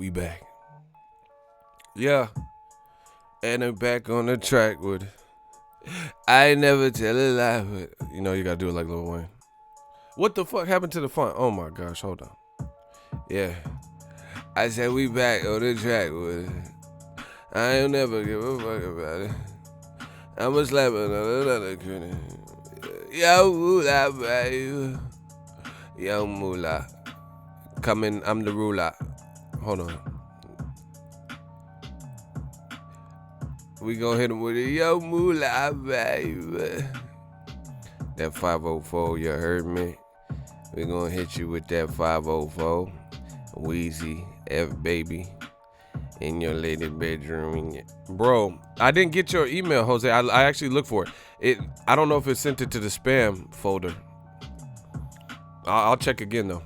We back. Yeah. And I'm back on the track with I ain't never tell a lie, but you know you gotta do it like Lil Wayne. What the fuck happened to the font? Oh my gosh, hold on. Yeah. I said we back on the track with it. I ain't never give a fuck about it. I'ma slap another critic. Yo moolah, baby. Yo moolah. Coming, I'm the ruler. Hold on. We gon' hit him with it. Yo moolah, baby. That 504, you heard me? We gonna hit you with that 504. Wheezy, F baby. In your lady bedroom. Bro, I didn't get your email, Jose. I actually looked for it. I don't know if it sent it to the spam folder. I'll check again though.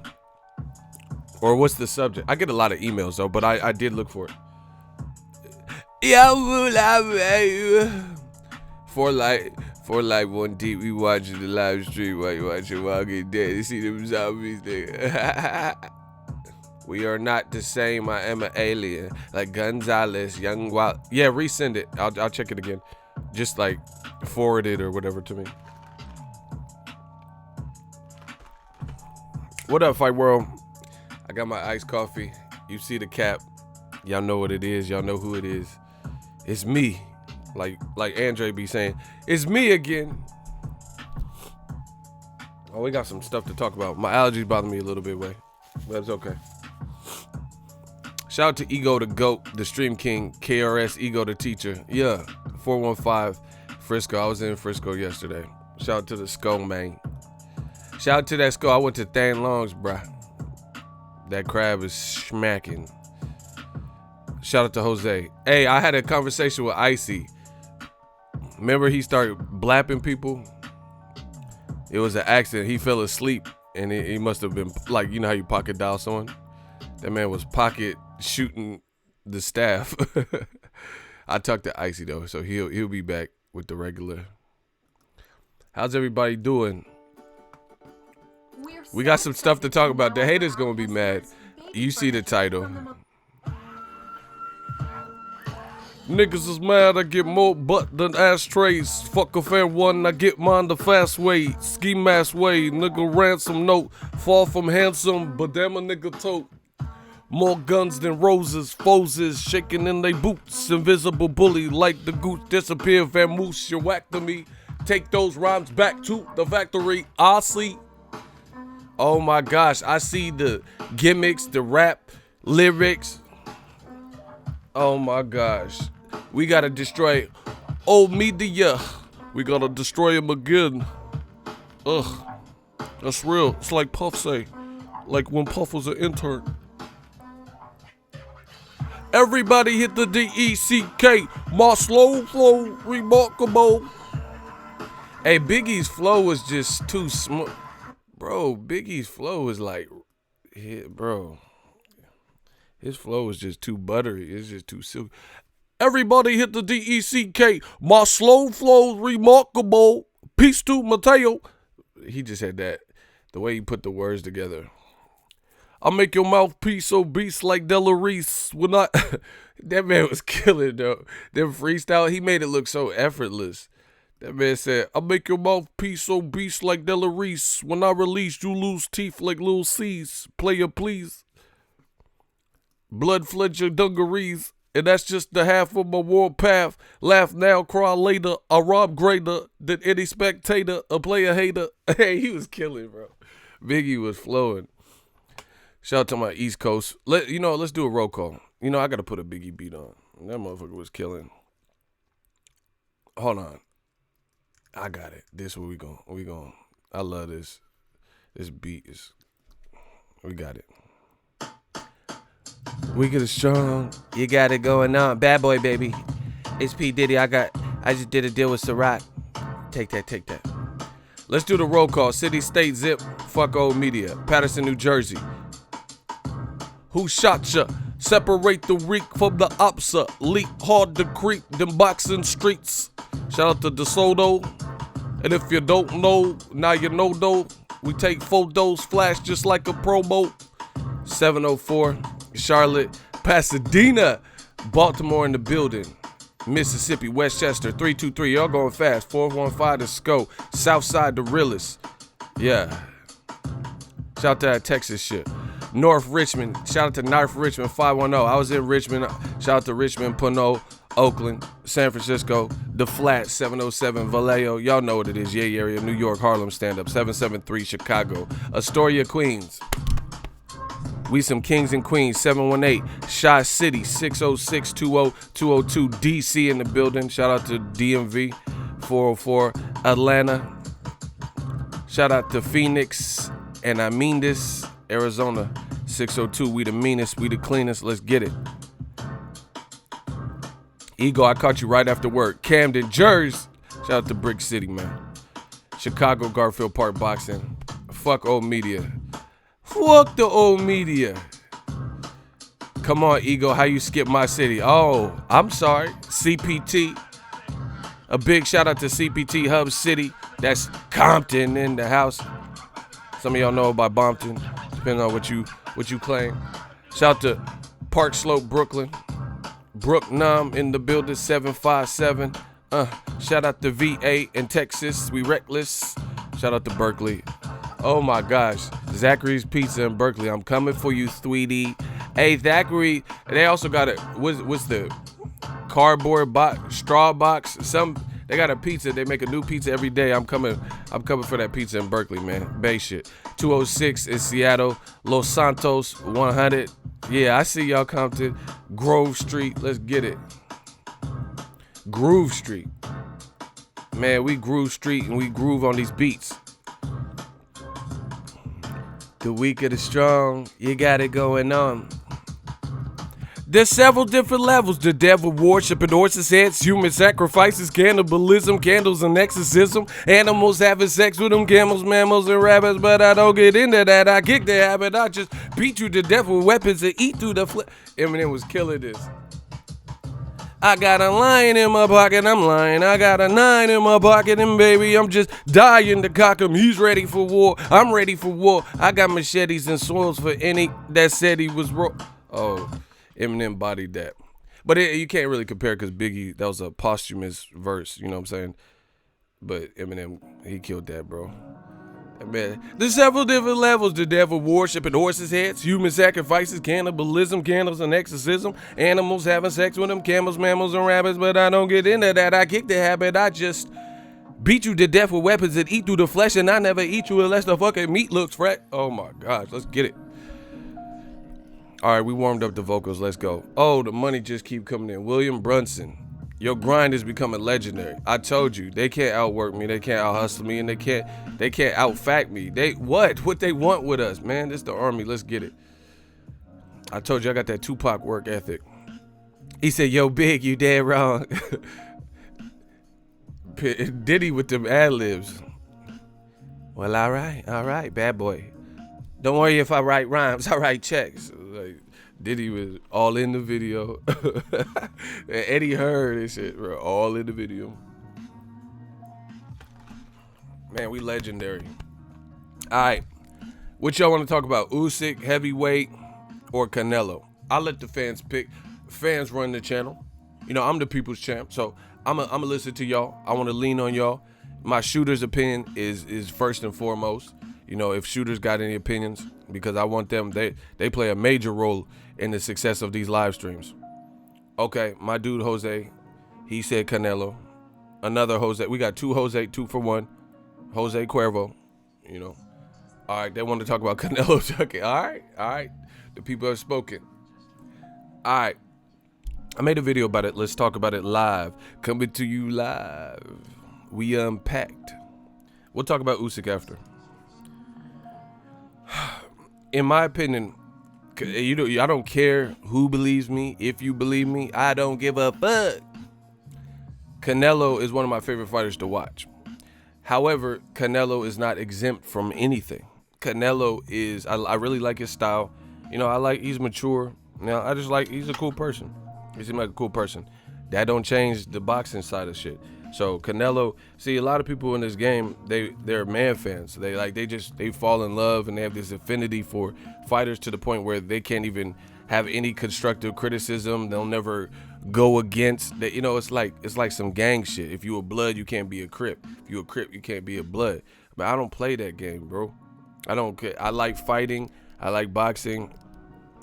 Or what's the subject? I get a lot of emails though, but I did look for it. Yo, baby. For like 1 deep, we watching the live stream while you watching Walking Dead. You see them zombies there. We are not the same. I am an alien. Like Gonzalez, Young Wild. Yeah, resend it. I'll check it again. Just like forward it or whatever to me. What up, Fight World? I got my iced coffee. You see the cap. Y'all know what it is. Y'all know who it is. It's me. Like Andre be saying, it's me again. Oh, we got some stuff to talk about. My allergies bother me a little bit, but it's okay. Shout out to Ego the GOAT, the Stream King, KRS Ego the Teacher. Yeah, 415 Frisco. I was in Frisco yesterday. Shout out to the Skull, man. Shout out to that Skull. I went to Thang Long's, bruh. That crab is smacking. Shout out to Jose. Hey, I had a conversation with Icy. Remember he started blapping people? It was an accident. He fell asleep and he must have been like, you know how you pocket dial someone? That man was pocket shooting the staff. I talked to Icy though, so he'll be back with the regular. How's everybody doing? We got some stuff to talk about. The haters gonna be mad. You see the title. Niggas is mad, I get more butt than ashtrays. Fuck a fair one, I get mine the fast way. Ski mask way, nigga ransom note. Far from handsome, but damn a nigga tote. More guns than roses, foes shaking in they boots. Invisible bully like the goose disappear. Vamoose, you whack to me. Take those rhymes back to the factory. I see. Oh my gosh, I see the gimmicks, the rap, lyrics. Oh my gosh. We gotta destroy old media. We gotta destroy him again. Ugh. That's real. It's like Puff say. Like when Puff was an intern. Everybody hit the DECK. My slow flow, remarkable. Hey, Biggie's flow was just too smooth. Bro, Biggie's flow is like, bro. His flow is just too buttery. It's just too silky. Everybody hit the DECK. My slow flow, remarkable. Peace to Mateo. He just had that. The way he put the words together. I'll make your mouthpiece obese like Della Reese. That man was killing though. Them freestyle, he made it look so effortless. That man said, I'll make your mouthpiece obese like Della Reese. When I release, you lose teeth like Lil C's. Player, please. Blood fled your dungarees. And that's just the half of my warp path. Laugh now, cry later. I rob greater than any spectator. A player hater. Hey, he was killing, bro. Biggie was flowing. Shout out to my East Coast. Let's do a roll call. I got to put a Biggie beat on. That motherfucker was killing. Hold on. I got it. This is where we going. I love this. This beat is, we got it. We get it strong. You got it going on. Bad boy, baby. It's P. Diddy. I just did a deal with Ciroc. Take that. Let's do the roll call. City, state, zip. Fuck old media. Patterson, New Jersey. Who shot ya? Separate the reek from the opsa. Leap hard to creep them boxing streets. Shout out to DeSoto. And if you don't know, now you know though. We take photos, flash just like a promo. 704. Charlotte, Pasadena, Baltimore in the building. Mississippi, Westchester, 323. Y'all going fast. 415 to Sco. Southside, the realest. Yeah. Shout out to that Texas shit. North Richmond. Shout out to North Richmond, 510. I was in Richmond. Shout out to Richmond, Puno, Oakland, San Francisco, The Flat, 707, Vallejo. Y'all know what it is. Yay area, New York, Harlem, stand up. 773, Chicago. Astoria, Queens. We some kings and queens, 718. Shy City, 606-20202. DC in the building. Shout out to DMV, 404. Atlanta. Shout out to Phoenix. And I mean this, Arizona, 602. We the meanest, we the cleanest. Let's get it. Ego, I caught you right after work. Camden, Jersey. Shout out to Brick City, man. Chicago, Garfield Park Boxing. Fuck old media. Fuck the old media. Come on, Ego, how you skip my city? Oh, I'm sorry. CPT. A big shout out to CPT Hub City. That's Compton in the house. Some of y'all know about Bompton, depending on what you claim. Shout out to Park Slope, Brooklyn. Brook Num in the building, 757. Shout out to VA in Texas. We reckless. Shout out to Berkeley. Oh my gosh. Zachary's Pizza in Berkeley. I'm coming for you, sweetie. Hey, Zachary. They also got a, what's the cardboard box, straw box? They got a pizza. They make a new pizza every day. I'm coming for that pizza in Berkeley, man. Bay shit. 206 in Seattle. Los Santos, 100. Yeah, I see y'all Compton. Grove Street. Let's get it. Groove Street. Man, we Groove Street and we groove on these beats. The weak of the strong, you got it going on. There's several different levels. The devil worship and horses' heads, human sacrifices, cannibalism, candles and exorcism, animals having sex with them, camels, mammals, and rabbits, but I don't get into that. I kick the habit. I just beat you to death with weapons and eat through the Eminem was killing this. I got a lion in my pocket, I'm lying. I got a 9 in my pocket, and baby, I'm just dying to cock him. He's ready for war. I'm ready for war. I got machetes and swords for any that said he was wrong. Oh, Eminem bodied that. But you can't really compare because Biggie, that was a posthumous verse, you know what I'm saying? But Eminem, he killed that, bro. Man, there's several different levels. The devil worship and horses' heads, human sacrifices, cannibalism, candles and exorcism, animals having sex with them, camels, mammals, and rabbits, but I don't get into that. I kick the habit. I just beat you to death with weapons that eat through the flesh, and I never eat you unless the fucking meat looks fresh. Oh my gosh, let's get it. All right, we warmed up the vocals. Let's go. Oh, the money just keep coming in. William Brunson. Your grind is becoming legendary. I told you, they can't outwork me, they can't out-hustle me, and they can't out-fact me. What they want with us, man? This the army, let's get it. I told you I got that Tupac work ethic. He said, yo, Big, you dead wrong. Diddy with them ad-libs. Well, all right, bad boy. Don't worry if I write rhymes, I write checks. Like, Diddy was all in the video. And Eddie heard and shit, bro, all in the video. Man, we legendary. All right, what y'all want to talk about? Usyk, heavyweight, or Canelo? I'll let the fans pick. Fans run the channel. You know, I'm the people's champ, so I'm a listen to y'all. I want to lean on y'all. My shooter's opinion is first and foremost. You know, if shooters got any opinions, because I want them, they play a major role in the success of these live streams. Okay, my dude Jose, he said Canelo. Another Jose, we got two Jose, 2 for 1. Jose Cuervo, you know. All right, they want to talk about Canelo. Okay, all right. The people have spoken. All right, I made a video about it. Let's talk about it live. Coming to you live. We unpacked. We'll talk about Usyk after. In my opinion, you know, I don't care who believes me. If you believe me, I don't give a fuck. Canelo is one of my favorite fighters to watch. However, Canelo is not exempt from anything. Canelo is, I really like his style. You know, he's mature. You know, I just like, he's a cool person. He seems like a cool person. That don't change the boxing side of shit. So Canelo, see, a lot of people in this game, they're man fans. They fall in love and they have this affinity for fighters to the point where they can't even have any constructive criticism. They'll never go against that. You know, it's like some gang shit. If you a blood, you can't be a Crip. If you a Crip, you can't be a blood. But I don't play that game, bro. I don't care. I like fighting. I like boxing.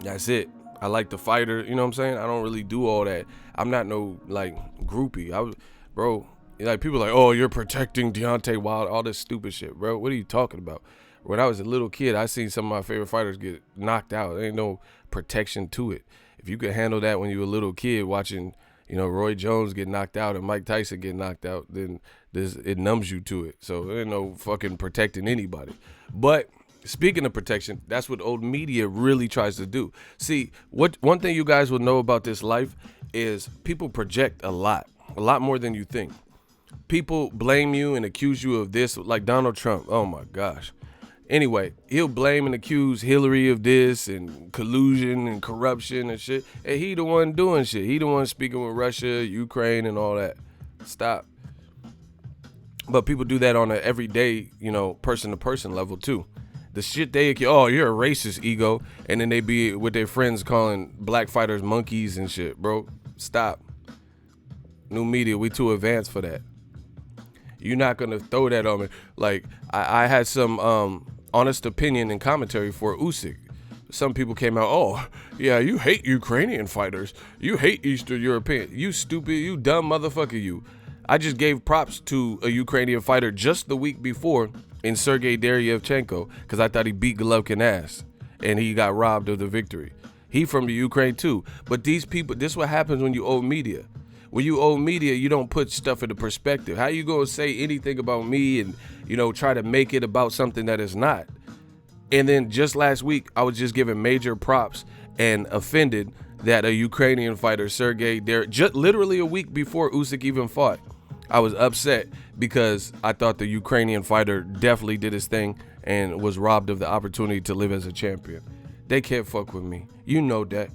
That's it. I like the fighter. You know what I'm saying? I don't really do all that. I'm not no like groupie. Bro, like people like, oh, you're protecting Deontay Wilder, all this stupid shit, bro. What are you talking about? When I was a little kid, I seen some of my favorite fighters get knocked out. There ain't no protection to it. If you could handle that when you were a little kid watching, you know, Roy Jones get knocked out and Mike Tyson get knocked out, then it numbs you to it. So there ain't no fucking protecting anybody. But speaking of protection, that's what old media really tries to do. See, one thing you guys will know about this life is people project a lot more than you think. People blame you and accuse you of this, like Donald Trump. Oh my gosh. Anyway, he'll blame and accuse Hillary of this and collusion and corruption and shit. And he the one doing shit. He the one speaking with Russia, Ukraine, and all that. Stop. But people do that on an everyday, you know, person-to-person level too. The shit they accuse, oh, you're a racist, ego. And then they be with their friends calling black fighters monkeys and shit, bro. Stop. New media, we too advanced for that. You're not gonna throw that on me. Like, I had some honest opinion and commentary for Usyk. Some people came out, oh, yeah, you hate Ukrainian fighters. You hate Eastern European. You stupid, you dumb motherfucker, you. I just gave props to a Ukrainian fighter just the week before in Sergey Deryevchenko because I thought he beat Golovkin ass and he got robbed of the victory. He from the Ukraine too. But these people, this is what happens when you owe media. When you owe media, you don't put stuff into perspective. How you gonna say anything about me and, you know, try to make it about something that is not? And then just last week, I was just giving major props and offended that a Ukrainian fighter, Sergey, just literally a week before Usyk even fought, I was upset because I thought the Ukrainian fighter definitely did his thing and was robbed of the opportunity to live as a champion. They can't fuck with me. You know that.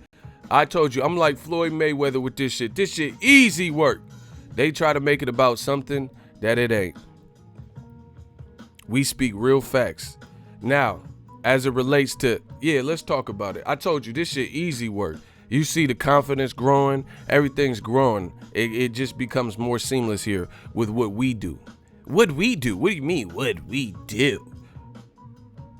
I told you, I'm like Floyd Mayweather with this shit. This shit easy work. They try to make it about something that it ain't. We speak real facts. Now, as it relates to, yeah, let's talk about it. I told you, this shit easy work. You see the confidence growing. Everything's growing. It just becomes more seamless here with what we do. What we do? What do you mean, what we do?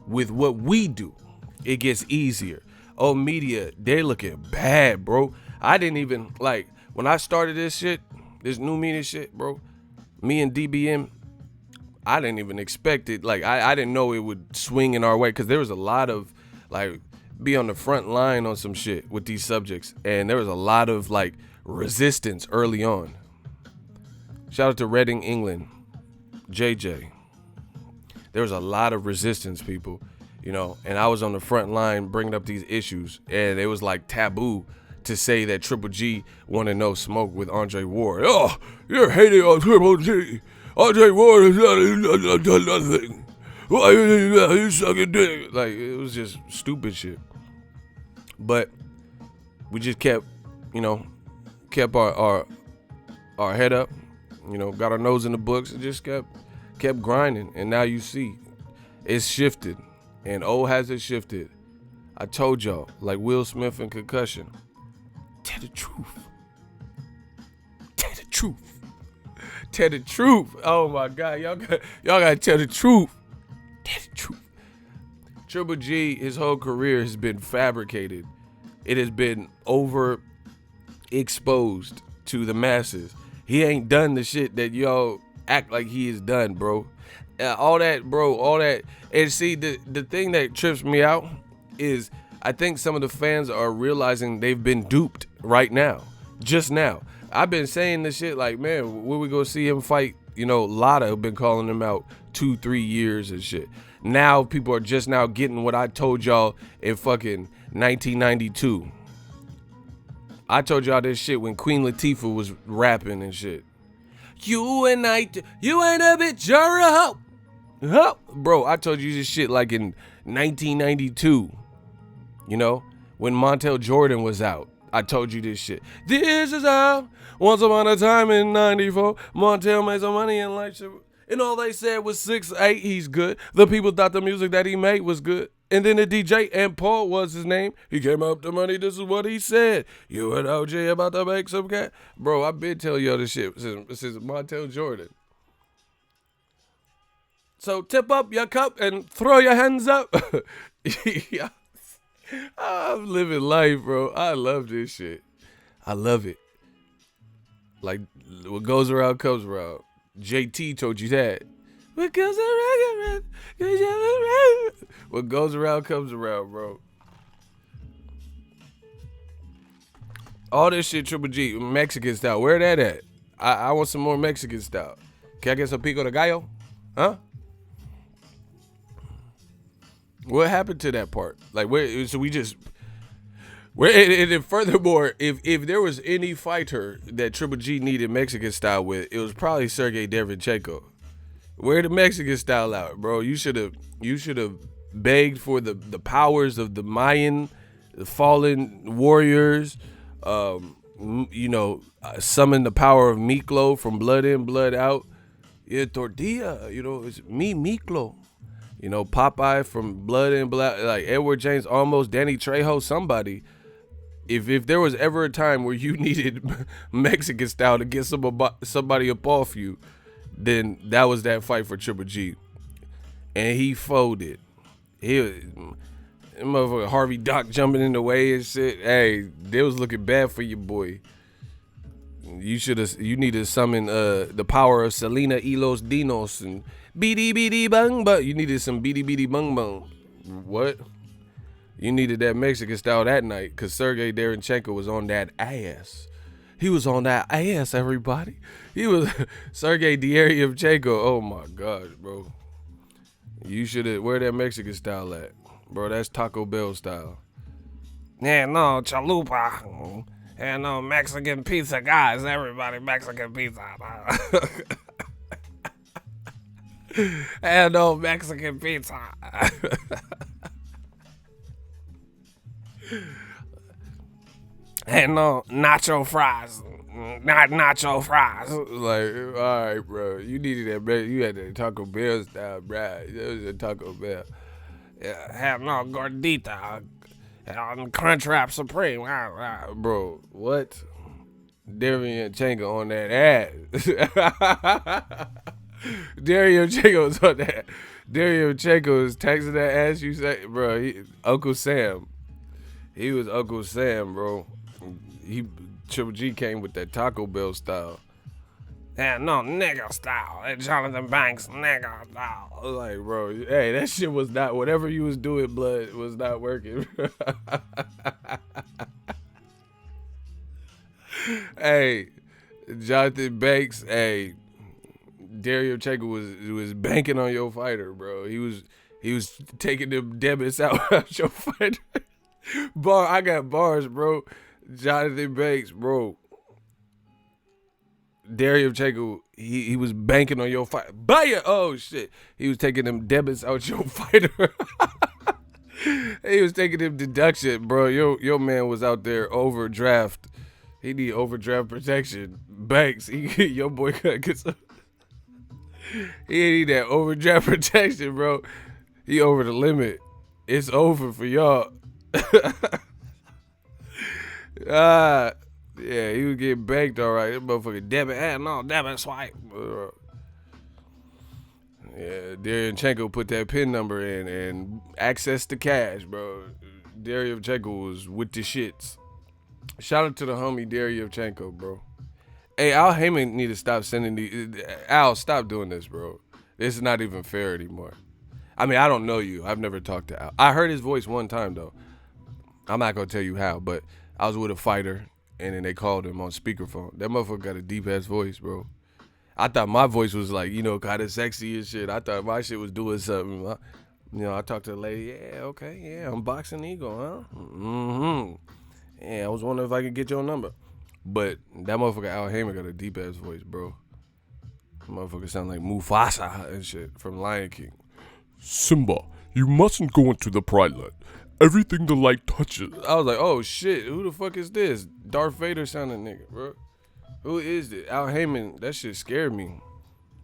With what we do, it gets easier. Oh, media, they looking bad, bro. I didn't even, like, when I started this shit, this new media shit, bro, me and DBM, I didn't even expect it. Like, I didn't know it would swing in our way because there was a lot of, like, be on the front line on some shit with these subjects. And there was a lot of, like, resistance early on. Shout out to Reading, England, JJ. There was a lot of resistance, people. You know, and I was on the front line bringing up these issues, and it was like taboo to say that Triple G wanted no smoke with Andre Ward. Oh, you're hating on Triple G. Andre Ward has done nothing. Why you sucking dick? Like, it was just stupid shit. But we just kept, you know, kept our head up, you know, got our nose in the books, and just kept grinding. And now you see, it's shifted. And has it shifted? I told y'all, like Will Smith and Concussion. Tell the truth. Tell the truth. Tell the truth. Oh my God, y'all gotta tell the truth. Tell the truth. Triple G, his whole career has been fabricated. It has been overexposed to the masses. He ain't done the shit that y'all act like he has done, bro. All that. And see, the thing that trips me out is I think some of the fans are realizing they've been duped right now, just now. I've been saying this shit like, man, when we go see him fight, you know, Lotta have been calling him out 2-3 years and shit. Now people are just now getting what I told y'all in fucking 1992. I told y'all this shit when Queen Latifah was rapping and shit. You ain't a bitch, you're a hoe. Huh? Bro, I told you this shit like in 1992. You know, when Montel Jordan was out, I told you this shit. This is how, once upon a time in 94, Montel made some money in life. And all they said was 6'8", he's good. The people thought the music that he made was good. And then the DJ, and Paul was his name, he came up to money, this is what he said. You and OJ about to make some cat? Bro, I've been telling y'all this shit since Montel Jordan. So tip up your cup and throw your hands up. Yeah. I'm living life, bro. I love this shit. I love it. Like, what goes around comes around. JT told you that. What goes around, what goes around comes around, bro. All this shit, Triple G, Mexican style. Where that at? I want some more Mexican style. Can I get some pico de gallo? Huh? What happened to that part? Like, where? So we just. And furthermore, if there was any fighter that Triple G needed Mexican style with, it was probably Sergey Derevyanchenko. Where the Mexican style out, bro? You should have begged for the powers of the Mayan, the fallen warriors. Summon the power of Miklo from Blood In, Blood Out. Yeah, tortilla. It's me, Miklo. Popeye from Blood In, Blood Out. Like Edward James, almost Danny Trejo, somebody. If there was ever a time where you needed Mexican style to get somebody up off you, then that was that fight for Triple G. And he folded. Motherfucker Harvey Doc jumping in the way and shit. Hey, they was looking bad for you, boy. You need to summon the power of Selena Elos Dinos and BD BD bang bang. You needed some BD BD bang bang. What? You needed that Mexican style that night because Sergey Derevyanchenko was on that ass. He was on that ass, everybody. He was Sergey Derevyanchenko. Oh my God, bro. You should have wear that Mexican style at, bro. That's Taco Bell style. Yeah, no chalupa. And no Mexican pizza, guys. Everybody Mexican pizza. And no Mexican pizza. And no nacho fries. Not nacho fries. Like, all right, bro. You needed that, bro. You had that Taco Bell style, bro. It was a Taco Bell. Yeah, have no gordita. Crunchwrap Supreme. Bro, what? Derevyanchenko on that ass. Derevyanchenko was on that. Derevyanchenko was texting that ass, you say, bro. Uncle Sam. He was Uncle Sam, bro. Triple G came with that Taco Bell style. Yeah, no, nigga style. That Jonathan Banks nigga style. Like, bro, hey, that shit was not, whatever you was doing, blood, was not working. Hey, Jonathan Banks, hey, Derevyanchenko was banking on your fighter, bro. He was taking them debits out your fighter. I got bars, bro. Jonathan Banks, bro. Derevyanchenko, he was banking on your fight. Oh shit. He was taking them debits out your fighter. He was taking them deduction, bro. Your man was out there overdraft. He need overdraft protection. Banks, your boy couldn't get some. He need that overdraft protection, bro. He over the limit. It's over for y'all. Yeah, he was getting banked all right. That motherfucker debit swipe. Yeah, Derevyanchenko put that PIN number in and access the cash, bro. Derevyanchenko was with the shits. Shout out to the homie Derevyanchenko, bro. Hey, Al Heyman need to stop sending these. Al, stop doing this, bro. This is not even fair anymore. I mean, I don't know you. I've never talked to Al. I heard his voice one time, though. I'm not going to tell you how, but I was with a fighter, and then they called him on speakerphone. That motherfucker got a deep-ass voice, bro. I thought my voice was, like, kind of sexy and shit. I thought my shit was doing something. I talked to the lady. Yeah, okay, yeah, I'm Boxingego, huh? Mm-hmm. Yeah, I was wondering if I could get your number. But that motherfucker Al Heyman got a deep-ass voice, bro. That motherfucker sound like Mufasa and shit from Lion King. Simba, you mustn't go into the Pride Land. Everything the light touches. I was like, oh shit, who the fuck is this? Darth Vader sounding nigga, bro. Who is this? Al Heyman, that shit scared me.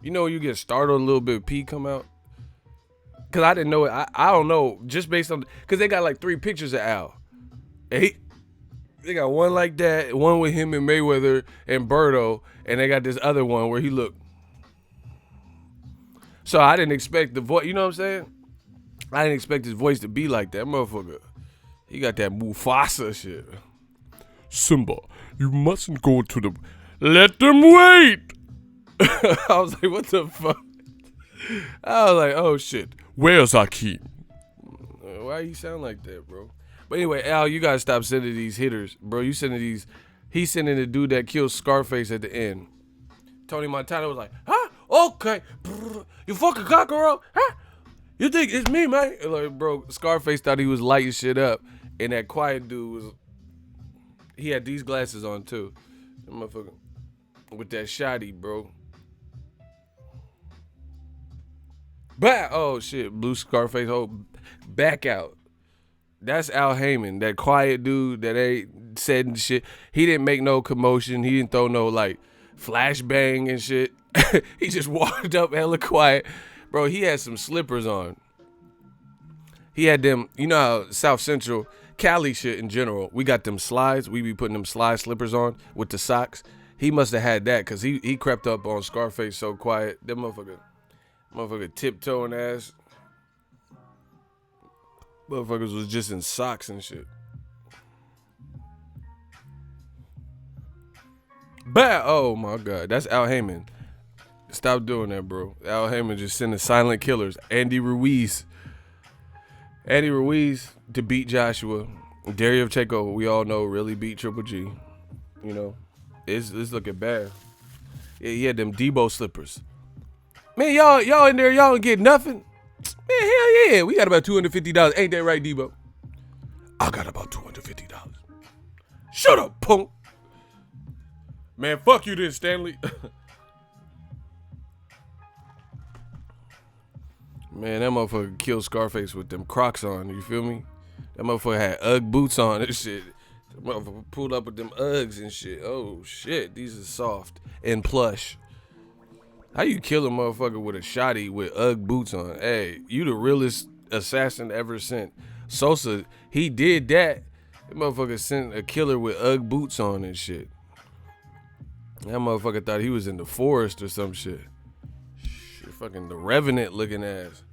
You know, you get startled a little bit, pee come out. Cause I didn't know it. I don't know. Just based on, cause they got like 3 pictures of Al. They got one like that, one with him and Mayweather and Berto, and they got this other one where he looked. So I didn't expect the voice. You know what I'm saying? I didn't expect his voice to be like that, motherfucker. He got that Mufasa shit. Simba, you mustn't go to the. Let them wait. I was like, what the fuck? I was like, oh shit. Where's Akeem? Why you sound like that, bro? But anyway, Al, you gotta stop sending these hitters, bro. You sending these. He's sending the dude that killed Scarface at the end. Tony Montana was like, huh? Okay. You fucking cockerel? Huh? You think it's me, man? Like, bro, Scarface thought he was lighting shit up. And that quiet dude was. He had these glasses on, too. That motherfucker. With that shotty, bro. Bah! Oh, shit. Blue Scarface. Oh, back out. That's Al Heyman, that quiet dude that ain't said shit. He didn't make no commotion. He didn't throw no, like, flashbang and shit. He just walked up hella quiet. Bro, he had some slippers on. He had them, you know how South Central, Cali shit in general, we got them slides. We be putting them slide slippers on with the socks. He must have had that because he crept up on Scarface so quiet. That motherfucker tiptoeing ass. Motherfuckers was just in socks and shit. Bah! Oh my God, that's Al Heyman. Stop doing that, bro. Al Heyman just sending silent killers. Andy Ruiz to beat Joshua. Lomachenko, we all know, really beat Triple G. You know, it's looking bad. Yeah, he had them Debo slippers. Man, y'all in there, y'all don't get nothing. Man, hell yeah. We got about $250. Ain't that right, Debo? I got about $250. Shut up, punk. Man, fuck you then, Stanley. Man, that motherfucker killed Scarface with them Crocs on, you feel me? That motherfucker had Ugg boots on and shit. That motherfucker pulled up with them Uggs and shit. Oh, shit. These are soft and plush. How you kill a motherfucker with a shotty with Ugg boots on? Hey, you the realest assassin ever sent. Sosa, he did that. That motherfucker sent a killer with Ugg boots on and shit. That motherfucker thought he was in the forest or some shit. Shit, fucking the Revenant looking ass.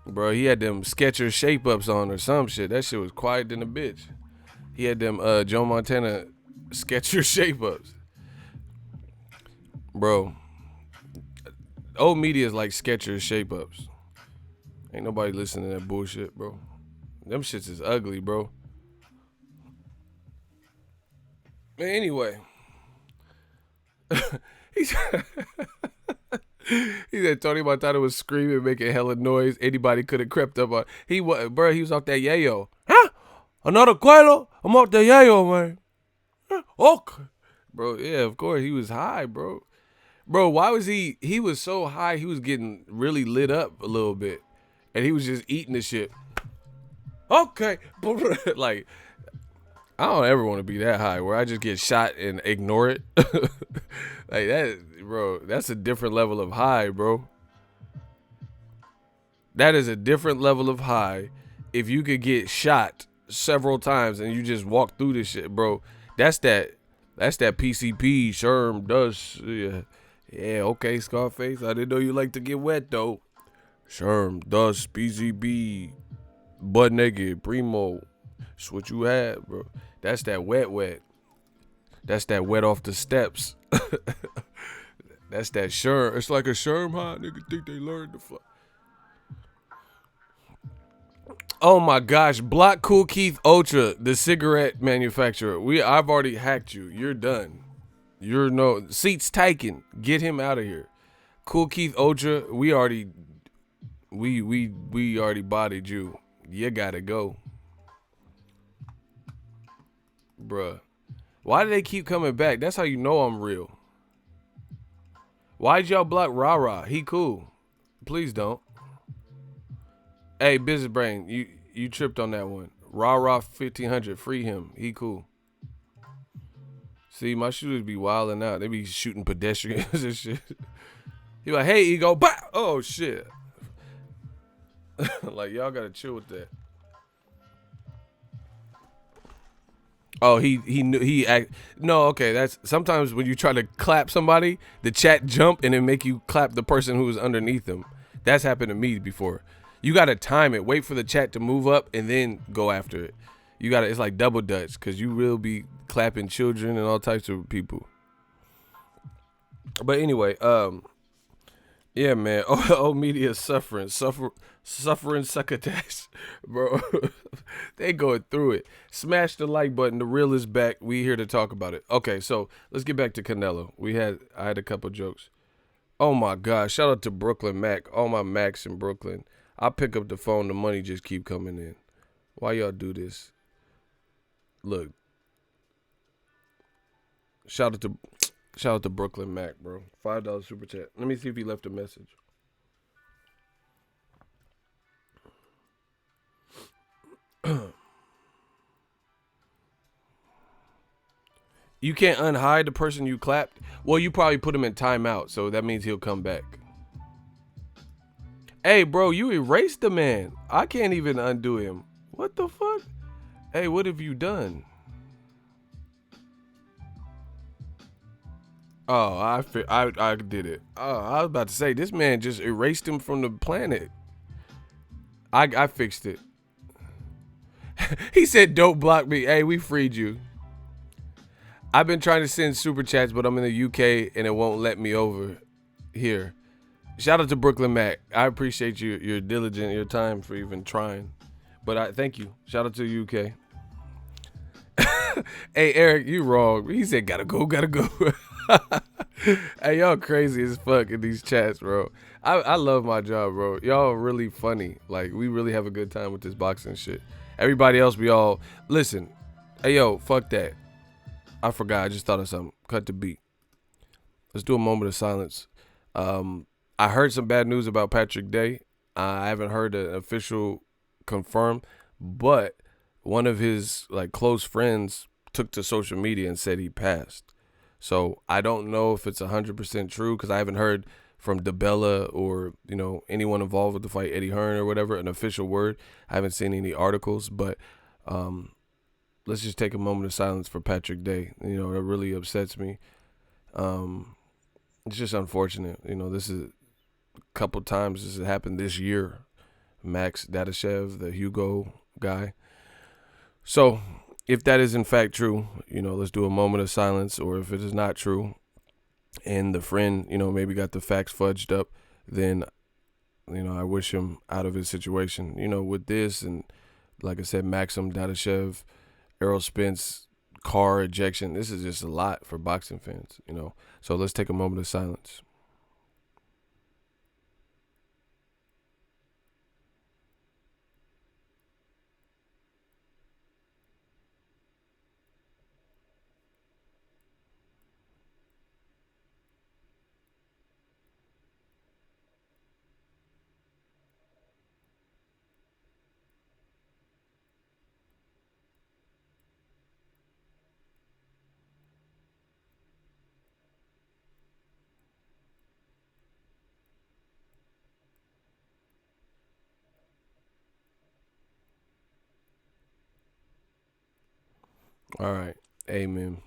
Bro, he had them Skechers shape-ups on or some shit. That shit was quiet than a bitch. He had them Joe Montana Skechers shape-ups. Bro, old media is like Skechers shape-ups. Ain't nobody listening to that bullshit, bro. Them shits is ugly, bro. Man, anyway. He said Tony Montana was screaming, making hella noise. Anybody could have crept up on. He was off that yayo. Huh? Another Quelo? I'm off that yayo, man. Huh? Okay. Bro, yeah, of course. He was high, bro. Bro, why was he was so high, he was getting really lit up a little bit. And he was just eating the shit. Okay. Like, I don't ever want to be that high where I just get shot and ignore it. Like that, bro, that's a different level of high, bro. That is a different level of high. If you could get shot several times and you just walk through this shit, bro, that's that PCP, Sherm, Dust. Yeah, okay, Scarface. I didn't know you like to get wet, though. Sherm, Dust, PCP, butt naked, Primo. That's what you had, bro. That's that wet. That's that wet off the steps. That's that Sherm. It's like a Sherm high. Nigga think they learned the fuck. Oh my gosh, block Cool Keith Ultra, the cigarette manufacturer. I've already hacked you. You're done. You're no seats taken. Get him out of here. Cool Keith Ultra, we already bodied you. You gotta go. Bruh. Why do they keep coming back? That's how you know I'm real. Why'd y'all block Rah? He cool. Please don't. Hey, Business Brain, you tripped on that one. Rah 1500, free him. He cool. See, my shooters be wilding out. They be shooting pedestrians and shit. He like, hey, ego, bah! Oh shit. Like, y'all gotta chill with that. Oh, he knew no, okay, that's sometimes when you try to clap somebody, the chat jump and then make you clap the person who was underneath them. That's happened to me before. You gotta time it, wait for the chat to move up and then go after it. You gotta, it's like double dutch, because you will be clapping children and all types of people. But anyway, yeah, man. Oh, media suffering succotash, bro. They going through it. Smash the like button. The real is back. We here to talk about it. Okay, so let's get back to Canelo. I had a couple jokes. Oh my God! Shout out to Brooklyn Mac. All my Macs in Brooklyn. I pick up the phone. The money just keep coming in. Why y'all do this? Look. Shout out to Brooklyn Mac, bro. $5 super chat. Let me see if he left a message. You can't unhide the person you clapped. Well, you probably put him in timeout, so that means he'll come back. Hey, bro, you erased the man. I can't even undo him. What the fuck? Hey, what have you done? Oh, I did it. Oh, I was about to say, this man just erased him from the planet. I fixed it. He said, don't block me. Hey, we freed you. I've been trying to send super chats, but I'm in the UK and it won't let me over here. Shout out to Brooklyn Mac. I appreciate your diligent, your time for even trying. But I thank you. Shout out to the UK. Hey, Eric, you wrong. He said, gotta go. Hey, y'all crazy as fuck in these chats, bro. I love my job, bro. Y'all are really funny. Like, we really have a good time with this boxing shit. Everybody else, we all, listen. Hey, yo, fuck that. I forgot. I just thought of something. Cut the beat. Let's do a moment of silence. I heard some bad news about Patrick Day. I haven't heard an official confirm, but one of his like close friends took to social media and said he passed. So I don't know if it's 100% true, because I haven't heard from DeBella or, you know, anyone involved with the fight, Eddie Hearn or whatever, an official word. I haven't seen any articles, but let's just take a moment of silence for Patrick Day. You know, it really upsets me. It's just unfortunate. You know, this is a couple times this has happened this year. Max Dadashev, the Hugo guy. So if that is in fact true, you know, let's do a moment of silence. Or if it is not true and the friend, you know, maybe got the facts fudged up, then, you know, I wish him out of his situation. You know, with this, and like I said, Maxim Dadashev, Errol Spence, car ejection, this is just a lot for boxing fans, you know. So let's take a moment of silence. All right. Amen.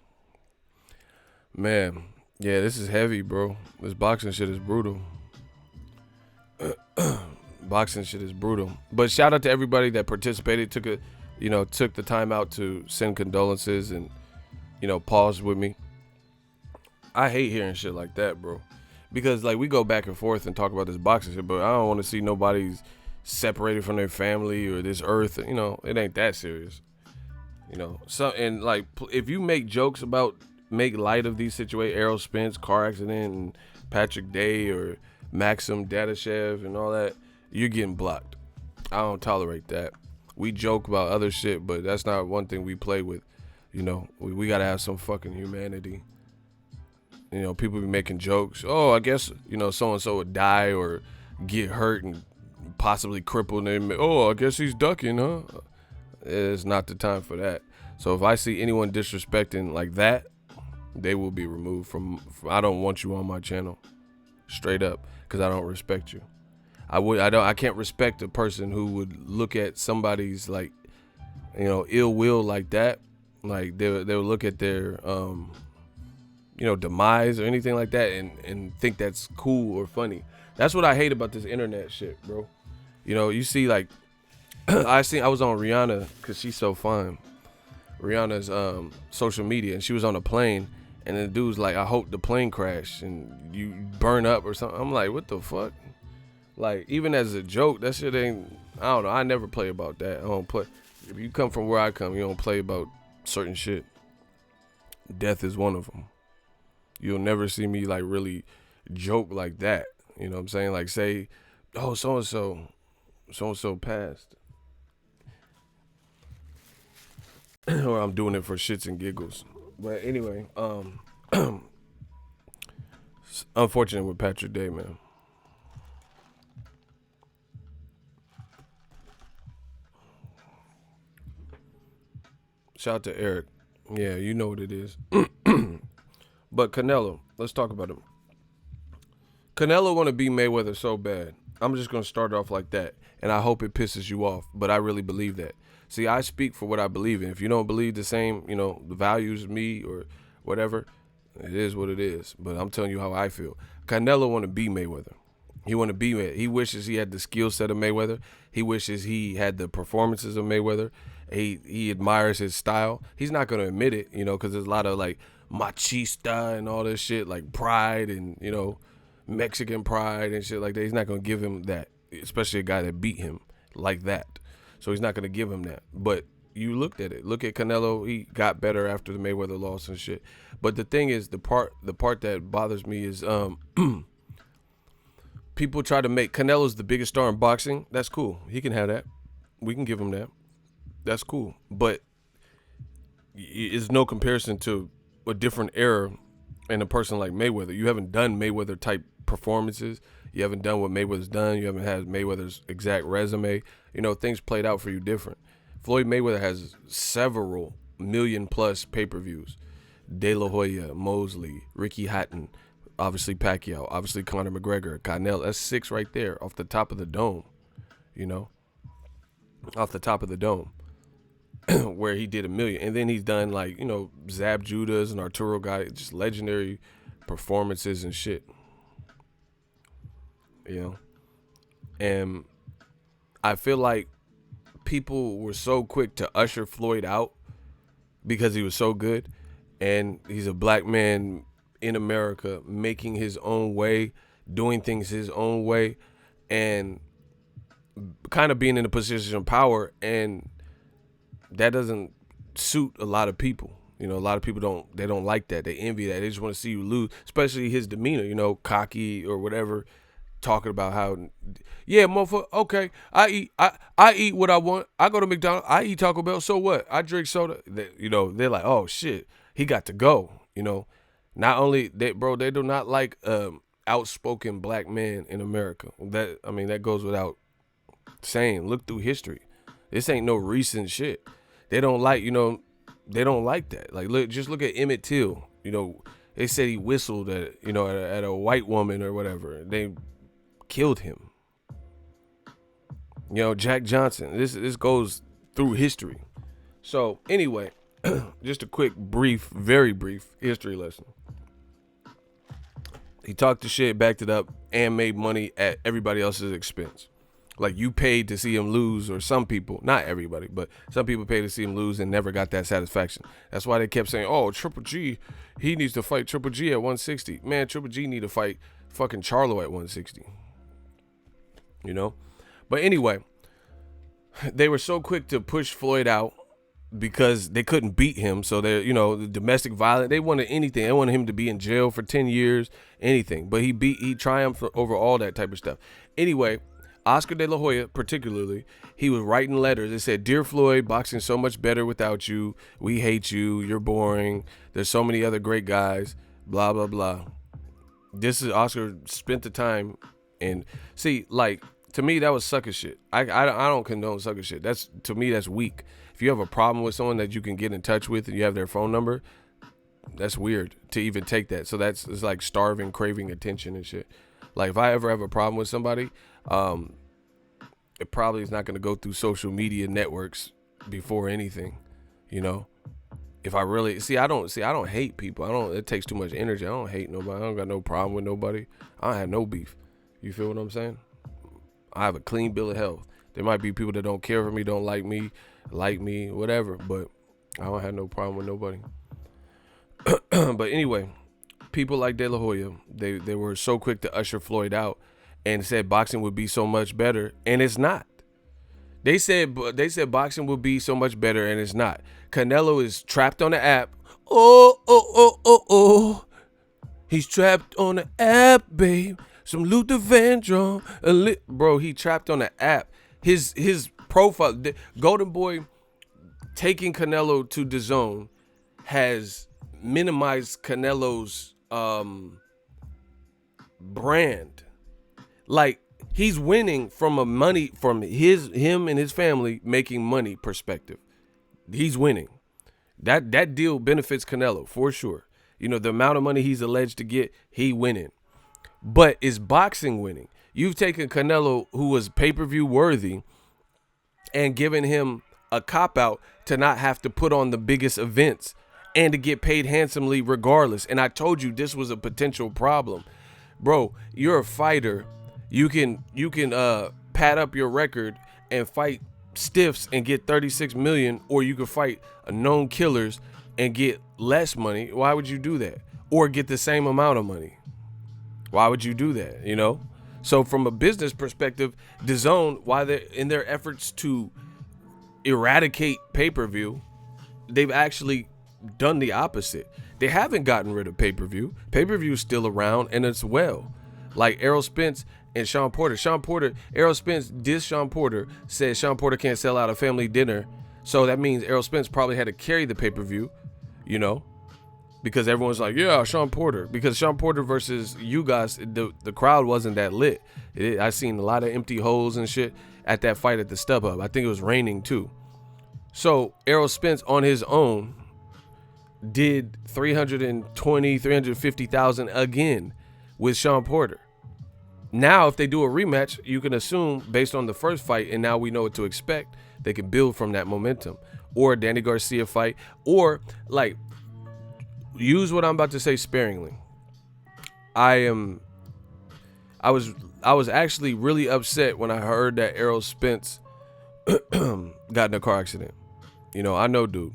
Man, yeah, this is heavy, bro. This boxing shit is brutal. Boxing shit is brutal. But shout out to everybody that participated, took the time out to send condolences and, you know, pause with me. I hate hearing shit like that, bro. Because, like, we go back and forth and talk about this boxing shit, but I don't want to see nobody's separated from their family or this earth. You know, it ain't that serious. You know, so, and like, if you make light of these situations, Errol Spence, car accident, and Patrick Day or Maxim Dadashev and all that, you're getting blocked. I don't tolerate that. We joke about other shit, but that's not one thing we play with. You know, we gotta have some fucking humanity. You know, people be making jokes. Oh, I guess, you know, so-and-so would die or get hurt and possibly crippled. And oh, I guess he's ducking, huh? It's not the time for that. So if I see anyone disrespecting like that, They will be removed from I don't want you on my channel. Straight up, because I don't respect you. I can't respect a person who would look at somebody's like, you know, ill will like that. Like they'll look at their you know, demise or anything like that and think that's cool or funny. That's what I hate about this internet shit, bro. You know, you see like I was on Rihanna because she's so fine. Rihanna's social media, and she was on a plane, and the dude's like, I hope the plane crash and you burn up or something. I'm like, what the fuck? Like, even as a joke, that shit ain't, I don't know. I never play about that. I don't play. If you come from where I come, you don't play about certain shit. Death is one of them. You'll never see me like really joke like that. You know what I'm saying? Like say, oh, so-and-so passed. Or I'm doing it for shits and giggles. But anyway, unfortunate with Patrick Day, man. Shout out to Eric. Yeah, you know what it is. But Canelo, let's talk about him. Canelo want to beat Mayweather so bad. I'm just going to start off like that, and I hope it pisses you off, but I really believe that. See, I speak for what I believe in. If you don't believe the same, you know, the values of me or whatever, it is what it is. But I'm telling you how I feel. Canelo want to beat Mayweather. He want to beat Mayweather. He wishes he had the skill set of Mayweather. He wishes he had the performances of Mayweather. He admires his style. He's not going to admit it, you know, because there's a lot of like machista and all this shit, like pride and, you know, Mexican pride and shit like that. He's not going to give him that, especially a guy that beat him like that. So he's not going to give him that. But you looked at it. Look at Canelo. He got better after the Mayweather loss and shit. But the thing is, the part that bothers me is people try to make Canelo's the biggest star in boxing. That's cool. He can have that. We can give him that. That's cool. But it's no comparison to a different era and a person like Mayweather. You haven't done Mayweather type performances. You haven't done what Mayweather's done. You haven't had Mayweather's exact resume. You know, things played out for you different. Floyd Mayweather has several million-plus pay-per-views. De La Hoya, Mosley, Ricky Hatton, obviously Pacquiao, obviously Conor McGregor, Canelo. That's 6 right there off the top of the dome, you know, off the top of the dome where he did 1 million. And then he's done like, you know, Zab Judas and Arturo Gatti, just legendary performances and shit, you know. And I feel like people were so quick to usher Floyd out because he was so good, and he's a black man in America making his own way, doing things his own way, and kind of being in a position of power, and that doesn't suit a lot of people. You know, a lot of people don't like that. They envy that. They just want to see you lose, especially his demeanor, you know, cocky or whatever, talking about how, yeah, motherfucker, okay, I eat what I want. I go to McDonald's, I eat Taco Bell, so what? I drink soda. You know, they're like, oh shit, he got to go, you know. Not only they do not like outspoken black men in America. That goes without saying. Look through history. This ain't no recent shit. They don't like, you know, they don't like that. Like, just look at Emmett Till. You know, they said he whistled at, you know, at a white woman or whatever. They killed him. You know, Jack Johnson. This goes through history. So anyway, just a quick, very brief history lesson. He talked the shit, backed it up, and made money at everybody else's expense. Like, you paid to see him lose, or some people, not everybody, but some people paid to see him lose and never got that satisfaction. That's why they kept saying, oh, Triple G, he needs to fight Triple G at 160. Man, Triple G need to fight fucking Charlo at 160. You know? But anyway, they were so quick to push Floyd out because they couldn't beat him. So they're, you know, the domestic violence, they wanted anything. They wanted him to be in jail for 10 years, anything. But he triumphed over all that type of stuff. Anyway, Oscar De La Hoya, particularly, he was writing letters. It said, "Dear Floyd, boxing's so much better without you. We hate you. You're boring. There's so many other great guys. Blah, blah, blah." This is Oscar spent the time. And see, like, to me, that was sucker shit. I don't condone sucker shit. To me, that's weak. If you have a problem with someone that you can get in touch with and you have their phone number, That's weird to even take that. So it's like starving, craving attention and shit. Like if I ever have a problem with somebody, it probably is not going to go through social media networks before anything, you know. If I really I don't hate people. It takes too much energy. I don't hate nobody. I don't got no problem with nobody. I don't have no beef. You feel what I'm saying? I have a clean bill of health. There might be people that don't care for me, don't like me, whatever, but I don't have no problem with nobody. But anyway, people like De La Hoya, they were so quick to usher Floyd out and said boxing would be so much better, and it's not. They said boxing would be so much better, and it's not. Canelo is trapped on the app. Oh. He's trapped on the app, babe. Some Luther Vandross. Bro, he trapped on the app. His profile, Golden Boy taking Canelo to DAZN has minimized Canelo's brand. Like, he's winning from him and his family making money perspective. He's winning. That deal benefits Canelo for sure. You know, the amount of money he's alleged to get, he winning. But is boxing winning? You've taken Canelo, who was pay-per-view worthy, and given him a cop-out to not have to put on the biggest events and to get paid handsomely regardless. And I told you this was a potential problem. Bro, you're a fighter. You can pad up your record and fight stiffs and get 36 million, or you could fight known killers and get less money. Why would you do that? Or get the same amount of money? Why would you do that? You know? So from a business perspective, DAZN, while they're in their efforts to eradicate pay-per-view, they've actually done the opposite. They haven't gotten rid of pay-per-view. Pay-per-view is still around, and it's well. Like Errol Spence and Sean Porter. Errol Spence dissed Sean Porter, said Sean Porter can't sell out a family dinner. So that means Errol Spence probably had to carry the pay-per-view, you know, because everyone's like, yeah, Sean Porter. Because Sean Porter versus you guys, the crowd wasn't that lit. I seen a lot of empty holes and shit at that fight at the StubHub. I think it was raining too. So Errol Spence on his own did 350,000 again with Sean Porter. Now, if they do a rematch, you can assume based on the first fight, and now we know what to expect, they can build from that momentum. Or a Danny Garcia fight, or like, use what I'm about to say sparingly. I was actually really upset when I heard that Errol Spence got in a car accident. You know, I know, dude,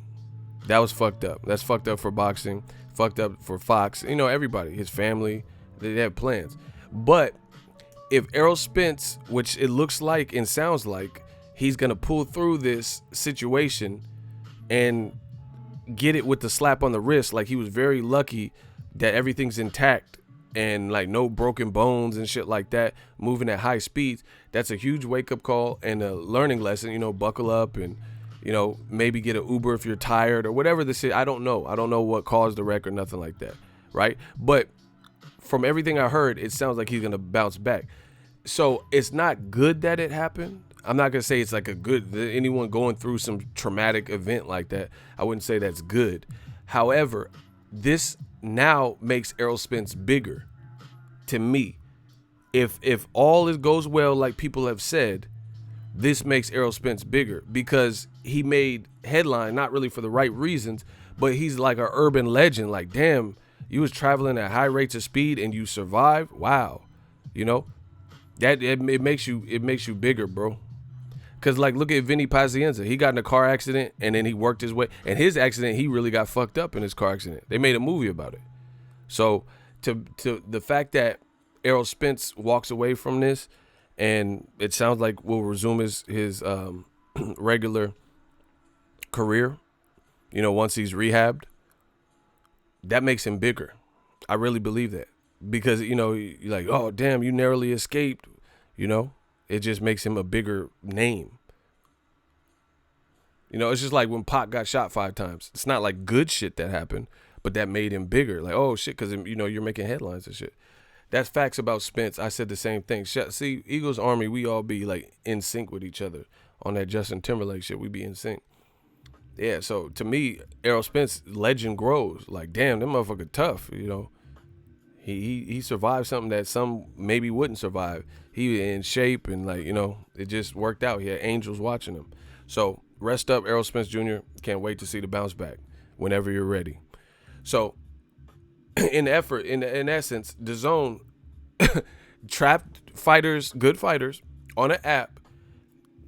that was fucked up. That's fucked up for boxing, fucked up for Fox. You know, everybody, his family, they have plans. But if Errol Spence, which it looks like and sounds like, he's going to pull through this situation and get it with the slap on the wrist, like he was very lucky that everything's intact and like no broken bones and shit like that, moving at high speeds, that's a huge wake-up call and a learning lesson. You know, buckle up and, you know, maybe get an Uber if you're tired or whatever the shit. I don't know what caused the wreck or nothing like that, right? But from everything I heard, it sounds like he's going to bounce back. So it's not good that it happened. I'm not going to say it's like anyone going through some traumatic event like that, I wouldn't say that's good. However, this now makes Errol Spence bigger to me. If all it goes well, like people have said, this makes Errol Spence bigger because he made headline, not really for the right reasons, but he's like an urban legend. Like, damn, you was traveling at high rates of speed and you survived. Wow. You know, that it makes you bigger, bro. Cause like, look at Vinny Pazienza. He got in a car accident and then he worked his way. And his accident, he really got fucked up in his car accident. They made a movie about it. So to the fact that Errol Spence walks away from this, and it sounds like will resume his regular career, you know, once he's rehabbed, that makes him bigger. I really believe that. Because, you know, you're like, oh, damn, you narrowly escaped, you know. It just makes him a bigger name. You know, it's just like when Pac got shot 5 times. It's not like good shit that happened, but that made him bigger. Like, oh, shit, because, you know, you're making headlines and shit. That's facts about Spence. I said the same thing. See, Eagles Army, we all be like in sync with each other on that Justin Timberlake shit. We be in sync. Yeah, so to me, Errol Spence legend grows. Like, damn, that motherfucker tough. You know, he survived something that some maybe wouldn't survive. He in shape and like, you know, it just worked out. He had angels watching him. So rest up, Errol Spence Jr. Can't wait to see the bounce back whenever you're ready. So in essence, DAZN trapped fighters, good fighters, on an app,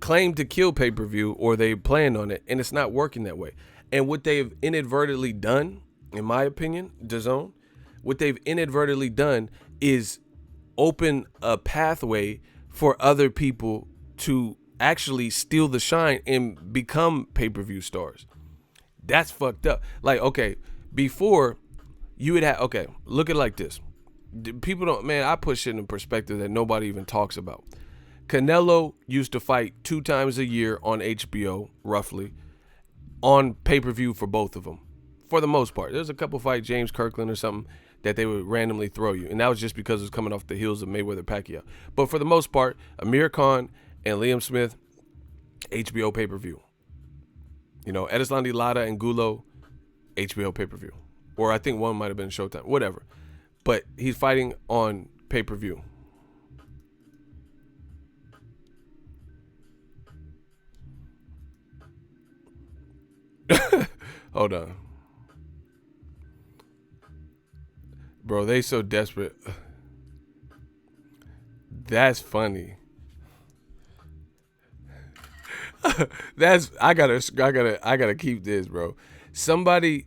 claim to kill pay-per-view, or they planned on it, and it's not working that way. And what they've inadvertently done, in my opinion, DAZN, what they've inadvertently done is open a pathway for other people to actually steal the shine and become pay-per-view stars. That's fucked up. Like, okay, before you would have, okay, look at it like this. People don't, man, I put shit in perspective that nobody even talks about. Canelo used to fight 2 times a year on HBO, roughly, on pay-per-view for both of them, for the most part. There's a couple fights, James Kirkland or something, that they would randomly throw you, and that was just because it was coming off the heels of Mayweather Pacquiao. But for the most part, Amir Khan and Liam Smith, HBO pay-per-view. You know, Edeslandi Lara and Gulo, HBO pay-per-view. Or I think one might have been Showtime, whatever. But he's fighting on pay-per-view. Hold on. Bro, they so desperate. That's funny. I gotta keep this, bro. Somebody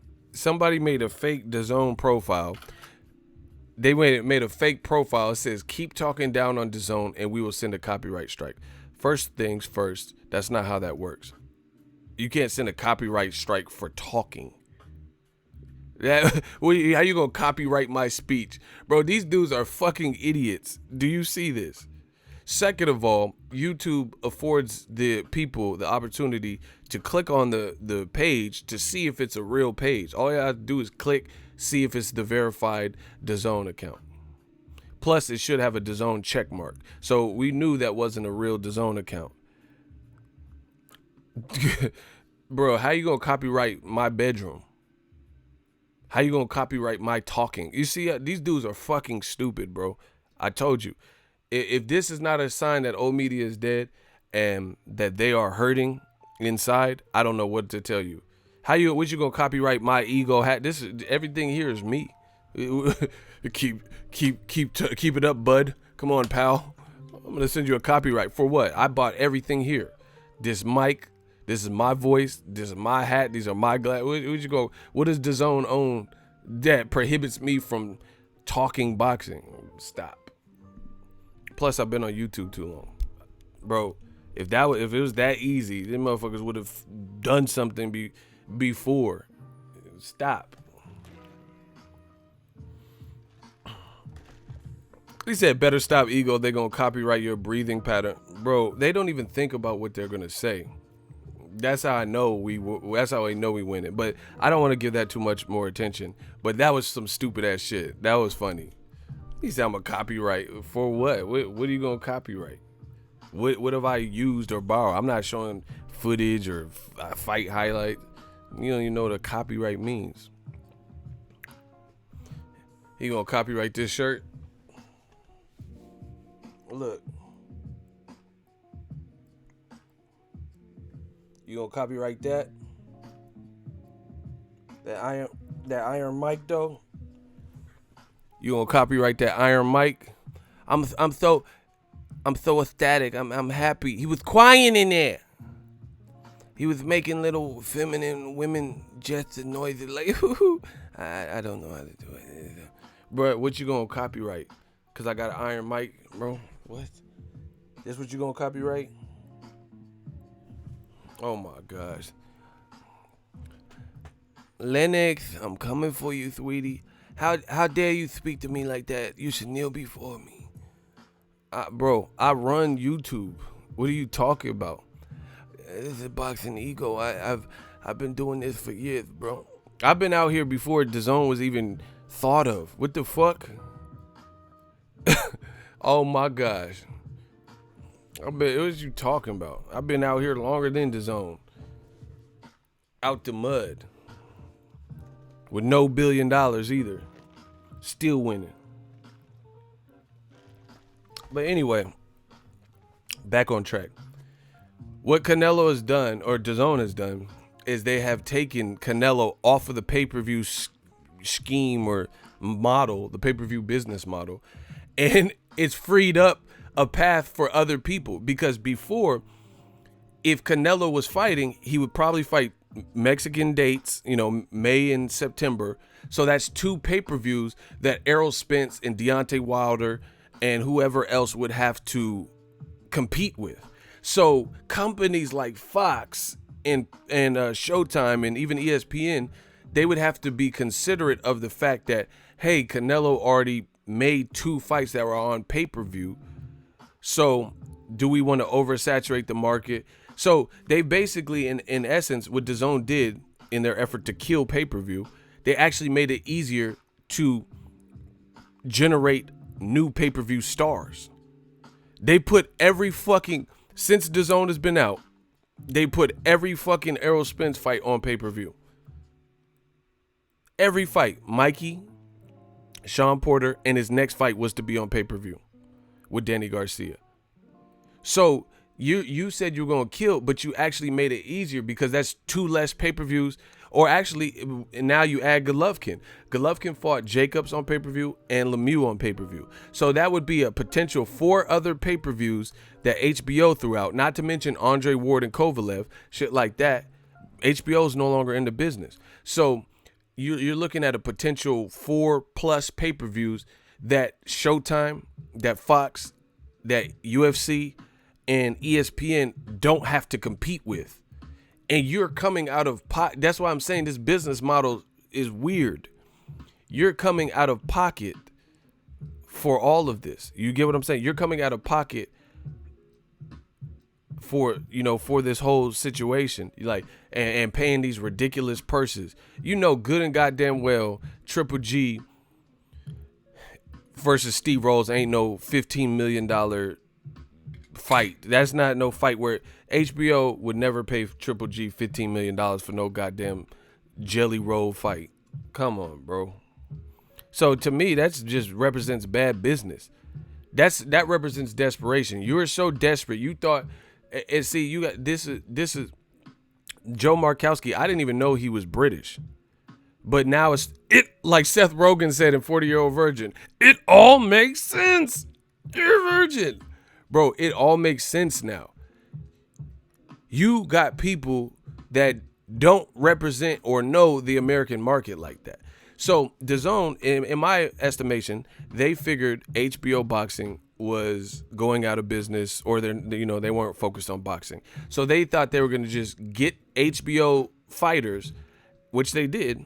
made a fake DAZN profile. They made a fake profile. It says, keep talking down on DAZN and we will send a copyright strike. First things first, that's not how that works. You can't send a copyright strike for talking. How you gonna copyright my speech? Bro, these dudes are fucking idiots. Do you see this? Second of all, YouTube affords the people the opportunity to click on the page to see if it's a real page. All you have to do is click, see if it's the verified DAZN account. Plus, it should have a DAZN check mark. So we knew that wasn't a real DAZN account. Bro, how you gonna copyright my bedroom? How you gonna copyright my talking? You see, these dudes are fucking stupid, bro. I told you. If this is not a sign that old media is dead and that they are hurting inside, I don't know what to tell you. What you gonna copyright my ego hat? This is everything here is me. keep it up, bud. Come on, pal. I'm gonna send you a copyright for what? I bought everything here. This mic, this is my voice, this is my hat, these are my glass. What does DAZN own that prohibits me from talking boxing? Stop. Plus, I've been on YouTube too long, bro. If it was that easy, them motherfuckers would have done something before. Stop. He said, "Better stop, ego. They're gonna copyright your breathing pattern, bro." They don't even think about what they're gonna say. That's how I know That's how I know we win it. But I don't want to give that too much more attention. But that was some stupid ass shit. That was funny. He said, "I'm a copyright for what? What are you gonna copyright? What have I used or borrowed? I'm not showing footage or fight highlight. You don't even know what a copyright means." He gonna copyright this shirt? Look. You gonna copyright that? That iron mic though? You gonna copyright that iron mic? I'm so ecstatic. I'm happy. He was crying in there. He was making little feminine women just noises like I don't know how to do it. Bro, what you gonna copyright? Cause I got an iron mic, bro. What? That's what you gonna copyright? Oh my gosh. Lennox, I'm coming for you, sweetie. How dare you speak to me like that? You should kneel before me. Bro, I run YouTube. What are you talking about? This is Boxingego. I've been doing this for years, bro. I've been out here before DAZN was even thought of. What the fuck? Oh my gosh. What was you talking about? I've been out here longer than DAZN. out the mud with no $1 billion either. Still winning. But anyway, back on track. What Canelo has done, or DAZN has done, is they have taken Canelo off of the pay-per-view scheme or model, the pay-per-view business model, and it's freed up a path for other people. Because before, if Canelo was fighting, he would probably fight Mexican dates, May and September. So that's 2 pay-per-views that Errol Spence and Deontay Wilder and whoever else would have to compete with. So companies like Fox and Showtime and even ESPN, they would have to be considerate of the fact that, hey, Canelo already made 2 fights that were on pay-per-view. So do we want to oversaturate the market? So they basically, in essence, what DAZN did in their effort to kill pay-per-view, they actually made it easier to generate new pay-per-view stars. They put since DAZN has been out, they put every fucking Errol Spence fight on pay-per-view. Every fight. Mikey, Sean Porter, and his next fight was to be on pay-per-view with Danny Garcia. So you said you were going to kill, but you actually made it easier because that's 2 less pay-per-views. Or actually, now you add Golovkin. Golovkin fought Jacobs on pay-per-view and Lemieux on pay-per-view. So that would be a potential 4 other pay-per-views that HBO threw out. Not to mention Andre Ward and Kovalev, shit like that. HBO is no longer in the business. So you're looking at a potential 4+ pay-per-views that Showtime, that Fox, that UFC, and ESPN don't have to compete with. And you're coming out of pocket. That's why I'm saying this business model is weird. You're coming out of pocket for all of this. You get what I'm saying? You're coming out of pocket for this whole situation, like, and paying these ridiculous purses. Good and goddamn well, Triple G versus Steve Rolls ain't no $15 million fight. That's not no fight where HBO would never pay Triple G $15 million for no goddamn jelly roll fight. Come on, bro. So to me, that's just represents bad business. That represents desperation. You were so desperate. You thought, and see, you got this is Joe Markowski. I didn't even know he was British, but now like Seth Rogen said in 40-Year-Old Virgin. It all makes sense. You're a virgin. Bro, it all makes sense now. You got people that don't represent or know the American market like that. So DAZN, in my estimation, they figured HBO boxing was going out of business, or they weren't focused on boxing. So they thought they were going to just get HBO fighters, which they did,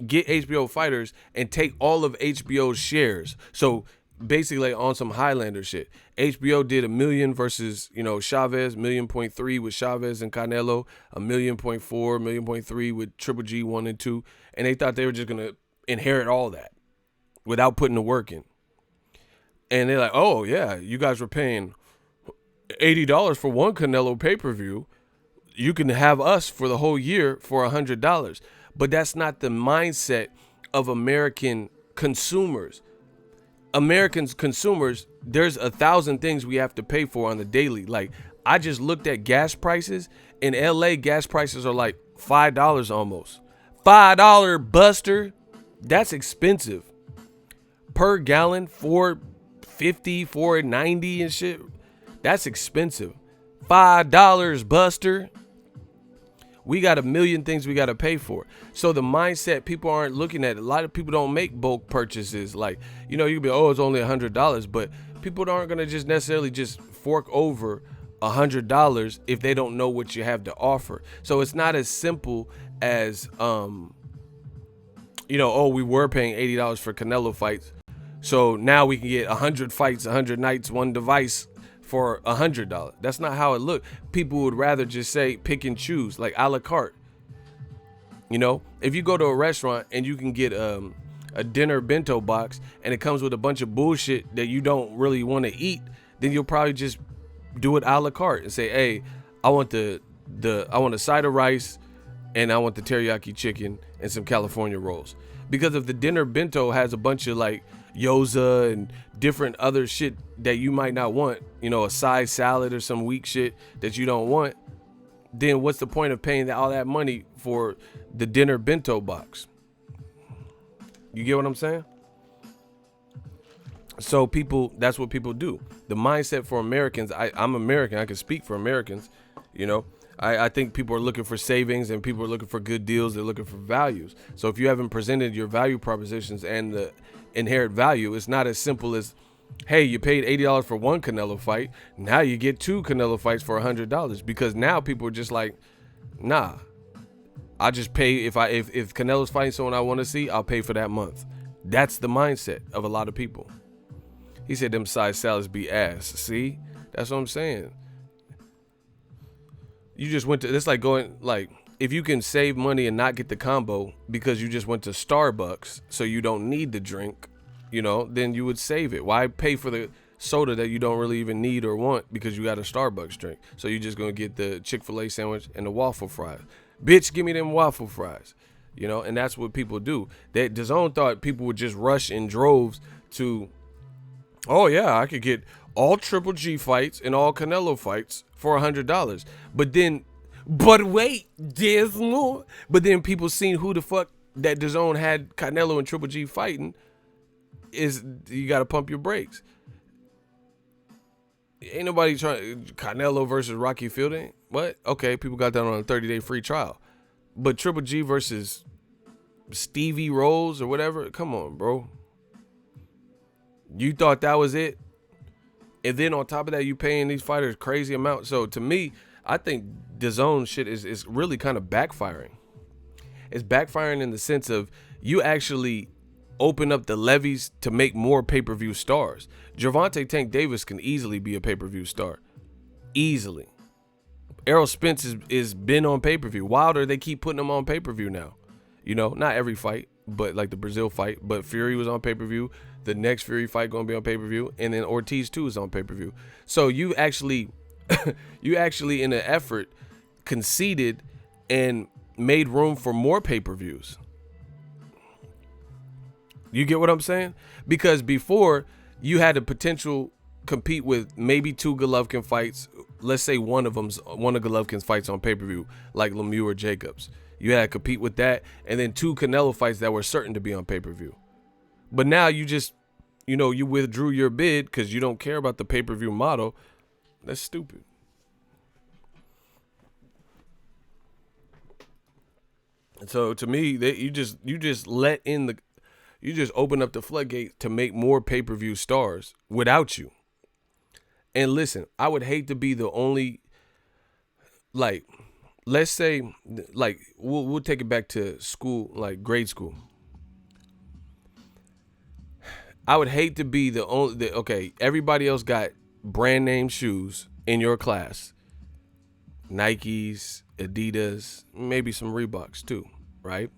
get HBO fighters and take all of HBO's shares. So basically on some Highlander shit. HBO did $1 million versus, Chavez, 1.3 million with Chavez and Canelo, 1.4 million, 1.3 million with Triple G 1 and 2. And they thought they were just going to inherit all that without putting the work in. And they're like, oh yeah, you guys were paying $80 for one Canelo pay-per-view. You can have us for the whole year for $100. But that's not the mindset of American consumers. Americans consumers, there's 1,000 things we have to pay for on the daily. Like, I just looked at gas prices. In LA, gas prices are like $5 almost. $5 Buster. That's expensive. Per gallon, $4.50, $4.90 and shit. That's expensive. $5 Buster. We got 1 million things we got to pay for. So the mindset, people aren't looking at it. A lot of people don't make bulk purchases. Like, you can be, it's only $100. But people aren't going to just necessarily just fork over $100 if they don't know what you have to offer. So it's not as simple as, we were paying $80 for Canelo fights. So now we can get 100 fights, 100 nights, one device for $100. That's not how it looked. People would rather just say pick and choose, like a la carte. If you go to a restaurant and you can get a dinner bento box and it comes with a bunch of bullshit that you don't really want to eat, then you'll probably just do it a la carte and say, hey, I want I want a side of rice and I want the teriyaki chicken and some California rolls. Because if the dinner bento has a bunch of like gyoza and different other shit that you might not want, you know, a side salad or some weak shit that you don't want, then what's the point of paying all that money for the dinner bento box? You get what I'm saying? So people, that's what people do. The mindset for Americans, I'm American, I can speak for Americans, you know. I think people are looking for savings and people are looking for good deals. They're looking for values. So if you haven't presented your value propositions and the inherent value, it's not as simple as, hey, you paid $80 for one Canelo fight. Now you get 2 Canelo fights for $100, because now people are just like, nah, I just pay. If Canelo's fighting someone I want to see, I'll pay for that month. That's the mindset of a lot of people. He said them side salads be ass. See, that's what I'm saying. You just went to, it's like going, like, if you can save money and not get the combo because you just went to Starbucks so you don't need the drink, you know, then you would save it. Why pay for the soda that you don't really even need or want because you got a Starbucks drink? So you're just going to get the Chick-fil-A sandwich and the waffle fries. Bitch, give me them waffle fries. You know, and that's what people do. That DAZN thought people would just rush in droves to, oh yeah, I could get all Triple G fights and all Canelo fights for $100. But wait, there's more. But then people seen who the fuck that DAZN had Canelo and Triple G fighting. You got to pump your brakes. Ain't nobody trying Canelo versus Rocky Fielding. What? Okay, people got that on a 30-day free trial. But Triple G versus Stevie Rolls or whatever, come on, bro. You thought that was it? And then on top of that, you paying these fighters crazy amounts. So to me, I think DAZN shit is really kind of backfiring. It's backfiring in the sense of you actually open up the levies to make more pay-per-view stars. Gervonta Tank Davis can easily be a pay-per-view star. Easily. Errol Spence is been on pay-per-view. Wilder, they keep putting him on pay-per-view now. You know, not every fight, but like the Brazil fight. But Fury was on pay-per-view. The next Fury fight going to be on pay-per-view. And then Ortiz too is on pay-per-view. So you actually in an effort conceded and made room for more pay-per-views. You get what I'm saying? Because before, you had the potential compete with maybe 2 Golovkin fights. Let's say one of Golovkin's fights on pay-per-view, like Lemieux or Jacobs. You had to compete with that, and then 2 Canelo fights that were certain to be on pay-per-view. But now you just, you know, you withdrew your bid because you don't care about the pay-per-view model. That's stupid. So to me, you just open up the floodgates to make more pay-per-view stars without you. And listen, I would hate to be the only, like, let's say, like, we'll take it back to school, like grade school. I would hate to be the only, okay, everybody else got brand name shoes in your class. Nikes, Adidas, maybe some Reeboks too, right?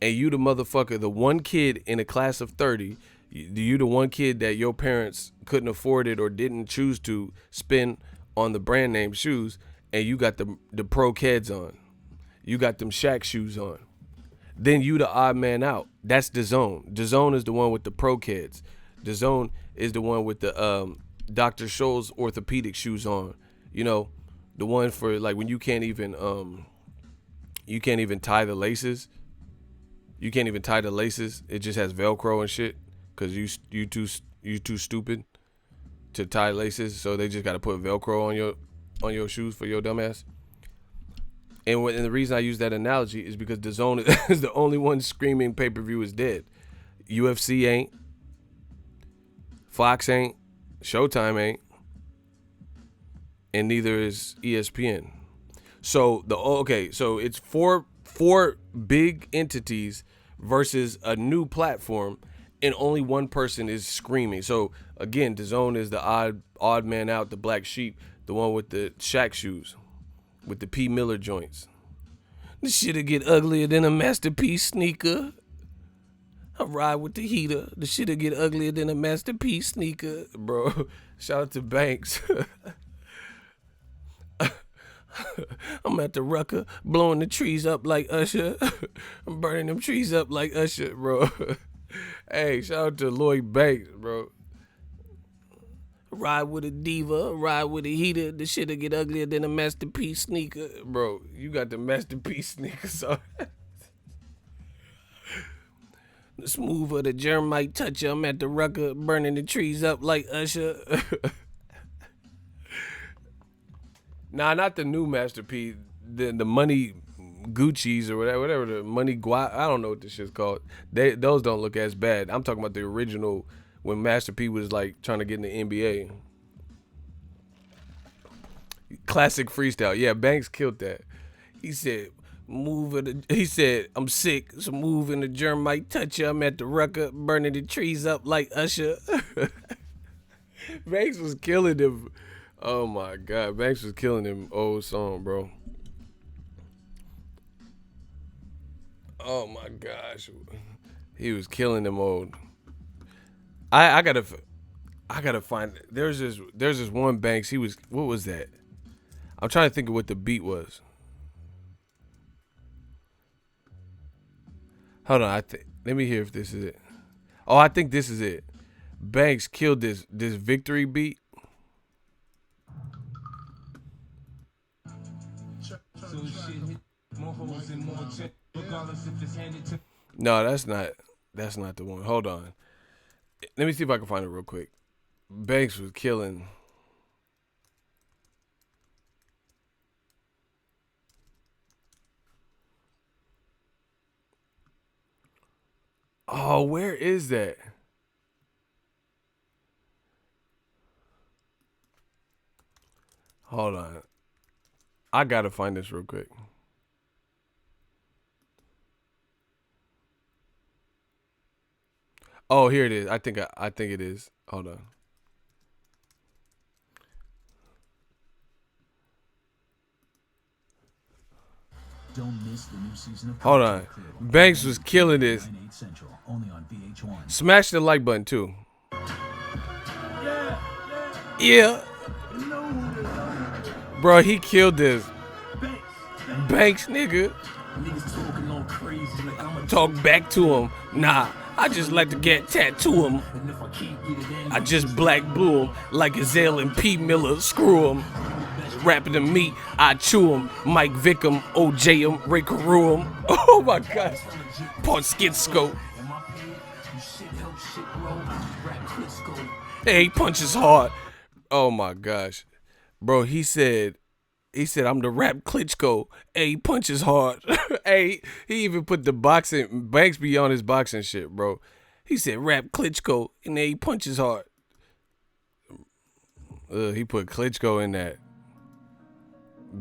And you the motherfucker, the one kid in a class of 30, you the one kid that your parents couldn't afford it or didn't choose to spend on the brand name shoes, and you got the pro Keds on. You got them Shaq shoes on. Then you the odd man out. That's DAZN. DAZN is the one with the pro Keds. DAZN is the one with the Dr. Scholl's orthopedic shoes on. You know, the one for like when you can't even tie the laces. You can't even tie the laces. It just has Velcro and shit because you too stupid to tie laces. So they just got to put Velcro on your shoes for your dumbass. And the reason I use that analogy is because DAZN is the only one screaming pay-per-view is dead. UFC ain't. Fox ain't. Showtime ain't. And neither is ESPN. So so it's four big entities versus a new platform, and only one person is screaming. So again, DAZN is the odd man out, the black sheep, the one with the Shaq shoes, with the P. Miller joints. This shit'll get uglier than a Masterpiece sneaker. I ride with the heater. The shit'll get uglier than a Masterpiece sneaker. Bro, shout out to Banks. I'm at the Rucker, blowing the trees up like Usher. I'm burning them trees up like Usher, bro. Hey, shout out to Lloyd Banks, bro. Ride with a diva, ride with a heater. The shit'll get uglier than a masterpiece sneaker. Bro, you got the masterpiece sneakers on. The smoother the germ might touch you. I'm at the Rucker, burning the trees up like Usher. Nah, not the new masterpiece. The money Gucci's or whatever the money I don't know what this shit's called. Those don't look as bad. I'm talking about the original when Master P was like trying to get in the NBA. Classic freestyle. Yeah, Banks killed that. He said, I'm sick, so move in the germ might touch you. I'm at the Rucker, burning the trees up like Usher. Banks was killing him. Oh my God, Banks was killing him old song, bro. Oh my gosh, he was killing them old. I gotta find. There's this one Banks. What was that? I'm trying to think of what the beat was. Hold on, let me hear if this is it. Oh, I think this is it. Banks killed this victory beat. No, that's not the one. Hold on. Let me see if I can find it real quick. Banks was killing. Oh, where is that? Hold on. I gotta find this real quick. Oh, here it is. I think it is. Hold on. Don't miss the new season of Hold on. Banks was killing this. Smash the like button too. Yeah. Bro, he killed this. Banks, nigga. Talk back to him. Nah, I just like to get tattoo him. I just black blue him like Azale and P. Miller. Screw him. Rapping to me, I chew him. Mike Vick him, OJ him, Ray Carew him. Oh my God. Part Skitscope. Hey, he punches hard. Oh my gosh. Bro, he said I'm the rap Klitschko. Hey, he punches hard. Hey, he even put the boxing, Banks be on his boxing shit, bro. He said rap Klitschko, and then he punches hard. He put Klitschko in that.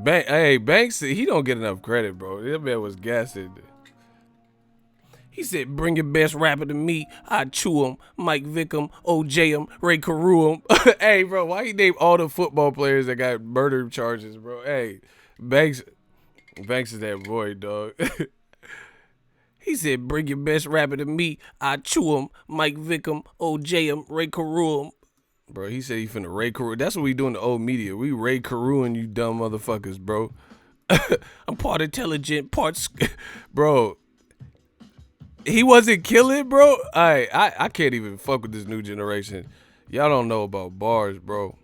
Hey, Banks, he don't get enough credit, bro. That man was gassing. He said, bring your best rapper to me. I chew him. Mike Vick him, OJ him, Ray Carew him. Hey, bro, why you name all the football players that got murder charges, bro? Hey, Banks is that boy, dog. He said, bring your best rapper to me. I chew him. Mike Vick him, OJ him, Ray Carew him. Bro, he said he finna Ray Carew. That's what we do in the old media. We Ray Carewing you dumb motherfuckers, bro. I'm part intelligent, part... Bro... He wasn't killing, bro. I can't even fuck with this new generation. Y'all don't know about bars, bro.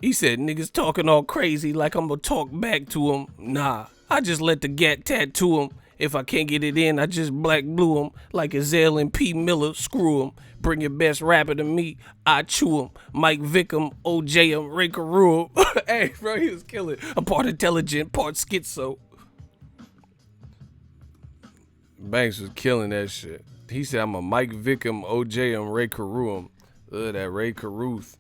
He said niggas talking all crazy like I'm gonna talk back to him. Nah, I just let the gat tattoo him. If I can't get it in, I just black blue him like Azale and P. Miller. Screw him. Bring your best rapper to me. I chew him. Mike Vick him, OJ him, Ray Carew him. Hey, bro, he was killing. I'm part intelligent, part schizo. Banks was killing that shit. He said, I'm a Mike Vick him, OJ him, Ray Carew him. That Ray Caruth.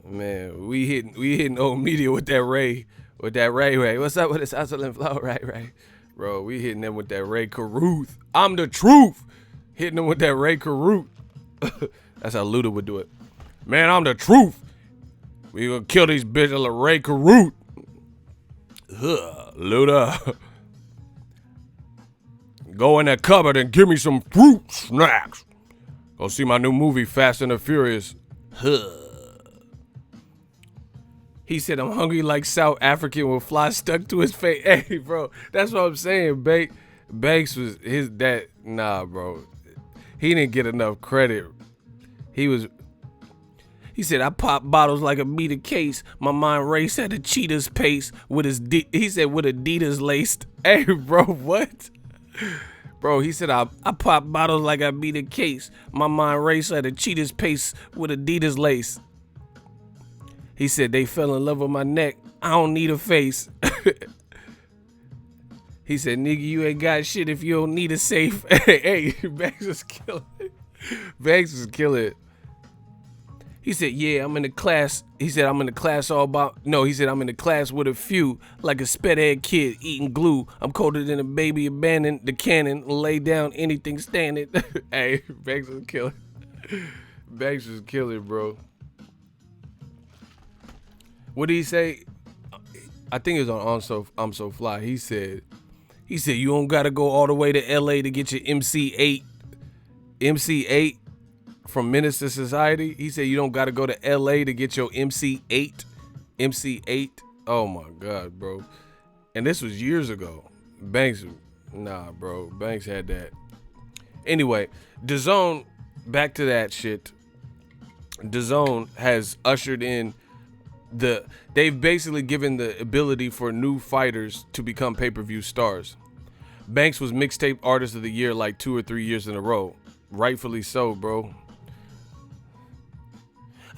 Man, we hitting old media with that Ray. What's up with this hustling flow, Ray? Bro, we hitting them with that Ray Caruth. I'm the truth. Hitting them with that Ray Caruth. That's how Luda would do it. Man, I'm the truth. We gonna kill these bitches like Ray Caruth. Luda. Go in that cupboard and give me some fruit snacks. Go see my new movie, Fast and the Furious. He said, I'm hungry like South African with fly stuck to his face. Hey, bro, that's what I'm saying. Banks was nah, bro. He didn't get enough credit. He said, I pop bottles like a meter case. My mind raced at a cheetah's pace with he said, with Adidas laced. Hey, bro, what? Bro, he said, I pop bottles like I beat a case. My mind raced at a cheetah's pace with Adidas lace. He said, they fell in love with my neck. I don't need a face. He said, nigga, you ain't got shit if you don't need a safe. Hey, Banks was killing it. Banks was killing it. He said, yeah, I'm in the class. He said, I'm in the class all about, no, he said, I'm in the class with a few, like a sped-head kid eating glue. I'm colder than a baby abandoned the cannon, lay down anything standing. Hey, Banks was killing. Banks was killing, bro. What did he say? I think it was on I'm So Fly. He said, you don't got to go all the way to LA to get your MC8 from Menace to Society. He said, you don't got to go to LA to get your MC8. Oh my God, bro. And this was years ago. Banks, nah, bro. Banks had that. Anyway, DAZN, back to that shit. DAZN has ushered in they've basically given the ability for new fighters to become pay-per-view stars. Banks was mixtape artist of the year like 2 or 3 years in a row. Rightfully so, bro.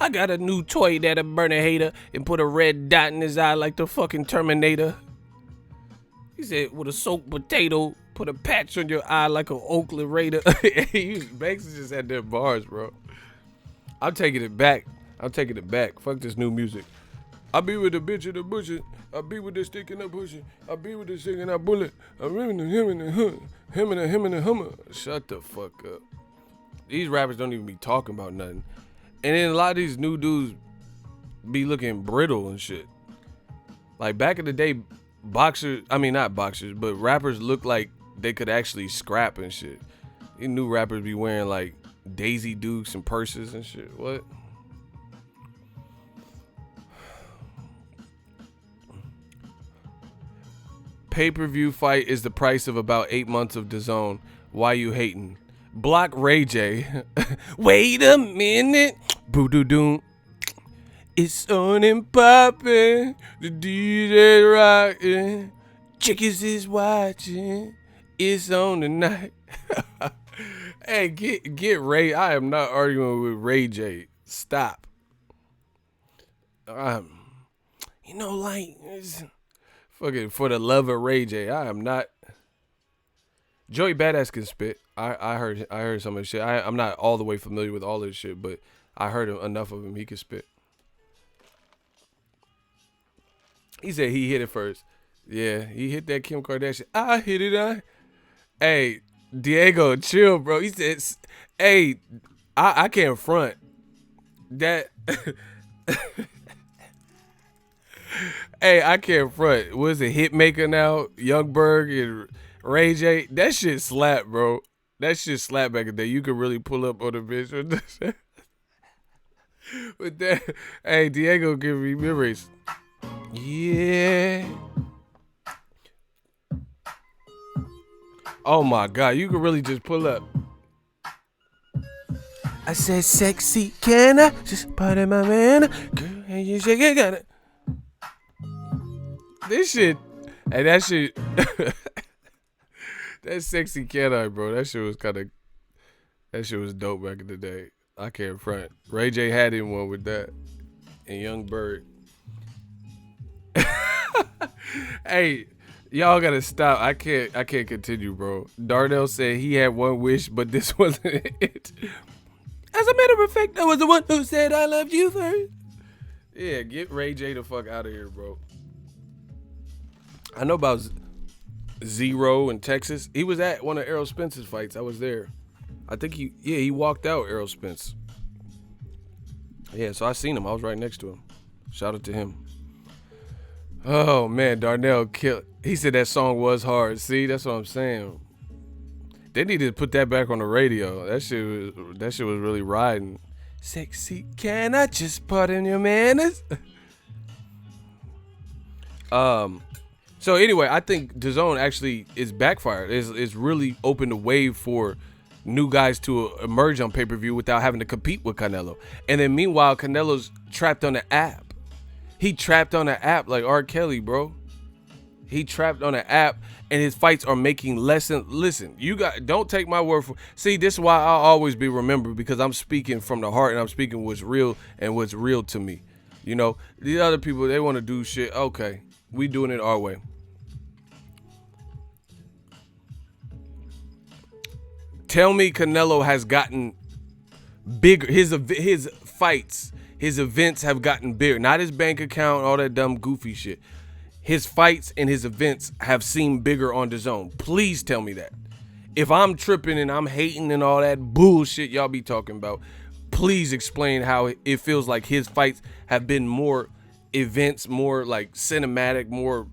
I got a new toy that'll burn a hater and put a red dot in his eye like the fucking Terminator. He said, with a soaked potato, put a patch on your eye like an Oakland Raider. Banks just had their bars, bro. I'm taking it back. Fuck this new music. I be with the bitch in the bush. I be with the stick and the bush. I be with the stick and the bullet. I'm him and the hood. Him and the hummer. Shut the fuck up. These rappers don't even be talking about nothing. And then a lot of these new dudes be looking brittle and shit. Like back in the day, not boxers, but rappers look like they could actually scrap and shit. These new rappers be wearing like Daisy Dukes and purses and shit. What? Pay-per-view fight is the price of about 8 months of DAZN. Why you hating? Block Ray J. Wait a minute. Boo-doo-doo. It's on and poppin'. The DJ rockin'. Chickies is watching. It's on tonight. Hey, get Ray. I am not arguing with Ray J. Stop. Fucking for the love of Ray J. I am not. Joey Badass can spit. I heard some of his shit. I'm not all the way familiar with all his shit, but I heard enough of him. He can spit. He said he hit it first. Yeah, he hit that Kim Kardashian. I hit it. Hey, Diego, chill, bro. He said, hey, I can't front. That. Hey, I can't front. Was it Hitmaker now? Youngberg and Ray J. That shit slap, bro. That shit slap back in the day. You could really pull up on a bitch with that. With that. Hey, Diego, give me memories. Yeah. Oh my God, you could really just pull up. I said, sexy, can I just part of my man? Girl, and you shake it, got it. This shit, and that shit, that sexy can I, bro. That shit was dope back in the day. I can't front. Ray J had him one with that, and Young Bird. Hey, y'all gotta stop. I can't continue, bro. Darnell said he had one wish, but this wasn't it. As a matter of fact, I was the one who said I loved you first. Yeah, get Ray J the fuck out of here, bro. I know about Zero in Texas. He was at one of Errol Spence's fights. I was there. I think he walked out, Errol Spence. Yeah, so I seen him. I was right next to him. Shout out to him. Oh man, Darnell killed. He said that song was hard. See, that's what I'm saying. They need to put that back on the radio. That shit was really riding. Sexy, can I just pardon your manners? So anyway, I think DAZN actually is backfired. Is really opened a wave for new guys to emerge on pay-per-view without having to compete with Canelo. And then meanwhile, Canelo's trapped on the app. He trapped on the app like R. Kelly, bro. He trapped on the app, and his fights are making less. Listen, don't take my word for. See, this is why I'll always be remembered, because I'm speaking from the heart and I'm speaking what's real and what's real to me. You know, these other people, they want to do shit. Okay, we doing it our way. Tell me Canelo has gotten bigger. His fights, his events have gotten bigger. Not his bank account, all that dumb goofy shit. His fights and his events have seemed bigger on DAZN. Please tell me that. If I'm tripping and I'm hating and all that bullshit y'all be talking about, please explain how it feels like his fights have been more events, more like cinematic, more,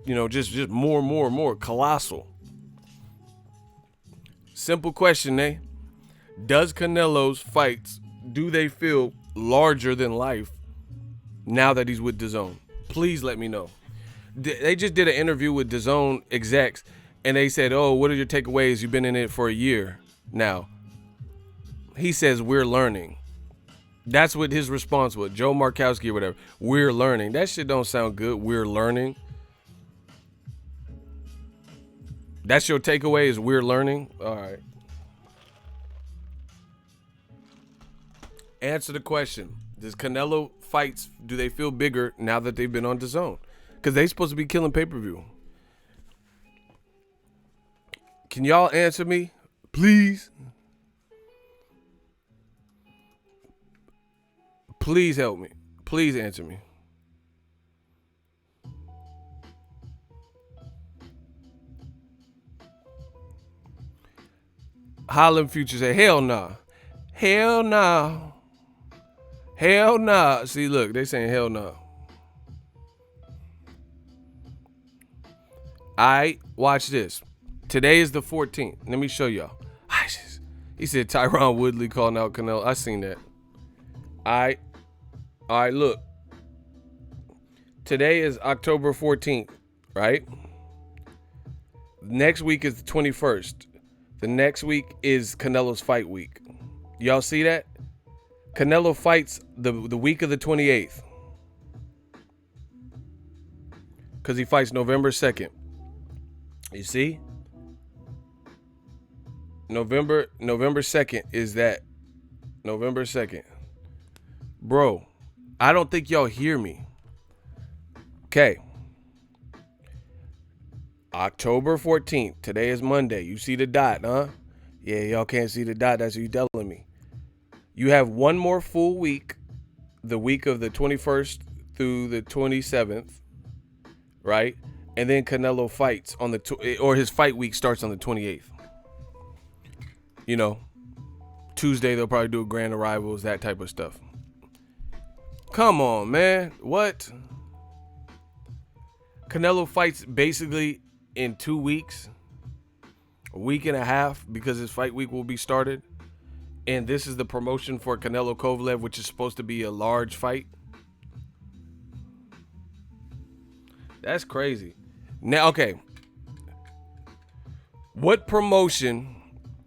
you know, just more colossal. Simple question, eh? Does Canelo's fights, do they feel larger than life now that he's with DAZN? Please let me know. They just did an interview with DAZN execs, and they said, oh, what are your takeaways? You've been in it for a year now. He says, we're learning. That's what his response was. Joe Markowski or whatever. We're learning. That shit don't sound good. We're learning. That's your takeaway, is we're learning? All right. Answer the question. Does Canelo fights, do they feel bigger now that they've been on DAZN? Because they supposed to be killing pay-per-view. Can y'all answer me? Please? Please help me. Please answer me. Holland Future say, hell nah. Hell nah. Hell nah. See, look, they saying hell nah. Alright, watch this. Today is the 14th. Let me show y'all. He said Tyron Woodley calling out Canelo. I seen that. Alright, look. Today is October 14th, right? Next week is the 21st. The next week is Canelo's fight week. Y'all see that? Canelo fights the week of the 28th. Because he fights November 2nd. You see? November 2nd is that. November 2nd. Bro, I don't think y'all hear me. Okay. October 14th. Today is Monday. You see the dot, huh? Yeah, y'all can't see the dot. That's what you telling me. You have one more full week. The week of the 21st through the 27th. Right? And then Canelo fights on or his fight week starts on the 28th. You know, Tuesday they'll probably do grand arrivals, that type of stuff. Come on, man. What? Canelo fights basically in 2 weeks, a week and a half, because his fight week will be started. And this is the promotion for Canelo Kovalev, which is supposed to be a large fight. That's crazy. Now, okay. What promotion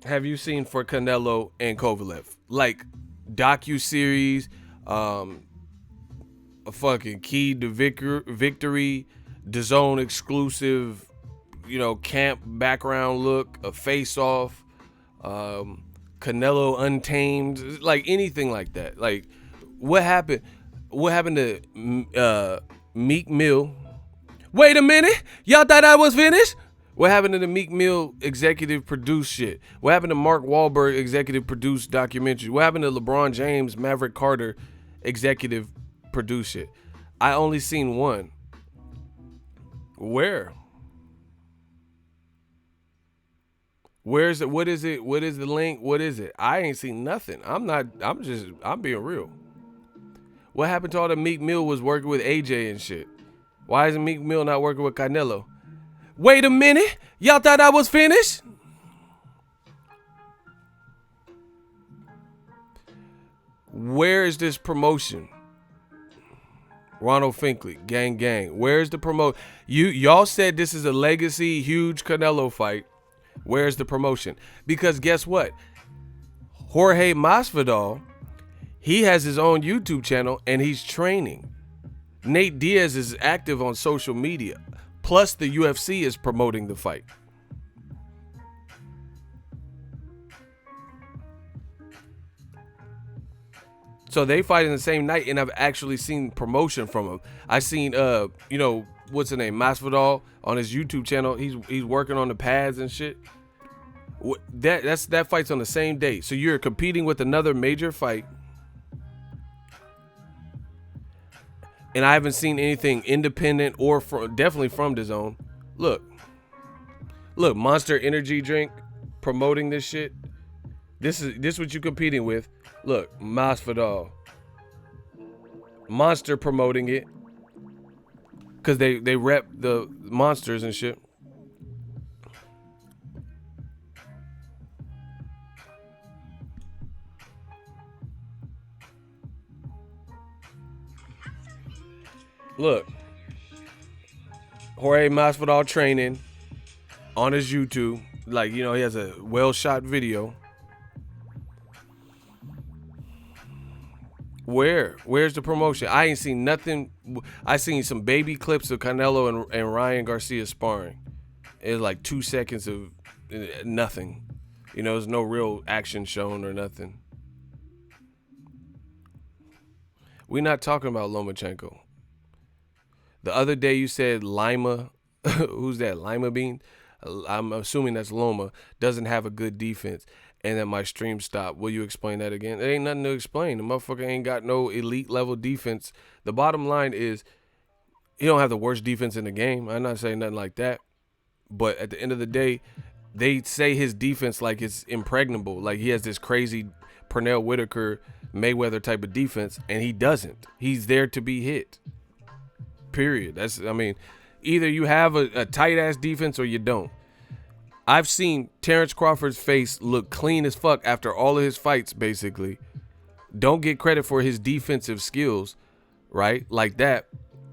have you seen for Canelo and Kovalev? Like docu-series, a fucking Key to Victory, DAZN exclusive, you know, camp background look, a face-off, Canelo Untamed, like anything like that. Like, what happened? What happened to Meek Mill? Wait a minute, y'all thought I was finished? What happened to the Meek Mill executive produced shit? What happened to Mark Wahlberg executive produced documentary? What happened to LeBron James, Maverick Carter executive produced shit? I only seen one. Where? Where's it? What is it? What is the link? What is it? I ain't seen nothing. I'm being real. What happened to all the Meek Mill was working with AJ and shit? Why isn't Meek Mill not working with Canelo? Wait a minute. Y'all thought I was finished? Where is this promotion? Ronald Finkley, gang, gang. Where's the promote? Y'all said this is a legacy, huge Canelo fight. Where's the promotion? Because guess what? Jorge Masvidal, he has his own YouTube channel and he's training. Nate Diaz is active on social media. Plus the UFC is promoting the fight. So they fight in the same night, and I've actually seen promotion from him. I seen what's the name, Masvidal on his YouTube channel. He's working on the pads and shit. That fight's on the same day. So you're competing with another major fight, and I haven't seen anything independent or definitely from DAZN. Look, Monster Energy drink promoting this shit. This what you competing with. Look, Masvidal. Monster promoting it. Because they rep the monsters and shit. Look. Jorge Masvidal training on his YouTube. Like, he has a well-shot video. Where's the promotion? I ain't seen nothing. I seen some baby clips of Canelo and Ryan Garcia sparring. It was like 2 seconds of nothing. There's no real action shown or nothing. We're not talking about Lomachenko. The other day you said Lima. Who's that? Lima Bean? I'm assuming that's Loma. Doesn't have a good defense. And then my stream stopped. Will you explain that again? There ain't nothing to explain. The motherfucker ain't got no elite level defense. The bottom line is he don't have the worst defense in the game. I'm not saying nothing like that. But at the end of the day, they say his defense like it's impregnable. Like he has this crazy Pernell Whitaker, Mayweather type of defense, and he doesn't. He's there to be hit. Period. Either you have a tight ass defense or you don't. I've seen Terrence Crawford's face look clean as fuck after all of his fights, basically. Don't get credit for his defensive skills, right? Like that.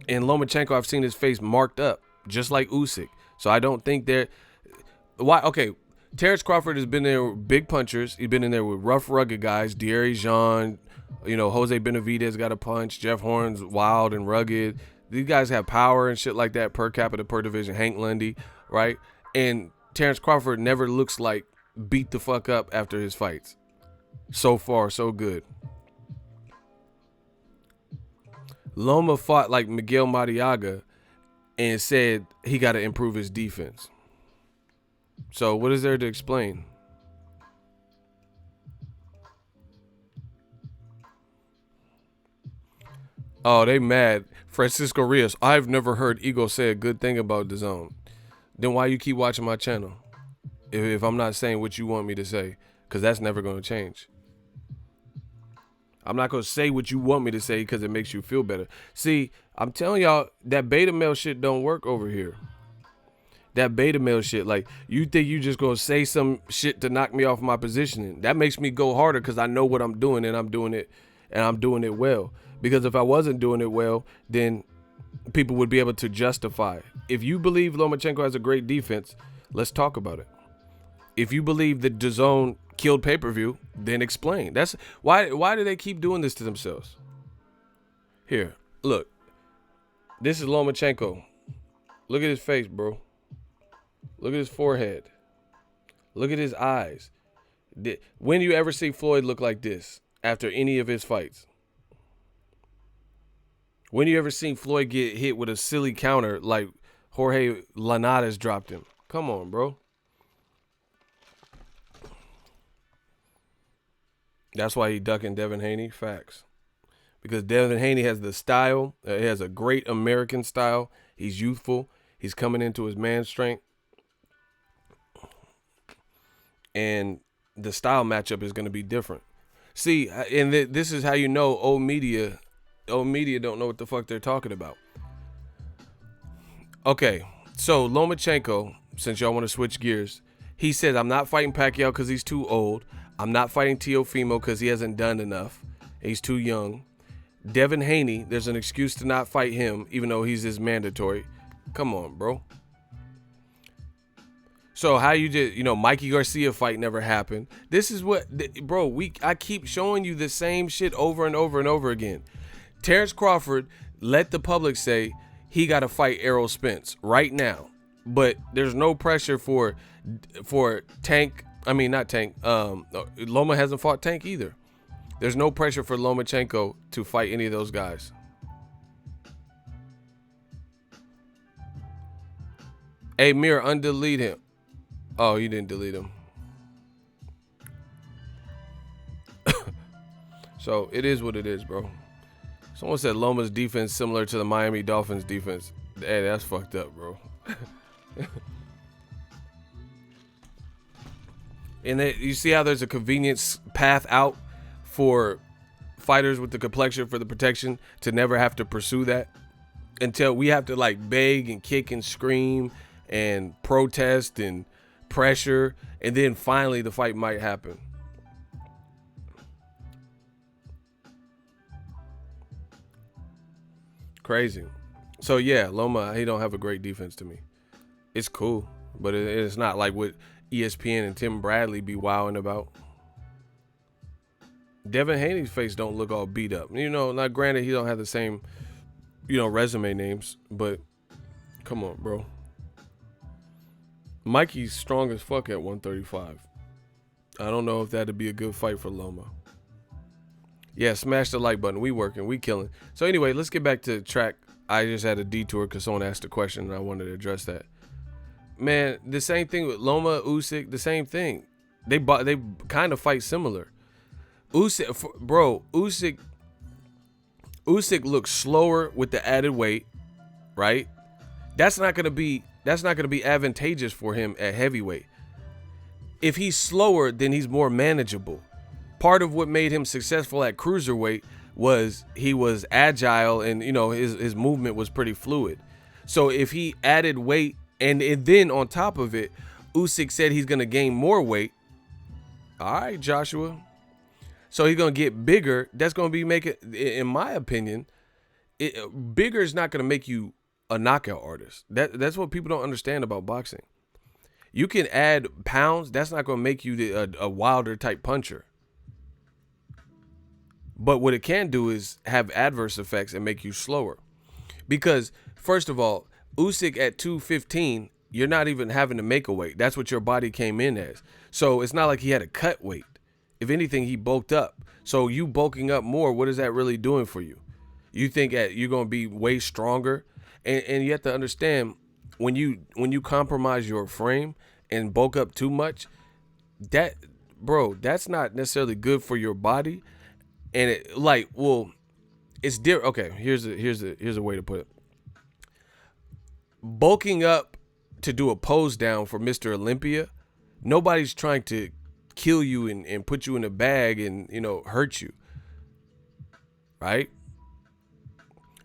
And Lomachenko, I've seen his face marked up, just like Usyk. So I don't think they're... Why? Okay, Terrence Crawford has been there with big punchers. He's been in there with rough, rugged guys. De'Aaron Jean, Jose Benavidez got a punch. Jeff Horn's wild and rugged. These guys have power and shit like that per capita, per division. Hank Lundy, right? And Terrence Crawford never looks like beat the fuck up after his fights. So far, so good. Loma fought like Miguel Mariaga and said he got to improve his defense. So what is there to explain? Oh, they mad. Francisco Rios, I've never heard Ego say a good thing about DAZN. Then why you keep watching my channel? If I'm not saying what you want me to say, because that's never going to change. I'm not going to say what you want me to say because it makes you feel better. See, I'm telling y'all, that beta male shit don't work over here. That beta male shit, like, you think you just going to say some shit to knock me off my positioning. That makes me go harder because I know what I'm doing and I'm doing it well. Because if I wasn't doing it well, then people would be able to justify. If you believe Lomachenko has a great defense, let's talk about it. If you believe that DAZN killed pay-per-view, then explain. That's why do they keep doing this to themselves? Here, look. This is Lomachenko. Look at his face, bro. Look at his forehead. Look at his eyes. When you ever see Floyd look like this after any of his fights? When you ever seen Floyd get hit with a silly counter like Jorge Linares dropped him? Come on, bro. That's why he ducking Devin Haney. Facts. Because Devin Haney has the style. He has a great American style. He's youthful. He's coming into his man strength. And the style matchup is going to be different. See, and this is how you know old media don't know what the fuck they're talking about. Okay, so Lomachenko, since y'all want to switch gears, he says, I'm not fighting Pacquiao because he's too old. I'm not fighting Teofimo because he hasn't done enough. He's too young. Devin Haney, there's an excuse to not fight him, even though he's his mandatory. Come on, bro. So how you just, Mikey Garcia fight never happened. This is what, bro, I keep showing you the same shit over and over and over again. Terrence Crawford, let the public say he got to fight Errol Spence right now. But there's no pressure for Tank. I mean, not Tank. Loma hasn't fought Tank either. There's no pressure for Lomachenko to fight any of those guys. Hey, Mir, undelete him. Oh, you didn't delete him. So it is what it is, bro. Someone said Loma's defense similar to the Miami Dolphins defense. Hey, that's fucked up, bro. And you see how there's a convenience path out for fighters with the complexion for the protection to never have to pursue that until we have to like beg and kick and scream and protest and pressure, and then finally the fight might happen. Crazy. So yeah, Loma, he don't have a great defense to me. It's cool, but it's not like what ESPN and Tim Bradley be wowing about. Devin Haney's face don't look all beat up. Not granted he don't have the same, resume names, but come on, bro. Mikey's strong as fuck at 135. I don't know if that'd be a good fight for Loma. Yeah, smash the like button. We working, we killing. So anyway, let's get back to track. I just had a detour because someone asked a question and I wanted to address that. Man, the same thing with Loma, Usyk, the same thing. They kind of fight similar. Usyk looks slower with the added weight, right? That's not gonna be advantageous for him at heavyweight. If he's slower, then he's more manageable. Part of what made him successful at cruiserweight was he was agile and his movement was pretty fluid. So if he added weight and then on top of it, Usyk said he's gonna gain more weight. All right, Joshua. So he's going to get bigger. That's going to be in my opinion, bigger is not going to make you a knockout artist. That's what people don't understand about boxing. You can add pounds. That's not going to make you a Wilder type puncher. But what it can do is have adverse effects and make you slower. Because first of all, Usyk at 215, you're not even having to make a weight. That's what your body came in as. So it's not like he had to cut weight. If anything, he bulked up. So you bulking up more, what is that really doing for you? You think you're going to be way stronger? And you have to understand, when you compromise your frame and bulk up too much, that's not necessarily good for your body. And it's different. Okay, here's a way to put it. Bulking up to do a pose down for Mr. Olympia, nobody's trying to kill you and put you in a bag and hurt you, right?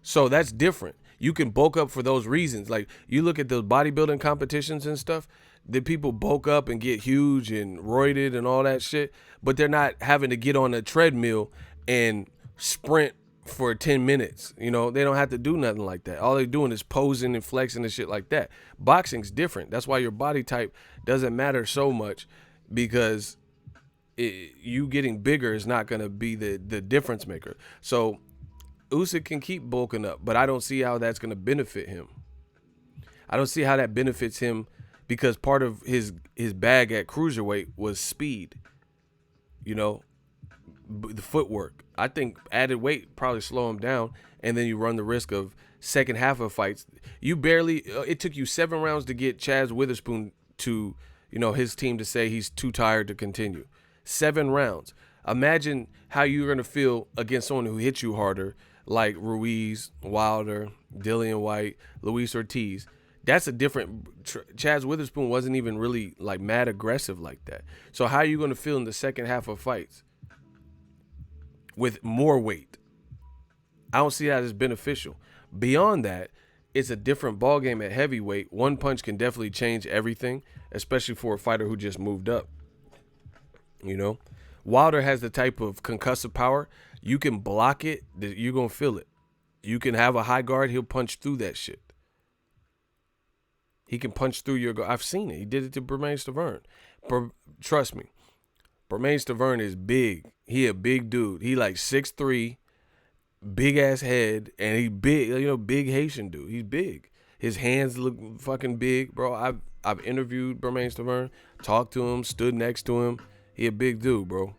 So that's different. You can bulk up for those reasons. Like you look at those bodybuilding competitions and stuff, the people bulk up and get huge and roided and all that shit, but they're not having to get on a treadmill and sprint for 10 minutes. They don't have to do nothing like that. All they're doing is posing and flexing and shit like that. Boxing's different. That's why your body type doesn't matter so much, because you getting bigger is not going to be the difference maker. So Usyk can keep bulking up, but I don't see how that's going to benefit him. I don't see how that benefits him, because part of his bag at cruiserweight was speed, the footwork. I think added weight probably slow him down, and then you run the risk of second half of fights. It took you 7 rounds to get Chaz Witherspoon to his team to say he's too tired to continue. 7 rounds. Imagine how you're going to feel against someone who hits you harder, like Ruiz, Wilder, Dillian White, Luis Ortiz. That's a different. Chaz Witherspoon wasn't even really like mad aggressive like that. So how are you going to feel in the second half of fights with more weight? I don't see that as beneficial. Beyond that, it's a different ballgame at heavyweight. One punch can definitely change everything, especially for a fighter who just moved up. Wilder has the type of concussive power. You can block it, you're going to feel it. You can have a high guard, he'll punch through that shit. He can punch through your guard. I've seen it. He did it to Bermane Stiverne. Trust me. Bermane Stiverne is big. He a big dude. He like 6'3", big ass head, and he big, big Haitian dude. He's big. His hands look fucking big, bro. I've interviewed Bermane Stiverne, talked to him, stood next to him. He a big dude, bro.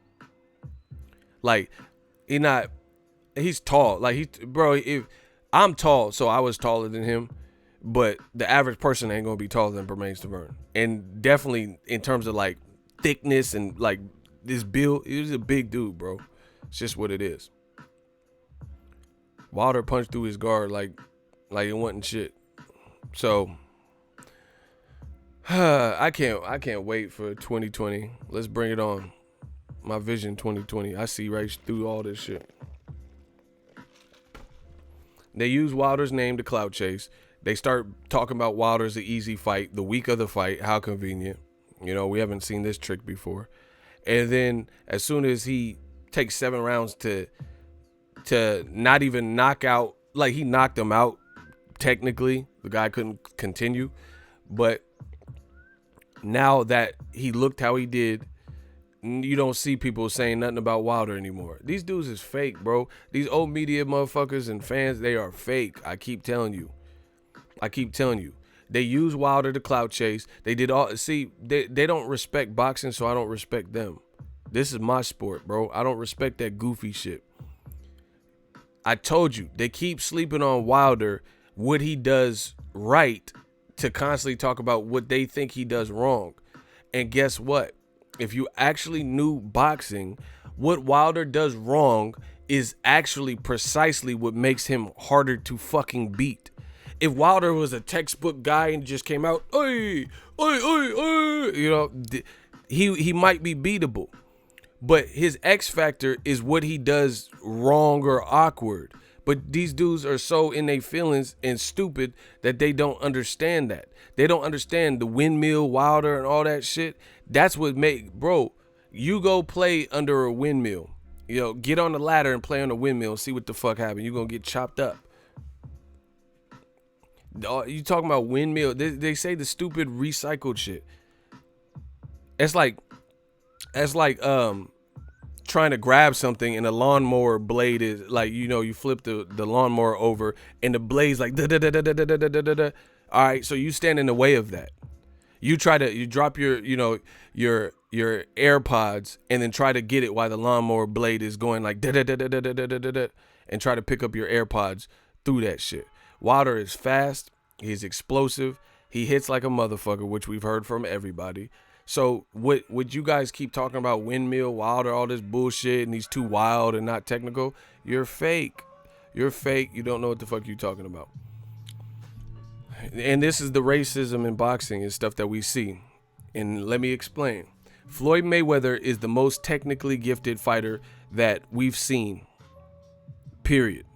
Like, he's tall. Like, if I'm tall, so I was taller than him, but the average person ain't gonna be taller than Bermane Stiverne. And definitely in terms of like thickness and like this build, he's a big dude, bro. It's just what it is. Wilder punched through his guard like it wasn't shit. So I can't wait for 2020. Let's bring it on. My vision 2020. I see right through all this shit. They use Wilder's name to clout chase. They start talking about Wilder's the easy fight, the week of the fight. How convenient. We haven't seen this trick before. And then as soon as he takes 7 rounds to not even knock out, like he knocked him out, technically, the guy couldn't continue. But now that he looked how he did, you don't see people saying nothing about Wilder anymore. These dudes is fake, bro. These old media motherfuckers and fans, they are fake. I keep telling you. They use Wilder to clout chase. They did all. See, they don't respect boxing, so I don't respect them. This is my sport, bro. I don't respect that goofy shit. I told you, they keep sleeping on Wilder, what he does right, to constantly talk about what they think he does wrong. And guess what? If you actually knew boxing, what Wilder does wrong is actually precisely what makes him harder to fucking beat. If Wilder was a textbook guy and just came out, he might be beatable. But his X factor is what he does wrong or awkward. But these dudes are so in their feelings and stupid that they don't understand that. They don't understand the windmill, Wilder, and all that shit. That's what bro, you go play under a windmill. Get on the ladder and play on the windmill and see what the fuck happens. You're going to get chopped up. You talking about windmill? They say the stupid recycled shit. It's like trying to grab something and a lawnmower blade is like, you flip the lawnmower over and the blade's like da da da da da da da da da. All right, so you stand in the way of that. You drop your AirPods and then try to get it while the lawnmower blade is going like da da da da da da da da da, and try to pick up your AirPods through that shit. Wilder is fast. He's explosive. He hits like a motherfucker, which we've heard from everybody. So would you guys keep talking about windmill, Wilder, all this bullshit, and he's too wild and not technical? You're fake. You're fake. You don't know what the fuck you're talking about. And this is the racism in boxing and stuff that we see. And let me explain. Floyd Mayweather is the most technically gifted fighter that we've seen. Period.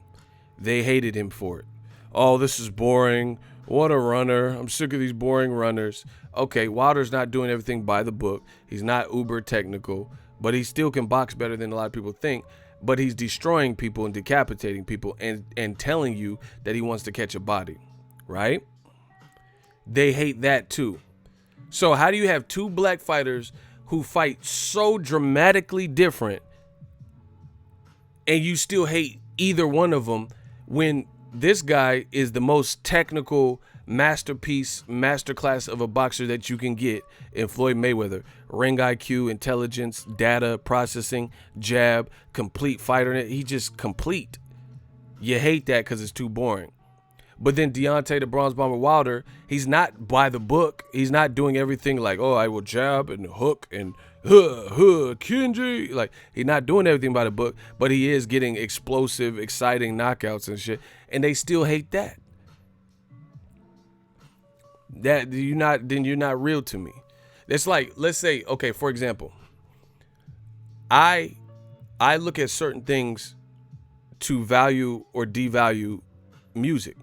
They hated him for it. Oh, this is boring. What a runner. I'm sick of these boring runners. Okay, Wilder's not doing everything by the book. He's not uber technical, but he still can box better than a lot of people think. But he's destroying people and decapitating people and telling you that he wants to catch a body, right? They hate that too. So how do you have two black fighters who fight so dramatically different and you still hate either one of them when this guy is the most technical masterclass of a boxer that you can get in Floyd Mayweather? Ring IQ, intelligence, data processing, jab, complete fighter. He just complete. You hate that because it's too boring. But then Deontay the Bronze Bomber Wilder, he's not by the book. He's not doing everything like, oh, I will jab and hook and Kenji. Like, he's not doing everything by the book, but he is getting explosive, exciting knockouts and shit. And they still hate that. Then you're not real to me. It's like, let's say, okay, for example, I look at certain things to value or devalue music.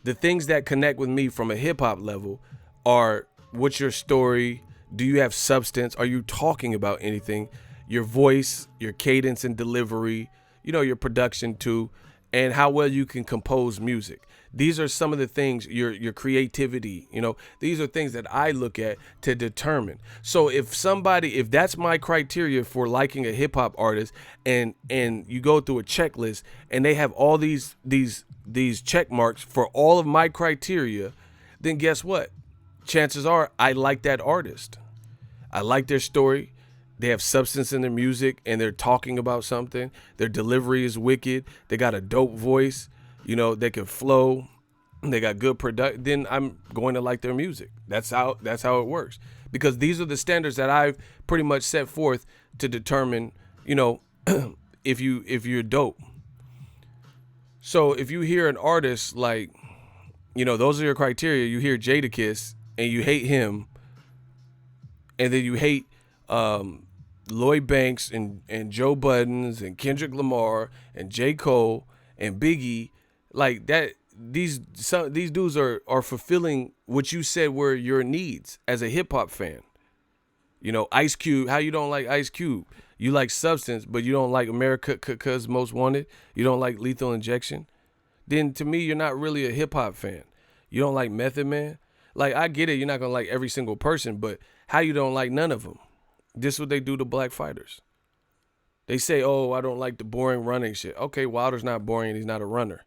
The things that connect with me from a hip hop level are, what's your story? Do you have substance? Are you talking about anything? your voice, your cadence and delivery, you know, your production too, and how well you can compose music. These are some of the things, your creativity, you know, these are things that I look at to determine. So if that's my criteria for liking a hip hop artist, and you go through a checklist and they have all these check marks for all of my criteria, then guess what? Chances are I like that artist. I like their story. They have substance in their music and they're talking about something. Their delivery is wicked. They got a dope voice. You know, they can flow. They got good production. Then I'm going to like their music. That's how it works. Because these are the standards that I've pretty much set forth to determine, you know, if you're dope. So if you hear an artist like, you know, those are your criteria. You hear Jadakiss and you hate him, and then you hate Lloyd Banks and Joe Buttons and Kendrick Lamar and J. Cole and Biggie, like that. These dudes are fulfilling what you said were your needs as a hip hop fan. You know, Ice Cube. How you don't like Ice Cube? You like Substance, but you don't like America's Most Wanted. You don't like Lethal Injection. Then to me, you're not really a hip hop fan. You don't like Method Man. Like, I get it. You're not gonna like every single person, but how you don't like none of them? This is what they do to black fighters. They say, oh, I don't like the boring running shit. Okay, Wilder's not boring and he's not a runner.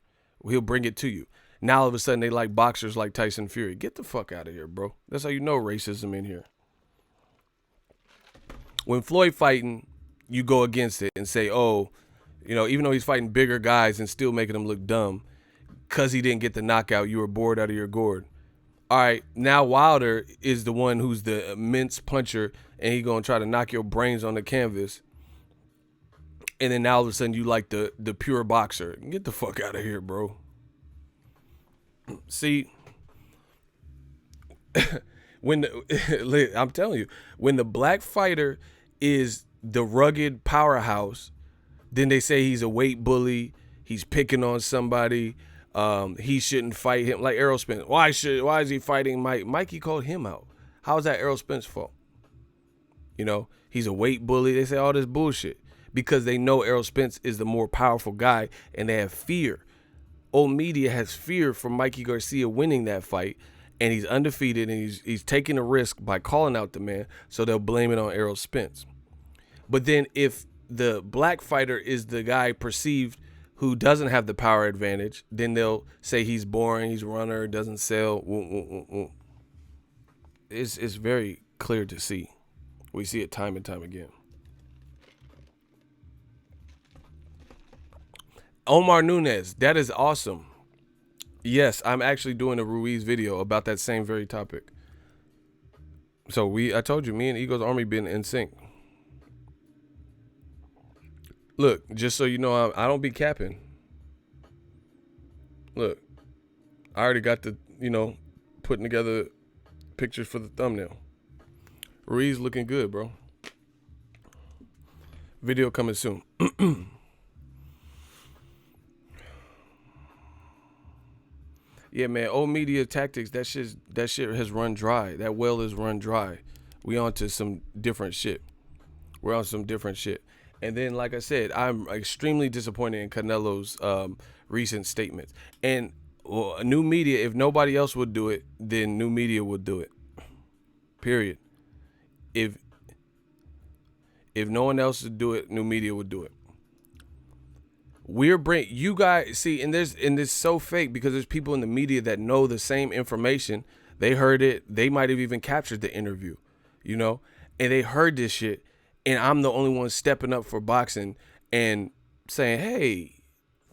He'll bring it to you. Now all of a sudden they like boxers like Tyson Fury. Get the fuck out of here, bro. That's how you know racism in here. When Floyd fighting, you go against it and say, oh, you know, even though he's fighting bigger guys and still making them look dumb because he didn't get the knockout, you were bored out of your gourd. All right, now Wilder is the one who's the immense puncher and he gonna try to knock your brains on the canvas. And then now all of a sudden you like the pure boxer. Get the fuck out of here, bro. See, I'm telling you, when the black fighter is the rugged powerhouse, then they say he's a weight bully. He's picking on somebody. He shouldn't fight him, like Errol Spence. Why is he fighting Mike? Mikey called him out. How is that Errol Spence's fault? You know, he's a weight bully. They say all this bullshit because they know Errol Spence is the more powerful guy and they have fear. Old media has fear for Mikey Garcia winning that fight, and he's undefeated and he's taking a risk by calling out the man, so they'll blame it on Errol Spence. But then if the black fighter is the guy perceived who doesn't have the power advantage, then they'll say he's boring, he's a runner, doesn't sell. It's very clear to see. We see it time and time again. Omar Nunes, that is awesome. Yes, I'm actually doing a Ruiz video about that same very topic. So I told you, me and Eagles Army been in sync. Look, just so you know, I don't be capping. Look, I already got the, putting together pictures for the thumbnail. Ruiz looking good, bro. Video coming soon. Yeah, man, old media tactics, that shit has run dry. That well is run dry. We on to some different shit. We're on some different shit. And then, like I said, I'm extremely disappointed in Canelo's recent statements. And new media, if nobody else would do it, then new media would do it. Period. If no one else would do it, new media would do it. You guys see, and this so fake because there's people in the media that know the same information. They heard it. They might have even captured the interview, and they heard this shit. And I'm the only one stepping up for boxing and saying, hey,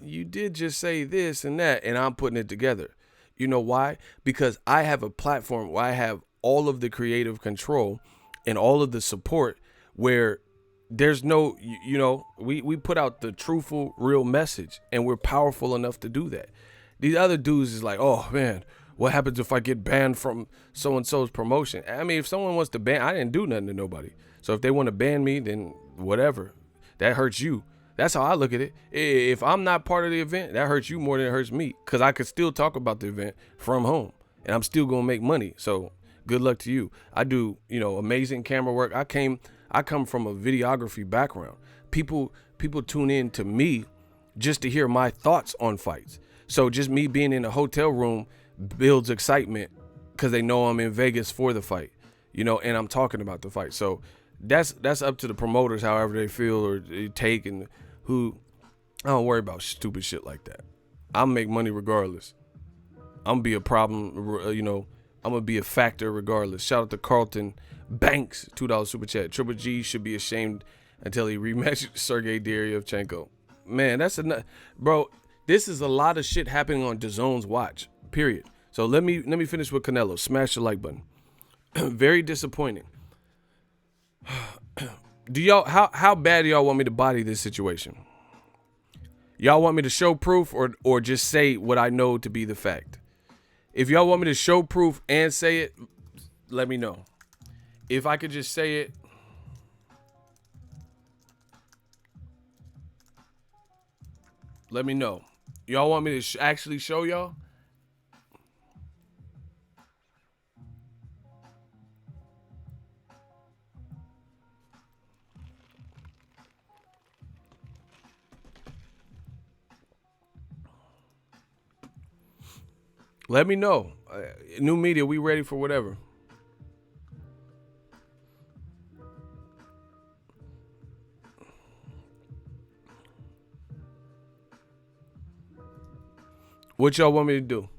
you did just say this and that, and I'm putting it together. You know why? Because I have a platform where I have all of the creative control and all of the support where there's no, we put out the truthful, real message, and we're powerful enough to do that. These other dudes is like, oh, man, what happens if I get banned from so-and-so's promotion? I mean, if someone wants to ban, I didn't do nothing to nobody. So if they want to ban me, then whatever. That hurts you. That's how I look at it. If I'm not part of the event, that hurts you more than it hurts me, because I could still talk about the event from home, and I'm still going to make money. So good luck to you. I do, amazing camera work. I came I come from a videography background. People tune in to me just to hear my thoughts on fights. So just me being in a hotel room builds excitement because they know I'm in Vegas for the fight, you know, and I'm talking about the fight. So that's up to the promoters, however they feel or they take, and who. I don't worry about stupid shit like that. I'll make money regardless. I'm gonna be a problem, you know. I'm gonna be a factor regardless. Shout out to Carlton Banks, $2 super chat. Triple G should be ashamed until he rematched Sergey Deryevchenko. Man, that's enough, bro. This is a lot of shit happening on DAZN's watch. Period. So let me finish with Canelo. Smash the like button. Very disappointing. Do y'all how bad do y'all want me to body this situation? Y'all want me to show proof or just say what I know to be the fact? If y'all want me to show proof and say it, let me know. If I could just say it, let me know. Y'all want me to actually show y'all? Let me know. New media, we ready for whatever. What y'all want me to do?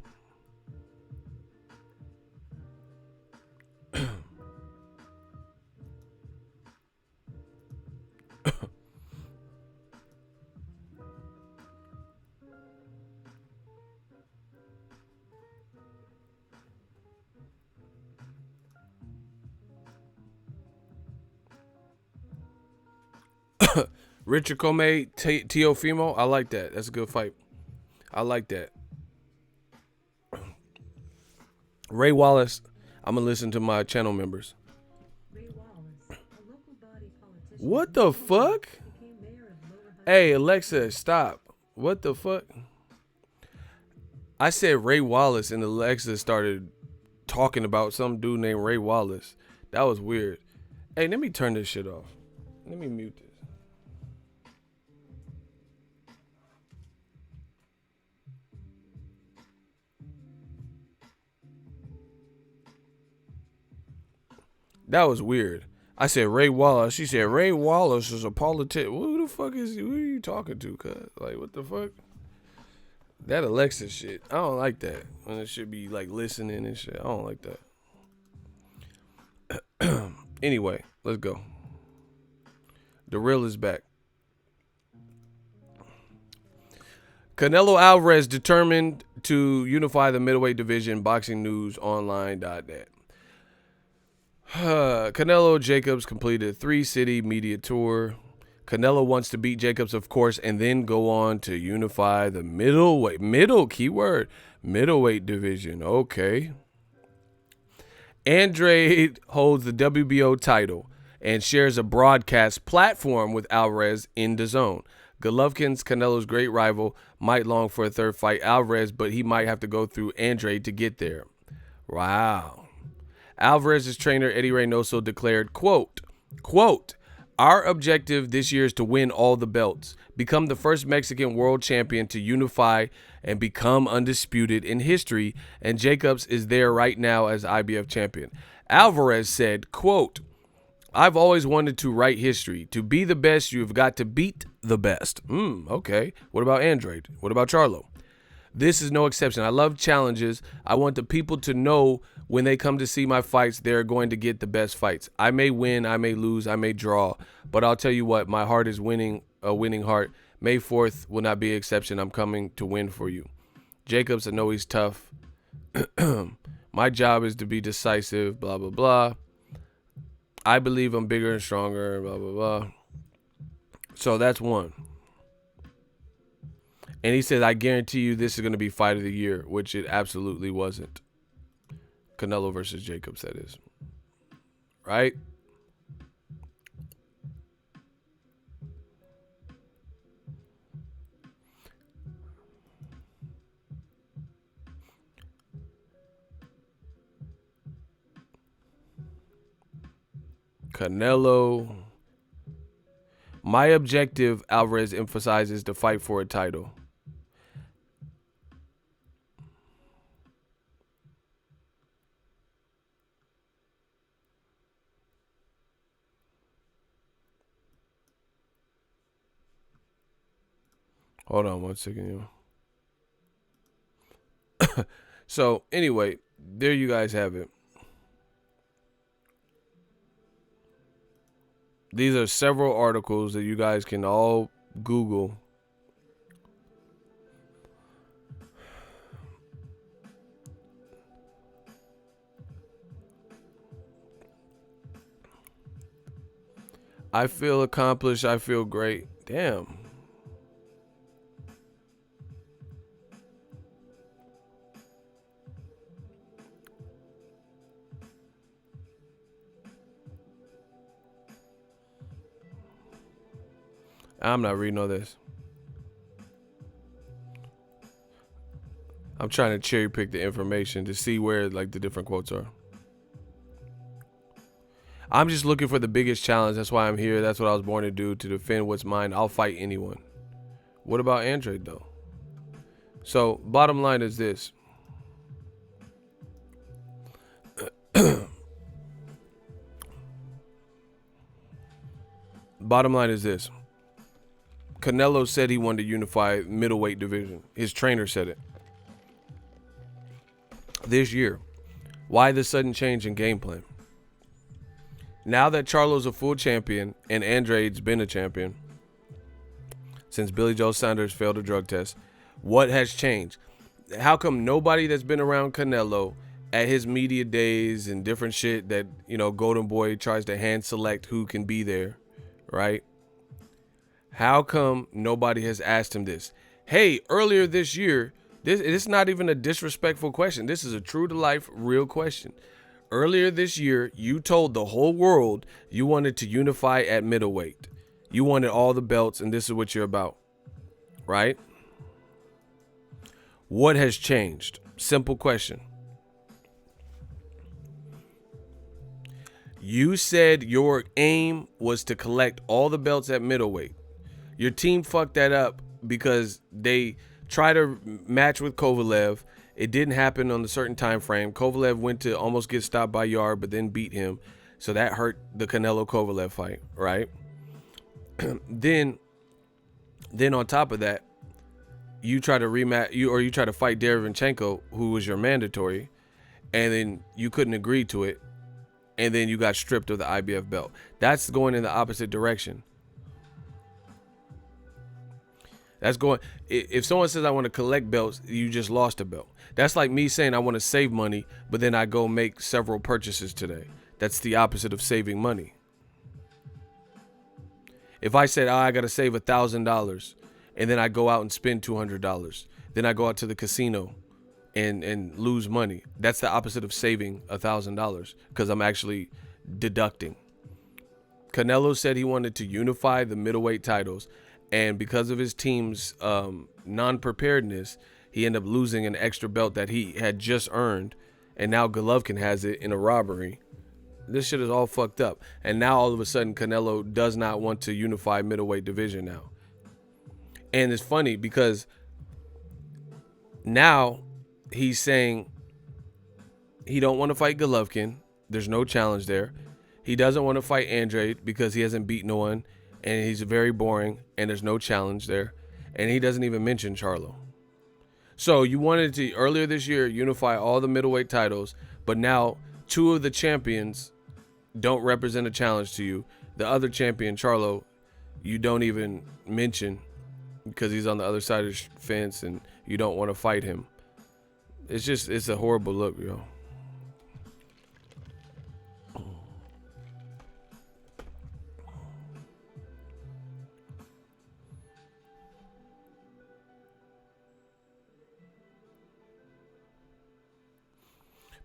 Richard Comey, Teofimo. I like that. That's a good fight. I like that. Ray Wallace. I'm going to listen to my channel members. What the fuck? Hey, Alexa, stop. What the fuck? I said Ray Wallace and Alexa started talking about some dude named Ray Wallace. That was weird. Hey, let me turn this shit off. Let me mute this. That was weird. I said Ray Wallace. She said Ray Wallace is a politician. Who the fuck is he? Who are you talking to, cuz? Like, what the fuck? That Alexa shit. I don't like that. When it should be like listening and shit. I don't like that. Anyway, let's go. The real is back. Canelo Alvarez determined to unify the middleweight division. BoxingNewsOnline.net. Canelo Jacobs completed a 3-city media tour. Canelo wants to beat Jacobs, of course, and then go on to unify the middleweight division. Okay. Andrade holds the WBO title and shares a broadcast platform with Alvarez in DAZN. Golovkin's Canelo's great rival might long for a third fight Alvarez, but he might have to go through Andrade to get there. Wow. Alvarez's trainer, Eddie Reynoso, declared, quote, our objective this year is to win all the belts, become the first Mexican world champion to unify and become undisputed in history, and Jacobs is there right now as IBF champion. Alvarez said, quote, I've always wanted to write history. To be the best, you've got to beat the best. Okay. What about Andrade? What about Charlo? This is no exception. I love challenges. I want the people to know when they come to see my fights, they're going to get the best fights. I may win, I may lose, I may draw, but I'll tell you what, my heart is winning, a winning heart. May 4th will not be an exception. I'm coming to win for you. Jacobs, I know he's tough. My job is to be decisive, blah, blah, blah. I believe I'm bigger and stronger, blah, blah, blah. So that's one. And he said, I guarantee you this is going to be fight of the year, which it absolutely wasn't. Canelo versus Jacobs, that is. Right? Canelo. My objective, Alvarez emphasizes, to fight for a title. Hold on 1 second, yo. So, anyway, there you guys have it. These are several articles that you guys can all Google. I feel accomplished. I feel great. Damn. I'm not reading all this. I'm trying to cherry pick the information to see where like the different quotes are. I'm just looking for the biggest challenge. That's why I'm here. That's what I was born to do, to defend what's mine. I'll fight anyone. What about Android though? So bottom line is this. Bottom line is this. Canelo said he wanted to unify middleweight division. His trainer said it. This year. Why the sudden change in game plan? Now that Charlo's a full champion and Andrade's been a champion since Billy Joe Saunders failed a drug test, what has changed? How come nobody that's been around Canelo at his media days and different shit that, you know, Golden Boy tries to hand select who can be there, right? How come nobody has asked him this? Hey, earlier this year, this is not even a disrespectful question. This is a true to life, real question. Earlier this year, you told the whole world you wanted to unify at middleweight. You wanted all the belts, and this is what you're about, right? What has changed? Simple question. You said your aim was to collect all the belts at middleweight. Your team fucked that up because they tried to match with Kovalev. It didn't happen on a certain time frame. Kovalev went to almost get stopped by Yard, but then beat him. So that hurt the Canelo-Kovalev fight, right? Then on top of that, you try to rematch, you try to fight Derevyanchenko, who was your mandatory, and then you couldn't agree to it, and then you got stripped of the IBF belt. That's going in the opposite direction. That's going, if someone says I want to collect belts, you just lost a belt. That's like me saying I want to save money, but then I go make several purchases today. That's the opposite of saving money. If I said, I got to save $1,000, and then I go out and spend $200, then I go out to the casino and lose money. That's the opposite of saving $1,000 because I'm actually deducting. Canelo said he wanted to unify the middleweight titles. And because of his team's non-preparedness, he ended up losing an extra belt that he had just earned. And now Golovkin has it in a robbery. This shit is all fucked up. And now all of a sudden, Canelo does not want to unify middleweight division now. And it's funny because now he's saying he don't want to fight Golovkin. There's no challenge there. He doesn't want to fight Andrade because he hasn't beat no one. And he's very boring, and there's no challenge there. And he doesn't even mention Charlo. So you wanted to, earlier this year, unify all the middleweight titles, but now two of the champions don't represent a challenge to you. The other champion, Charlo, you don't even mention because he's on the other side of the fence, and you don't want to fight him. It's a horrible look, yo.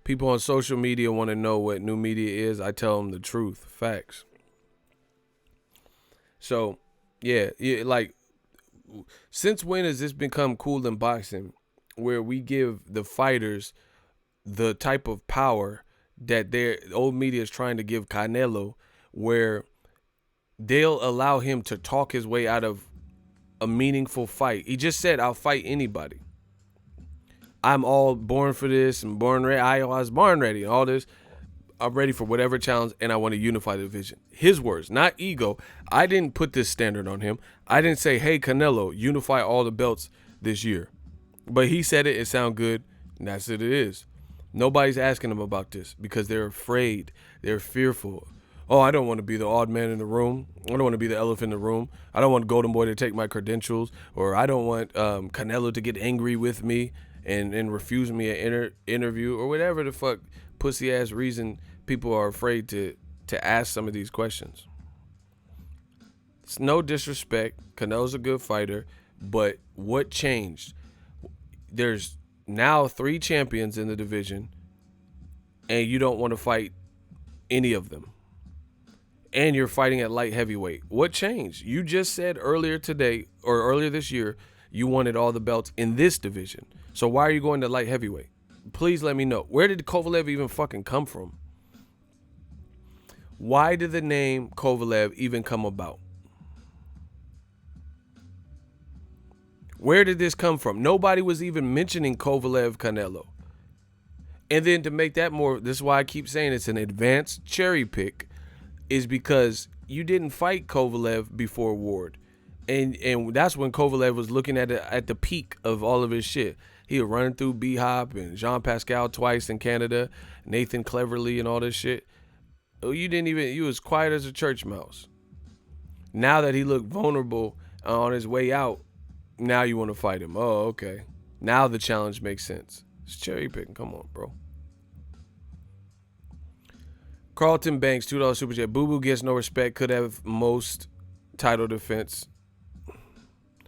People on social media want to know what new media is. I tell them the truth, facts. So, yeah, like, since when has this become cool in boxing, where we give the fighters the type of power that their old media is trying to give Canelo, where they'll allow him to talk his way out of a meaningful fight. He just said, I'll fight anybody. I'm all born for this and born ready. I was born ready and all this. I'm ready for whatever challenge, and I want to unify the division. His words, not ego. I didn't put this standard on him. I didn't say, hey, Canelo, unify all the belts this year. But he said it sounded good, and that's what it is. Nobody's asking him about this because they're afraid. They're fearful. Oh, I don't want to be the odd man in the room. I don't want to be the elephant in the room. I don't want Golden Boy to take my credentials, or I don't want Canelo to get angry with me and refuse me an interview, or whatever the fuck pussy ass reason people are afraid to ask some of these questions. It's no disrespect. Canelo's a good fighter, but what changed? There's now 3 champions in the division, and you don't want to fight any of them. And you're fighting at light heavyweight. What changed? You just said earlier today, or earlier this year, you wanted all the belts in this division. So why are you going to light heavyweight? Please let me know. Where did Kovalev even fucking come from? Why did the name Kovalev even come about? Where did this come from? Nobody was even mentioning Kovalev Canelo. And then to make that more, this is why I keep saying it's an advanced cherry pick, is because you didn't fight Kovalev before Ward. And that's when Kovalev was looking at the peak of all of his shit. He was running through B-Hop and Jean Pascal twice in Canada, Nathan Cleverly and all this shit. You was quiet as a church mouse. Now that he looked vulnerable on his way out, now you want to fight him. Oh, okay. Now the challenge makes sense. It's cherry picking. Come on, bro. Carlton Banks, $2 super chat. Boo Boo gets no respect. Could have most title defense.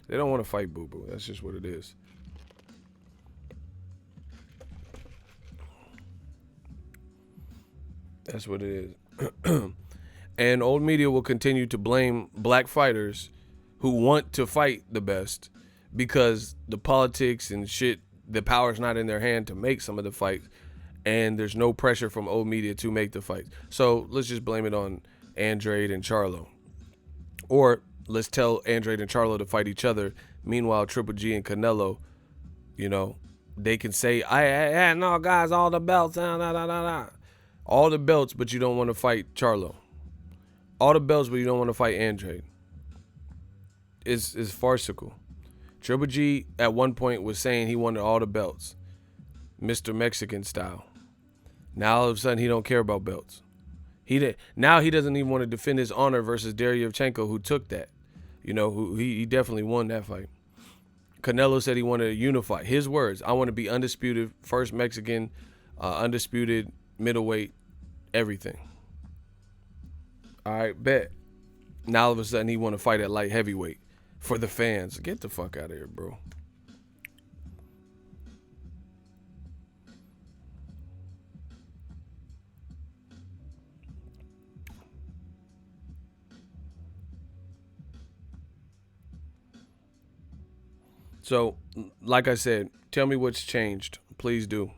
They don't want to fight Boo Boo. That's just what it is. That's what it is. And old media will continue to blame black fighters who want to fight the best because the politics and shit, the power's not in their hand to make some of the fights, and there's no pressure from old media to make the fights. So let's just blame it on Andrade and Charlo. Or let's tell Andrade and Charlo to fight each other. Meanwhile, Triple G and Canelo, they can say, I no, guys, all the belts, all the belts, but you don't want to fight Charlo. All the belts, but you don't want to fight Andrade. It's farcical. Triple G at one point was saying he wanted all the belts, Mr. Mexican style. Now all of a sudden he don't care about belts. Now he doesn't even want to defend his honor versus Deryevchenko, who took that. He definitely won that fight. Canelo said he wanted to unify. His words: I want to be undisputed, first Mexican, undisputed middleweight, everything. All right, bet. Now all of a sudden he want to fight at light heavyweight for the fans. Get the fuck out of here, bro. So, like I said, tell me what's changed. Please do.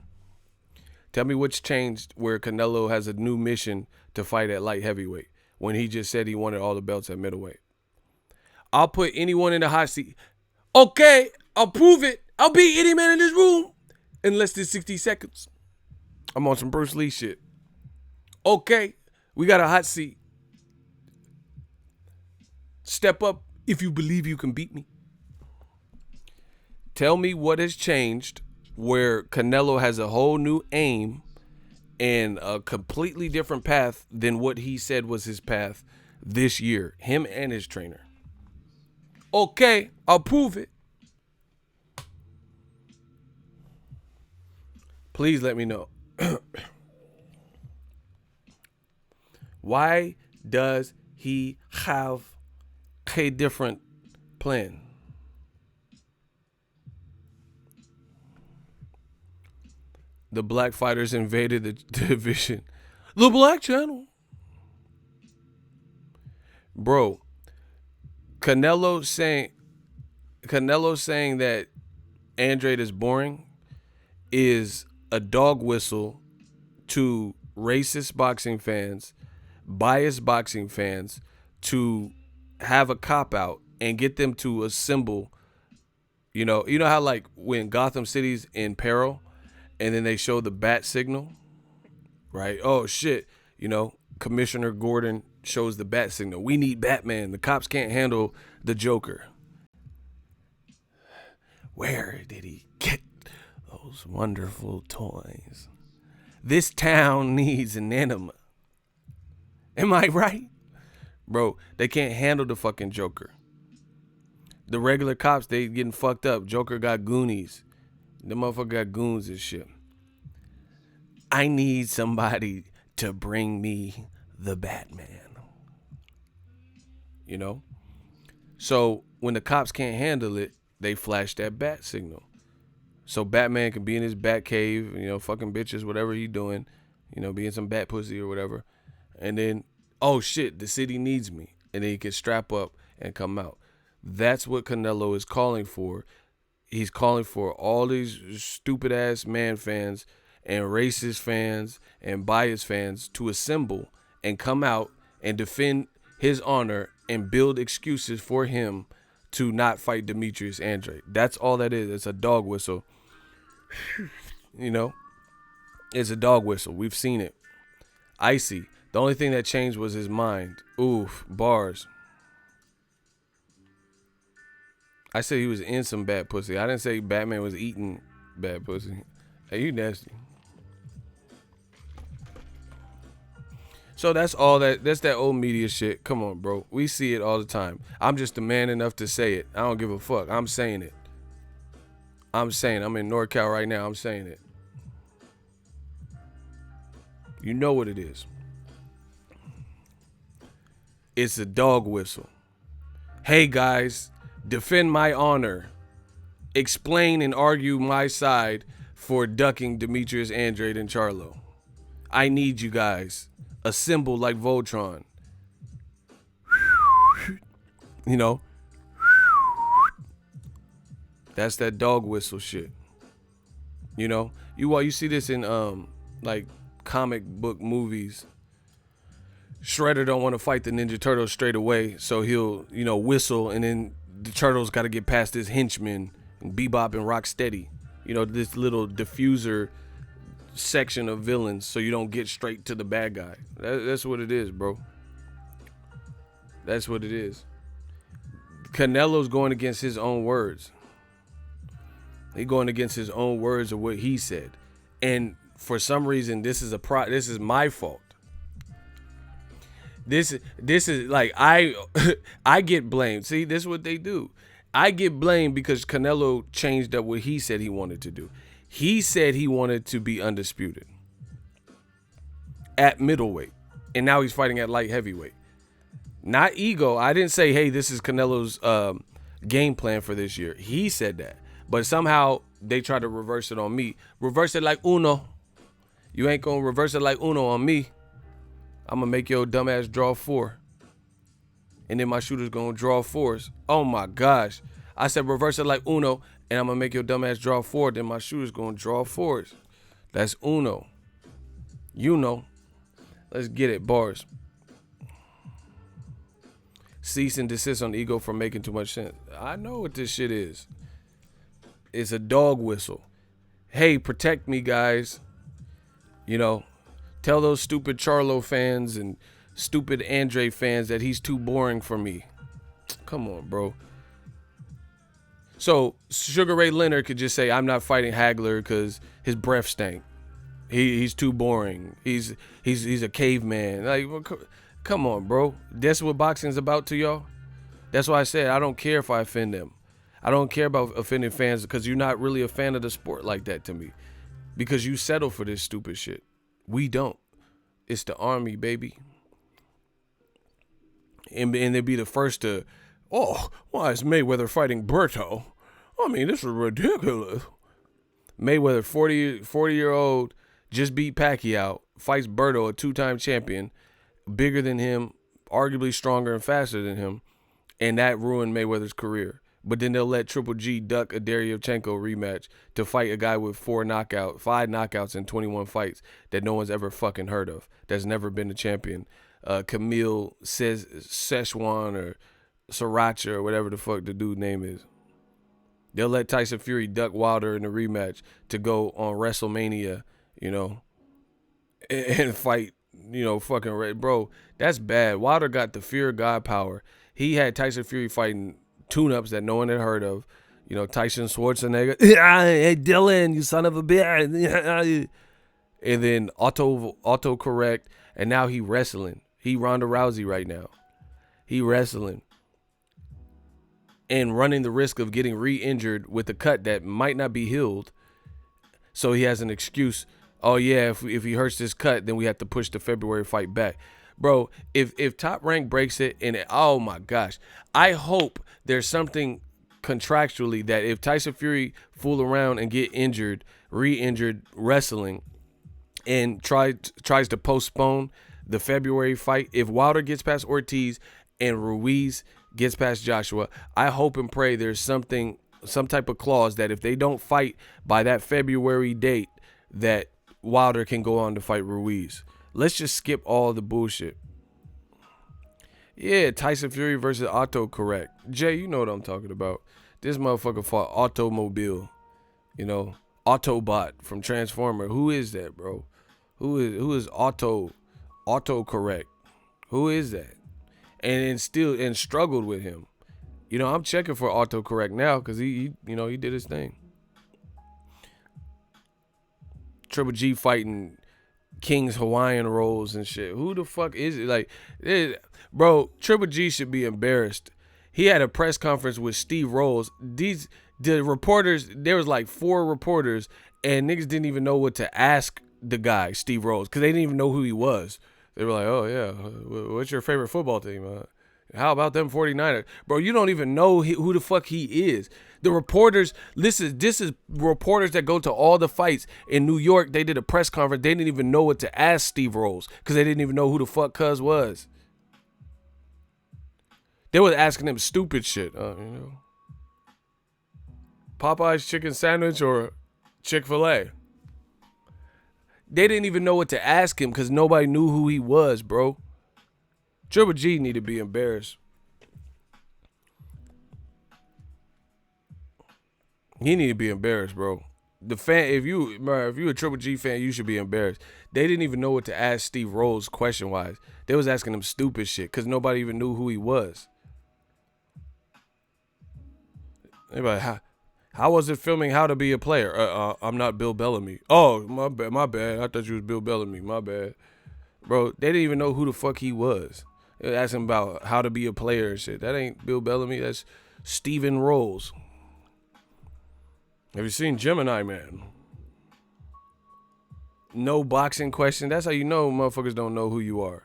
Tell me what's changed where Canelo has a new mission to fight at light heavyweight when he just said he wanted all the belts at middleweight. I'll put anyone in the hot seat. Okay, I'll prove it. I'll beat any man in this room in less than 60 seconds. I'm on some Bruce Lee shit. Okay, we got a hot seat. Step up if you believe you can beat me. Tell me what has changed where Canelo has a whole new aim and a completely different path than what he said was his path this year, him and his trainer. Okay, I'll prove it. Please let me know. Why does he have a different plan? The black fighters invaded the division. The Black Channel. Bro, Canelo saying that Andrade is boring is a dog whistle to racist boxing fans biased boxing fans to have a cop out and get them to assemble. You know how like when Gotham City's in peril and then they show the bat signal, right? Oh shit, Commissioner Gordon shows the bat signal. We need Batman. The cops can't handle the Joker. Where did he get those wonderful toys? This town needs an enema. Am I right? Bro, they can't handle the fucking Joker. The regular cops, they getting fucked up. Joker got goonies. The motherfucker got goons and shit. I need somebody to bring me the Batman. So when the cops can't handle it, they flash that bat signal. So Batman can be in his bat cave, fucking bitches, whatever he doing, being some bat pussy or whatever. And then, oh shit, the city needs me. And then he can strap up and come out. That's what Canelo is calling for. He's calling for all these stupid ass man fans and racist fans and biased fans to assemble and come out and defend his honor and build excuses for him to not fight Demetrius Andrade. That's all that is. It's a dog whistle. It's a dog whistle. We've seen it. Icy. The only thing that changed was his mind. Oof, bars. I said he was in some bad pussy. I didn't say Batman was eating bad pussy. Hey, you nasty. So that's that old media shit. Come on, bro. We see it all the time. I'm just a man enough to say it. I don't give a fuck. I'm saying it. I'm in NorCal right now. I'm saying it. You know what it is. It's a dog whistle. Hey guys, defend my honor. Explain and argue my side for ducking Demetrius Andrade and Charlo. I need you guys. Assemble like Voltron. That's that dog whistle shit. You see this in like comic book movies. Shredder don't want to fight the Ninja Turtles straight away, so he'll, whistle, and then the Turtles got to get past his henchmen, and Bebop and Rocksteady. This little diffuser section of villains, so you don't get straight to the bad guy. That's what it is, bro. That's what it is. Canelo's going against his own words. He's going against his own words of what he said, and for some reason, this is my fault. This is like I get blamed. See, this is what they do. I get blamed because Canelo changed up what he said he wanted to do. He said he wanted to be undisputed at middleweight, and now he's fighting at light heavyweight. Not ego. I didn't say, hey, this is Canelo's game plan for this year. He said that, but somehow they tried to reverse it on me. Reverse it like Uno. You ain't gonna reverse it like Uno on me. I'm gonna make your dumbass draw 4. And then my shooter's gonna draw 4s. Oh my gosh. I said reverse it like Uno, and I'm gonna make your dumbass draw 4, then my shooter's gonna draw 4s. That's Uno. Let's get it, bars. Cease and desist on ego for making too much sense. I know what this shit is. It's a dog whistle. Hey, protect me, guys. Tell those stupid Charlo fans and stupid Andre fans that he's too boring for me. Come on, bro. So Sugar Ray Leonard could just say, I'm not fighting Hagler because his breath stank. He's too boring. He's a caveman. Like, come on, bro. That's what boxing's about to y'all. That's why I said I don't care if I offend them. I don't care about offending fans because you're not really a fan of the sport like that to me. Because you settle for this stupid shit. We don't. It's the army, baby. And they'd be the first to, why is Mayweather fighting Berto? I mean, this is ridiculous. Mayweather, 40-year-old, just beat Pacquiao, fights Berto, a 2-time champion, bigger than him, arguably stronger and faster than him, and that ruined Mayweather's career. But then they'll let Triple G duck a Deryevchenko rematch to fight a guy with 5 knockouts in 21 fights that no one's ever fucking heard of, that's never been a champion Camille says Szechuan or Sriracha or whatever the fuck the dude name is. They'll let Tyson Fury duck Wilder in the rematch to go on WrestleMania, and fight, fucking red. Bro, that's bad. Wilder got the fear of God power. He had Tyson Fury fighting tune-ups that no one had heard of. Tyson Schwarzenegger. Hey, Dylan, you son of a bitch. And then auto correct. And now he wrestling. He Ronda Rousey right now. He wrestling. And running the risk of getting re-injured with a cut that might not be healed. So he has an excuse. Oh, yeah, if he hurts this cut, then we have to push the February fight back. Bro, if Top Rank breaks it, oh, my gosh. I hope there's something contractually that if Tyson Fury fool around and get injured, re-injured wrestling, and tries to postpone the February fight, if Wilder gets past Ortiz and Ruiz gets past Joshua, I hope and pray there's some type of clause that if they don't fight by that February date, that Wilder can go on to fight Ruiz. Let's just skip all the bullshit. Yeah, Tyson Fury versus autocorrect. Jay, you know what I'm talking about. This motherfucker fought Automobile, Autobot from Transformer. Who is that, bro? Who is autocorrect? Who is that? And struggled with him. I'm checking for autocorrect now because he did his thing. Triple G fighting King's Hawaiian rolls and shit. Who the fuck is it? Bro, Triple G should be embarrassed. He had a press conference with Steve Rolls. The reporters, there was like 4 reporters, and niggas didn't even know what to ask the guy, Steve Rolls, because they didn't even know who he was. They were like, oh, yeah, what's your favorite football team? How about them 49ers? Bro, you don't even know who the fuck he is. The reporters, this is reporters that go to all the fights in New York. They did a press conference. They didn't even know what to ask Steve Rolls because they didn't even know who the fuck Cuz was. They was asking him stupid shit. Popeye's chicken sandwich or Chick-fil-A. They didn't even know what to ask him because nobody knew who he was, bro. Triple G need to be embarrassed. He need to be embarrassed, bro. The fan, if you a Triple G fan, you should be embarrassed. They didn't even know what to ask Steve Rolls question wise. They was asking him stupid shit because nobody even knew who he was. They like, how was it filming How to Be a Player? I'm not Bill Bellamy. Oh, my bad. I thought you was Bill Bellamy. My bad. Bro, they didn't even know who the fuck he was. They were asking about how to be a player and shit. That ain't Bill Bellamy. That's Steven Rolls. Have you seen Gemini Man? No boxing question. That's how you know motherfuckers don't know who you are.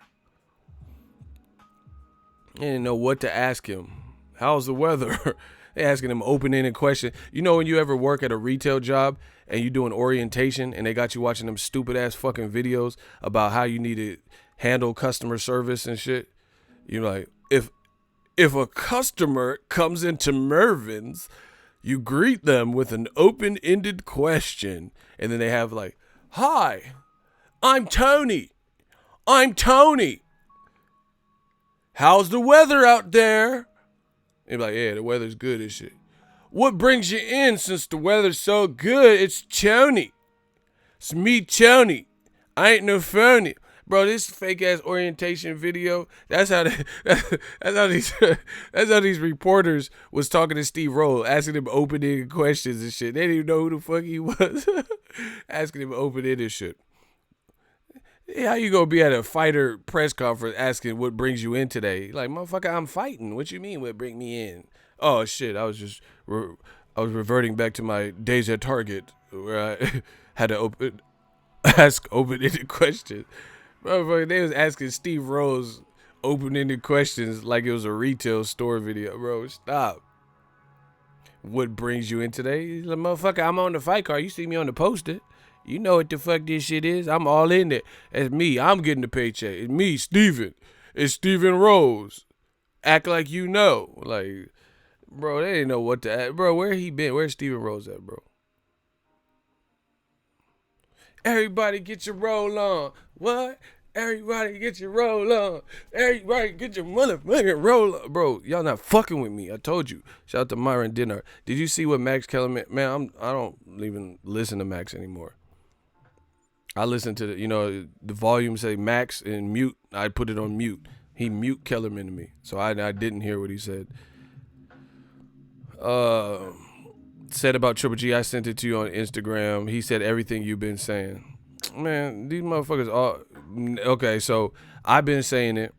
They didn't know what to ask him. How's the weather? They asking him open-ended question. You know when you ever work at a retail job and you do an orientation and they got you watching them stupid-ass fucking videos about how you need to handle customer service and shit? You're like, if a customer comes into Mervin's, you greet them with an open-ended question. And then they have like, hi, I'm Tony. How's the weather out there? They're like, yeah, the weather's good and shit. What brings you in since the weather's so good? It's Tony. It's me, Tony. I ain't no phony. Bro, this fake ass orientation video, that's how these reporters was talking to Steve Roll, asking him open-ended questions and shit. They didn't even know who the fuck he was. Asking him open-ended shit. How you gonna be at a fighter press conference asking what brings you in today? Like, motherfucker, I'm fighting. What you mean what bring me in? Oh shit, I was reverting back to my days at Target where I had to ask open-ended questions. Motherfucker, they was asking Steve Rose open-ended questions like it was a retail store video. Bro, stop. What brings you in today? He's like, motherfucker, I'm on the fight card. You see me on the poster. You know what the fuck this shit is. I'm all in it. It's me. I'm getting the paycheck. It's me, Steven. It's Steven Rose. Act like you know. Like, bro, they didn't know what to ask. Bro, where he been? Where's Steven Rose at, bro? Everybody get your roll on. What? Everybody get your roll on. Everybody get your motherfucking roll on. Bro, y'all not fucking with me. I told you. Shout out to Myron Dinner. Did you see what Max Kellerman? Man, I don't even listen to Max anymore. I listen to the volume say Max and mute. I put it on mute. He mute Kellerman to me. So I didn't hear what he said. Said about Triple G, I sent it to you on Instagram. He said everything you've been saying. Man, these motherfuckers all okay. So I've been saying it,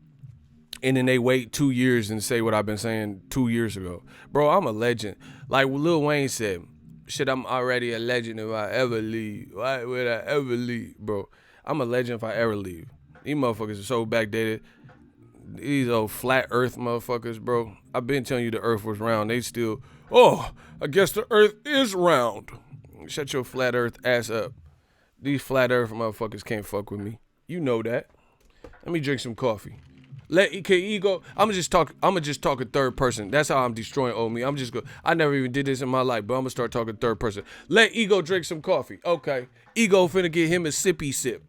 and then they wait 2 years and say what I've been saying 2 years ago. Bro, I'm a legend. Like Lil Wayne said, shit, I'm already a legend if I ever leave. Why would I ever leave? Bro, I'm a legend if I ever leave. These motherfuckers are so backdated. These old flat earth motherfuckers, bro. I've been telling you the earth was round. They still, I guess the earth is round. Shut your flat earth ass up. These flat earth motherfuckers can't fuck with me. You know that. Let me drink some coffee. Let ego. I'ma just talk in third person. That's how I'm destroying old me. I never even did this in my life, but I'm gonna start talking third person. Let ego drink some coffee. Okay. Ego finna get him a sippy sip.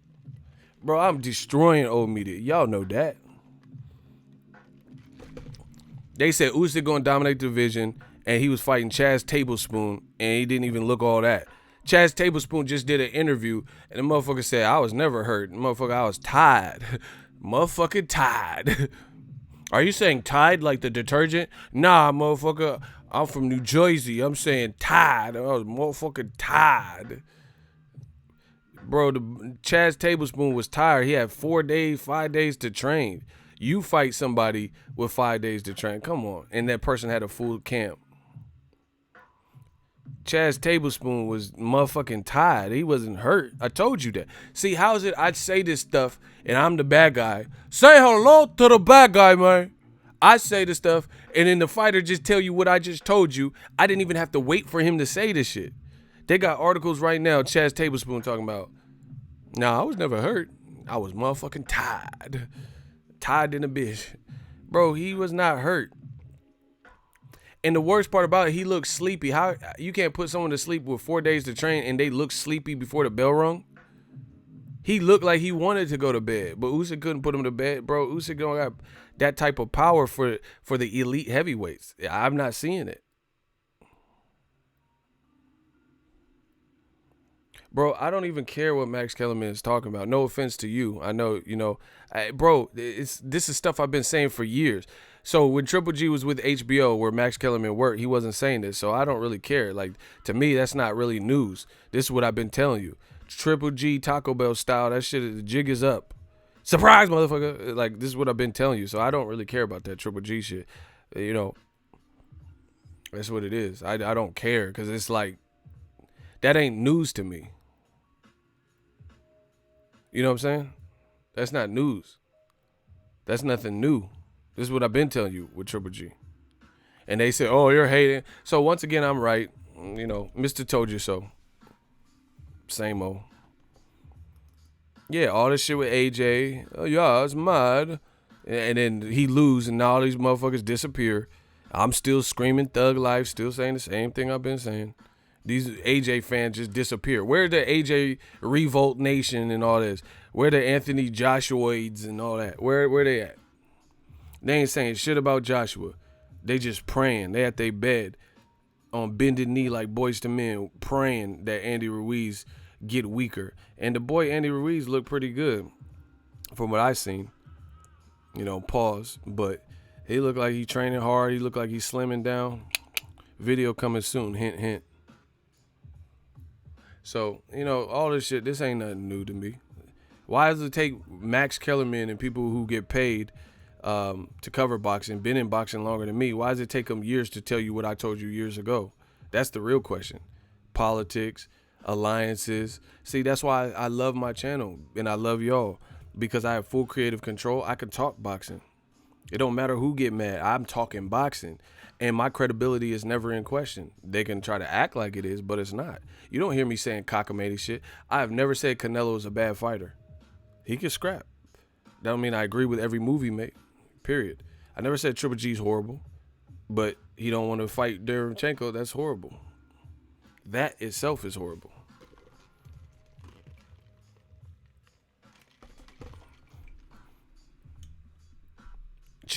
Bro, I'm destroying old me. Y'all know that. They said Usyk gonna dominate the division, and he was fighting Chaz Tablespoon, and he didn't even look all that. Chaz Tablespoon just did an interview, and the motherfucker said, I was never hurt. Motherfucker, I was tired. Motherfucking tired. Are you saying Tide like the detergent? Nah, motherfucker, I'm from New Jersey. I'm saying tired. I was motherfucking tired. Bro, the Chaz Tablespoon was tired. He had 5 days to train. You fight somebody with 5 days to train. Come on. And that person had a full camp. Chaz Tablespoon was motherfucking tired. He wasn't hurt. I told you that. See, how is it I'd say this stuff and I'm the bad guy? Say hello to the bad guy, man. I say this stuff and then the fighter just tell you what I just told you. I didn't even have to wait for him to say this shit. They got articles right now, Chaz Tablespoon talking about, nah, I was never hurt. I was motherfucking tired. Tired in a bitch. Bro, he was not hurt. And the worst part about it, he looked sleepy. How you can't put someone to sleep with 4 days to train and they look sleepy before the bell rung? He looked like he wanted to go to bed, but Usyk couldn't put him to bed. Bro, Usyk don't have that type of power for the elite heavyweights. I'm not seeing it. Bro, I don't even care what Max Kellerman is talking about. No offense to you. I know, bro, this is stuff I've been saying for years. So when Triple G was with HBO where Max Kellerman worked, he wasn't saying this. So I don't really care. Like, to me, that's not really news. This is what I've been telling you. Triple G Taco Bell style, that shit, the jig is up. Surprise, motherfucker. Like, this is what I've been telling you. So I don't really care about that Triple G shit. That's what it is. I don't care because it's like, that ain't news to me. You know what I'm saying? That's not news. That's nothing new. This is what I've been telling you with Triple G. And they say, oh, you're hating. So once again, I'm right. Mr. Told You So. Same old. Yeah, all this shit with AJ. Oh, yeah, it's mad. And then he lose and now all these motherfuckers disappear. I'm still screaming thug life, still saying the same thing I've been saying. These AJ fans just disappear. Where the AJ Revolt Nation and all this? Where the Anthony Joshua's and all that? Where they at? They ain't saying shit about Joshua. They just praying. They at their bed on bended knee like Boys to Men, praying that Andy Ruiz get weaker. And the boy Andy Ruiz looked pretty good from what I seen. Pause. But he looked like he training hard. He looked like he's slimming down. Video coming soon. Hint, hint. So, all this shit, this ain't nothing new to me. Why does it take Max Kellerman and people who get paid to cover boxing, been in boxing longer than me, why does it take them years to tell you what I told you years ago? That's the real question. Politics, alliances. See, that's why I love my channel and I love y'all, because I have full creative control. I can talk boxing. It don't matter who get mad. I'm talking boxing. And my credibility is never in question. They can try to act like it is, but it's not. You don't hear me saying cockamamie shit. I have never said Canelo is a bad fighter. He can scrap. That don't mean I agree with every move he made, period. I never said Triple G's horrible, but he don't want to fight Lomachenko. That's horrible. That itself is horrible.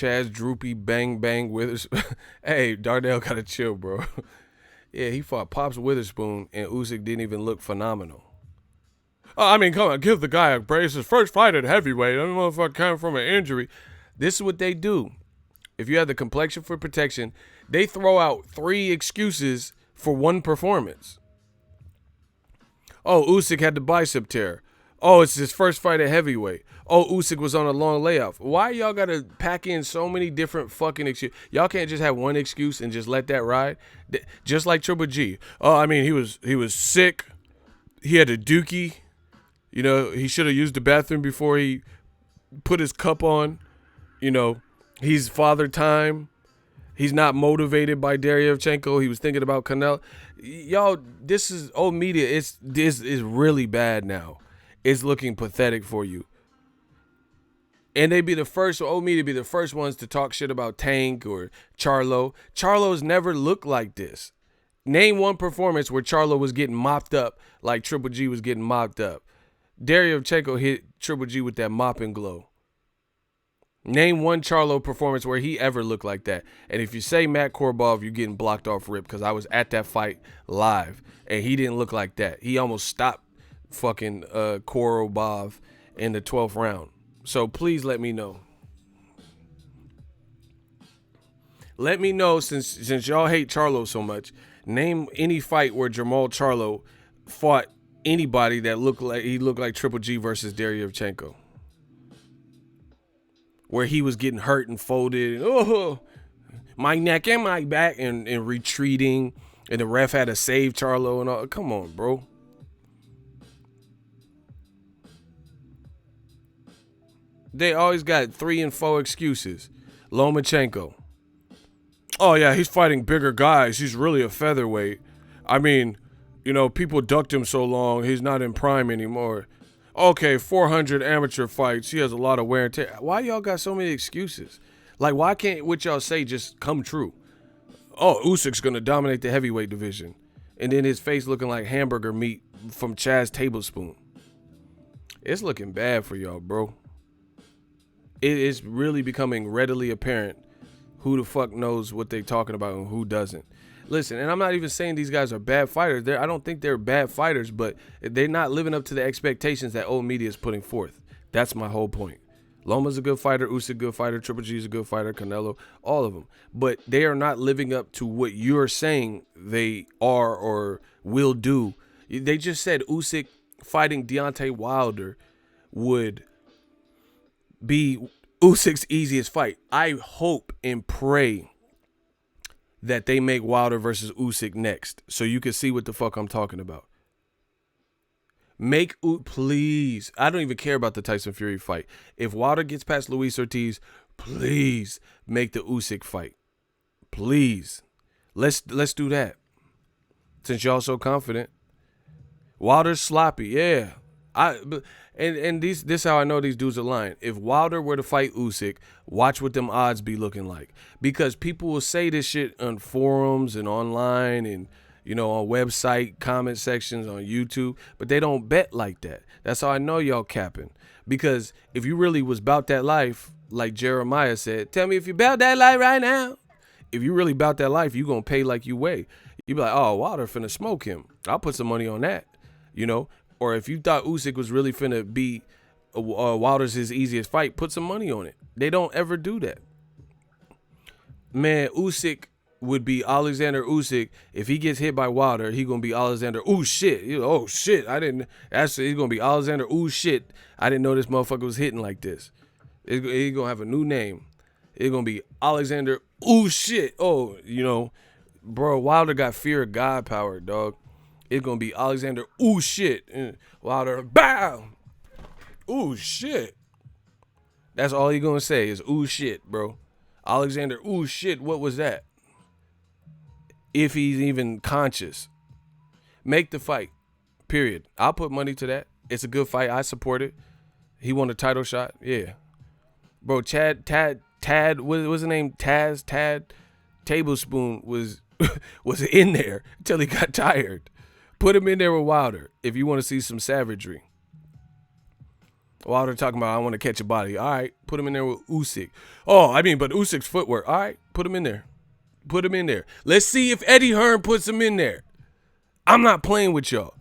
Chaz Droopy Bang Bang Witherspoon. Hey, Darnell gotta chill, bro. Yeah, he fought Pops Witherspoon, and Usyk didn't even look phenomenal. I mean, come on, give the guy a break. It's his first fight at heavyweight. I don't know if I came from an injury. This is what they do. If you have the complexion for protection, they throw out 3 excuses for one performance. Oh, Usyk had the bicep tear. Oh, it's his first fight at heavyweight. Oh, Usyk was on a long layoff. Why y'all gotta pack in so many different fucking excuses? Y'all can't just have one excuse and just let that ride? Just like Triple G. Oh, I mean, he was sick. He had a dookie. You know, he should have used the bathroom before he put his cup on. You know, he's father time. He's not motivated by Lomachenko. He was thinking about Canelo. Y'all, this is old media. This is really bad now. It's looking pathetic for you. And they be the first, old media be the first ones to talk shit about Tank or Charlo. Charlo's never looked like this. Name one performance where Charlo was getting mopped up like Triple G was getting mopped up. Lomachenko hit Triple G with that mopping glow. Name one Charlo performance where he ever looked like that. And if you say Matt Korobov, you're getting blocked off rip, because I was at that fight live, and he didn't look like that. He almost stopped fucking Korobov in the 12th round. So please let me know. Let me know, since y'all hate Charlo so much, name any fight where Jermall Charlo fought anybody that looked like Triple G versus Lomachenko, where he was getting hurt and folded, and, oh, my neck and my back, and retreating, and the ref had to save Charlo and all. Come on, bro. They always got 3 and 4 excuses. Lomachenko. Oh, yeah, he's fighting bigger guys. He's really a featherweight. I mean, you know, people ducked him so long, he's not in prime anymore. Okay, 400 amateur fights. He has a lot of wear and tear. Why y'all got so many excuses? Like, why can't what y'all say just come true? Oh, Usyk's going to dominate the heavyweight division. And then his face looking like hamburger meat from Chaz Tablespoon. It's looking bad for y'all, bro. It is really becoming readily apparent who the fuck knows what they talking about and who doesn't. Listen, and I'm not even saying these guys are bad fighters. I don't think they're bad fighters, but they're not living up to the expectations that old media is putting forth. That's my whole point. Loma's a good fighter, Usyk a good fighter, Triple G is a good fighter, Canelo, all of them. But they are not living up to what you're saying they are or will do. They just said Usyk fighting Deontay Wilder would be Usyk's easiest fight. I hope and pray that they make Wilder versus Usyk next, so you can see what the fuck I'm talking about. Please. I don't even care about the Tyson Fury fight. If Wilder gets past Luis Ortiz, please make the Usyk fight. Please. Let's do that. Since y'all so confident. Wilder's sloppy, yeah. This how I know these dudes are lying. If Wilder were to fight Usyk, watch what them odds be looking like. Because people will say this shit on forums and online and, you know, on website comment sections on YouTube, but they don't bet like that. That's how I know y'all capping. Because if you really was about that life, like Jeremiah said, tell me if you about that life right now. If you really about that life, you gonna pay like you weigh. You be like, oh, Wilder finna smoke him. I'll put some money on that, you know. Or if you thought Usyk was really finna be Wilder's his easiest fight, put some money on it. They don't ever do that. Man, Usyk would be Alexander Usyk. If he gets hit by Wilder, he gonna be Alexander. Ooh shit! Oh shit! He's gonna be Alexander. Ooh shit! I didn't know this motherfucker was hitting like this. He's gonna have a new name. It's gonna be Alexander. Ooh shit! Oh, you know, bro. Wilder got fear of God power, dog. It's going to be Alexander, ooh, shit. Wilder, bow. Ooh, shit. That's all he's going to say is, ooh, shit, bro. Alexander, ooh, shit, what was that? If he's even conscious. Make the fight, period. I'll put money to that. It's a good fight. I support it. He won a title shot. Yeah. Bro, Tad, what was his name? Tad Tablespoon was in there until he got tired. Put him in there with Wilder if you want to see some savagery. Wilder talking about, I want to catch a body. All right, put him in there with Usyk. Oh, I mean, but Usyk's footwork. All right, put him in there. Put him in there. Let's see if Eddie Hearn puts him in there. I'm not playing with y'all.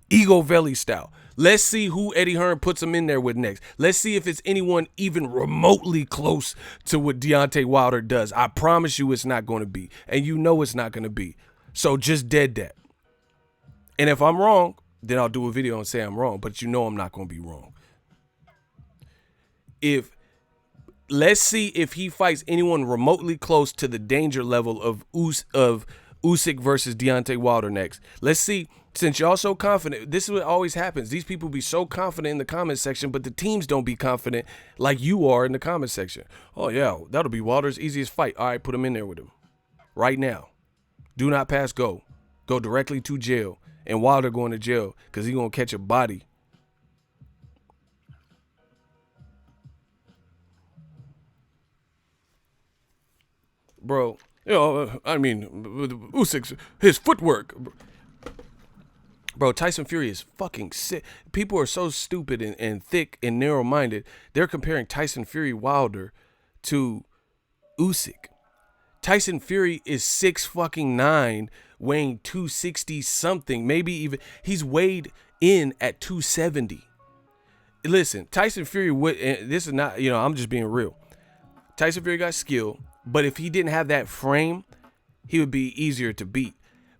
Ego Valley style. Let's see who Eddie Hearn puts him in there with next. Let's see if it's anyone even remotely close to what Deontay Wilder does. I promise you it's not going to be. And you know it's not going to be. So just dead that. And if I'm wrong, then I'll do a video and say I'm wrong. But you know I'm not going to be wrong. Let's see if he fights anyone remotely close to the danger level of Usyk versus Deontay Wilder next. Let's see, since y'all so confident, this is what always happens. These people be so confident in the comment section, but the teams don't be confident like you are in the comment section. Oh, yeah, that'll be Wilder's easiest fight. All right, put him in there with him right now. Do not pass go. Go directly to jail. And Wilder going to jail because he going to catch a body. Bro, you know, I mean, Usyk's, his footwork. Bro, Tyson Fury is fucking sick. People are so stupid and thick and narrow-minded. They're comparing Tyson Fury Wilder to Usyk. Tyson Fury is 6'9", weighing 260 something, maybe even he's weighed in at 270. Listen, Tyson Fury would, and this is not, you know, I'm just being real. Tyson Fury got skill, but if he didn't have that frame, he would be easier to beat.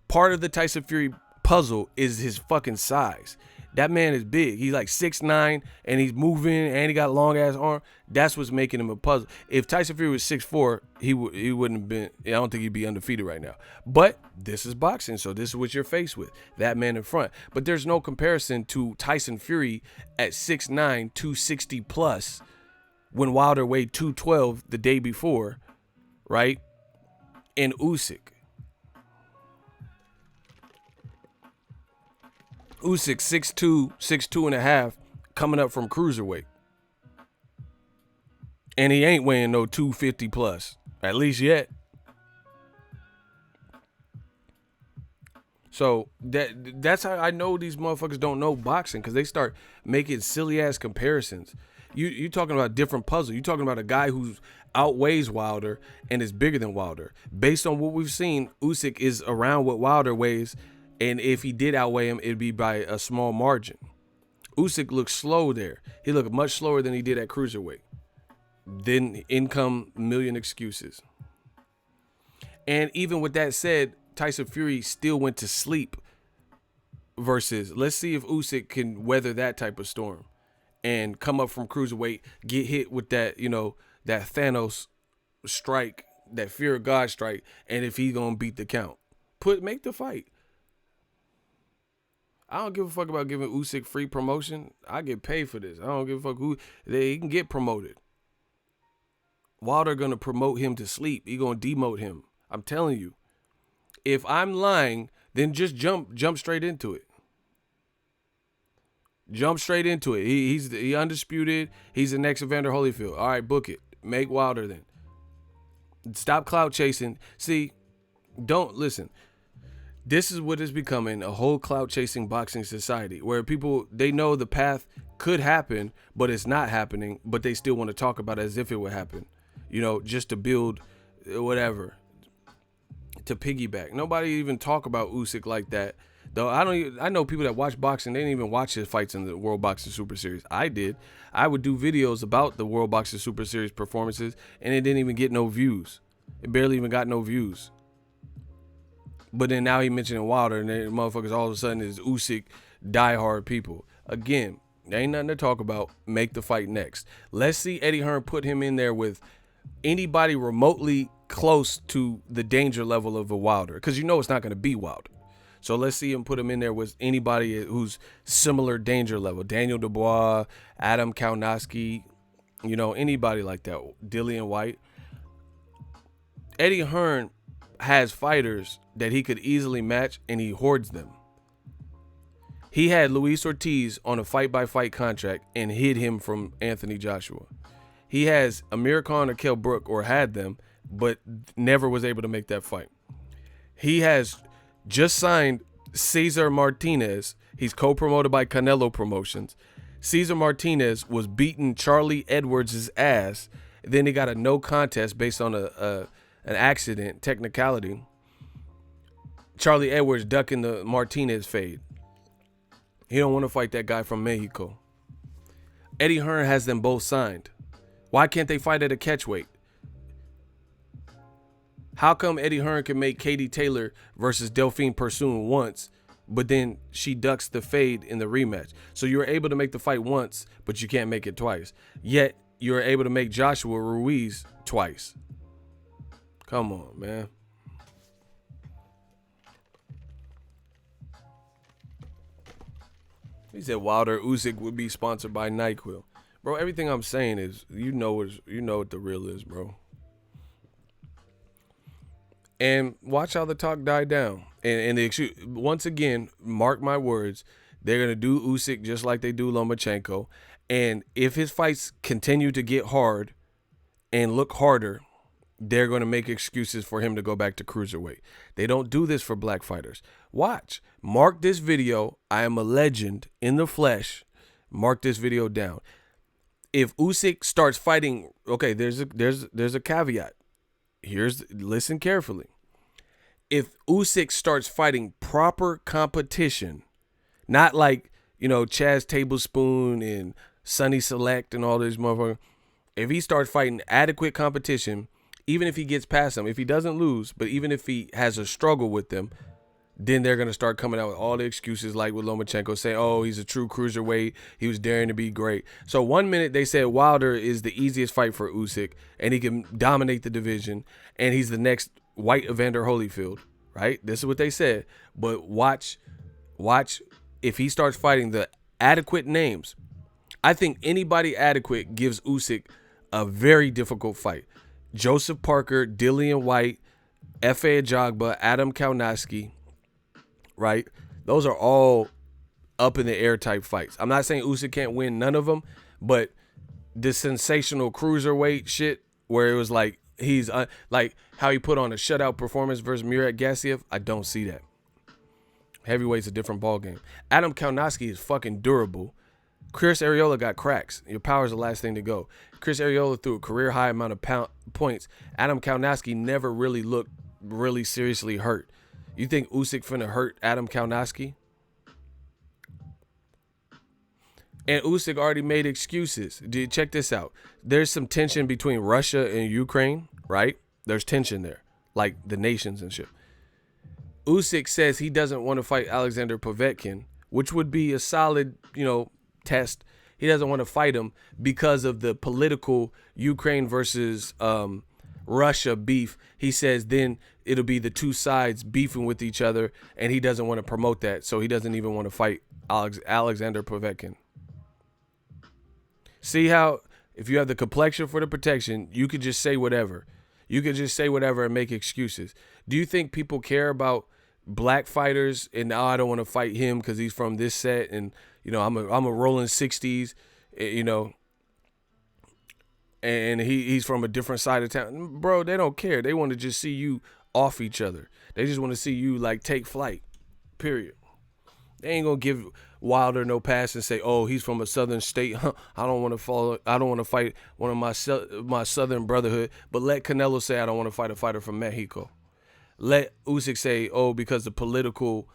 Part of the Tyson Fury puzzle is his fucking size. That man is big. He's like 6'9", and he's moving, and he got long ass arm. That's what's making him a puzzle. If Tyson Fury was 6'4", he wouldn't have been. I don't think he'd be undefeated right now. But this is boxing, so this is what you're faced with. That man in front. But there's no comparison to Tyson Fury at 6'9", 260 plus, when Wilder weighed 212 the day before, right? And Usyk. Usyk 6'2", 6'2 and a half, coming up from cruiserweight. And he ain't weighing no 250 plus, at least yet. So that's how I know these motherfuckers don't know boxing, because they start making silly ass comparisons. You talking about different puzzle. You talking about a guy who outweighs Wilder and is bigger than Wilder. Based on what we've seen, Usyk is around what Wilder weighs. And if he did outweigh him, it'd be by a small margin. Usyk looks slow there. He looked much slower than he did at cruiserweight. Then in come million excuses. And even with that said, Tyson Fury still went to sleep versus, let's see if Usyk can weather that type of storm and come up from cruiserweight, get hit with that, you know, that Thanos strike, that fear of God strike, and if he's going to beat the count. Make the fight. I don't give a fuck about giving Usyk free promotion. I get paid for this. I don't give a fuck who. He can get promoted. Wilder gonna promote him to sleep. He gonna demote him. I'm telling you. If I'm lying, then just jump straight into it. Jump straight into it. He's undisputed. He's the next Evander Holyfield. All right, book it. Make Wilder then. Stop clout chasing. See, don't listen. This is what is becoming a whole clout chasing boxing society, where people, they know the path could happen, but it's not happening, but they still want to talk about it as if it would happen, you know, just to build whatever, to piggyback. Nobody even talk about Usyk like that, though. I know people that watch boxing, they didn't even watch his fights in the World Boxing Super Series. I did. I would do videos about the World Boxing Super Series performances, and it didn't even get no views. It barely even got no views. But then now he mentioning Wilder, and then motherfuckers all of a sudden is Usyk diehard people. Again, there ain't nothing to talk about. Make the fight next. Let's see Eddie Hearn put him in there with anybody remotely close to the danger level of a Wilder, because you know it's not going to be Wilder. So let's see him put him in there with anybody who's similar danger level. Daniel Dubois, Adam Kaunowski, you know, anybody like that. Dillian White. Eddie Hearn has fighters that he could easily match, and he hoards them. He had Luis Ortiz on a fight-by-fight contract and hid him from Anthony Joshua. He has Amir Khan or Kell Brook, or had them, but never was able to make that fight. He has just signed Cesar Martinez. He's co-promoted by Canelo Promotions Cesar Martinez was beating Charlie Edwards' ass. Then he got a no contest based on an accident, technicality. Charlie Edwards ducking the Martinez fade. He don't want to fight that guy from Mexico. Eddie Hearn has them both signed. Why can't they fight at a catchweight? How come Eddie Hearn can make Katie Taylor versus Delphine Persoon once, but then she ducks the fade in the rematch? So you were able to make the fight once, but you can't make it twice. Yet you were able to make Joshua Ruiz twice. Come on, man. He said Wilder Usyk would be sponsored by NyQuil. Bro, everything I'm saying is, you know what the real is, bro. And watch how the talk died down. And the excuse, once again, mark my words, they're going to do Usyk just like they do Lomachenko. And if his fights continue to get hard and look harder, they're going to make excuses for him to go back to cruiserweight. They don't do this for black fighters. Watch. Mark this video. I am a legend in the flesh. Mark this video down. If Usyk starts fighting, okay, there's a caveat. Listen carefully. If Usyk starts fighting proper competition, not like, Chaz Tablespoon and Sonny Select and all these motherfuckers. If he starts fighting adequate competition, even if he gets past them, if he doesn't lose, but even if he has a struggle with them, then they're going to start coming out with all the excuses like with Lomachenko saying, oh, he's a true cruiserweight. He was daring to be great. So 1 minute they said Wilder is the easiest fight for Usyk and he can dominate the division and he's the next white Evander Holyfield, right? This is what they said. But watch if he starts fighting the adequate names. I think anybody adequate gives Usyk a very difficult fight. Joseph Parker, Dillian White, Efe Ajagba, Adam Kaunowski, right? Those are all up in the air type fights. I'm not saying Usyk can't win none of them, but this sensational cruiserweight shit where it was like he's like how he put on a shutout performance versus Murat Gassiev, I don't see that. Heavyweight's a different ballgame. Adam Kaunowski is fucking durable. Chris Arreola got cracks. Your power's the last thing to go. Chris Arreola threw a career high amount of points. Adam Kaunowski never really looked really seriously hurt. You think Usyk finna hurt Adam Kaunowski? And Usyk already made excuses. Check this out. There's some tension between Russia and Ukraine, right? There's tension there, like the nations and shit. Usyk says he doesn't want to fight Alexander Povetkin, which would be a solid, test. He doesn't want to fight him because of the political Ukraine versus Russia beef. He says then it'll be the two sides beefing with each other, and he doesn't want to promote that, so he doesn't even want to fight Alexander Povetkin. See how if you have the complexion for the protection, you could just say whatever. You could just say whatever and make excuses. Do you think people care about black fighters and I don't want to fight him because he's from this set and I'm a rolling 60s, and he's from a different side of town. Bro, they don't care. They want to just see you off each other. They just want to see you like take flight. Period. They ain't gonna give Wilder no pass and say, "Oh, he's from a southern state. I don't want to fight one of my southern brotherhood." But let Canelo say, "I don't want to fight a fighter from Mexico." Let Usyk say, "Oh, because of political,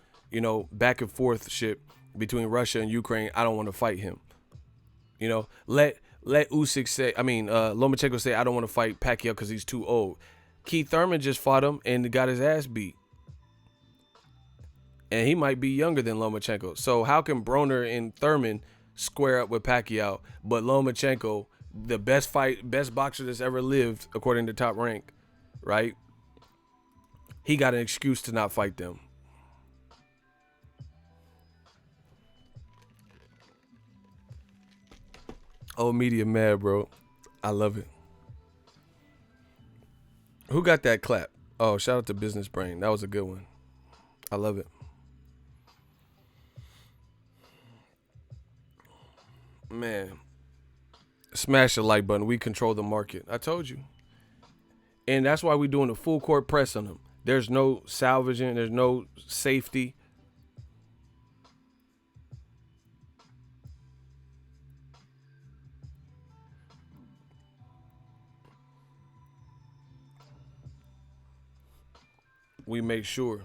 back and forth shit between Russia and Ukraine, I don't want to fight him." Let Usyk say, Lomachenko say, "I don't want to fight Pacquiao because he's too old." Keith Thurman just fought him and got his ass beat. And he might be younger than Lomachenko. So how can Broner and Thurman square up with Pacquiao, but Lomachenko, the best boxer that's ever lived, according to Top Rank, right? He got an excuse to not fight them. Oh, media mad, bro. I love it. Who got that clap? Oh, shout out to Business Brain. That was a good one. I love it. Man, smash the like button. We control the market. I told you. And that's why we're doing a full court press on them. There's no salvaging. There's no safety. We make sure.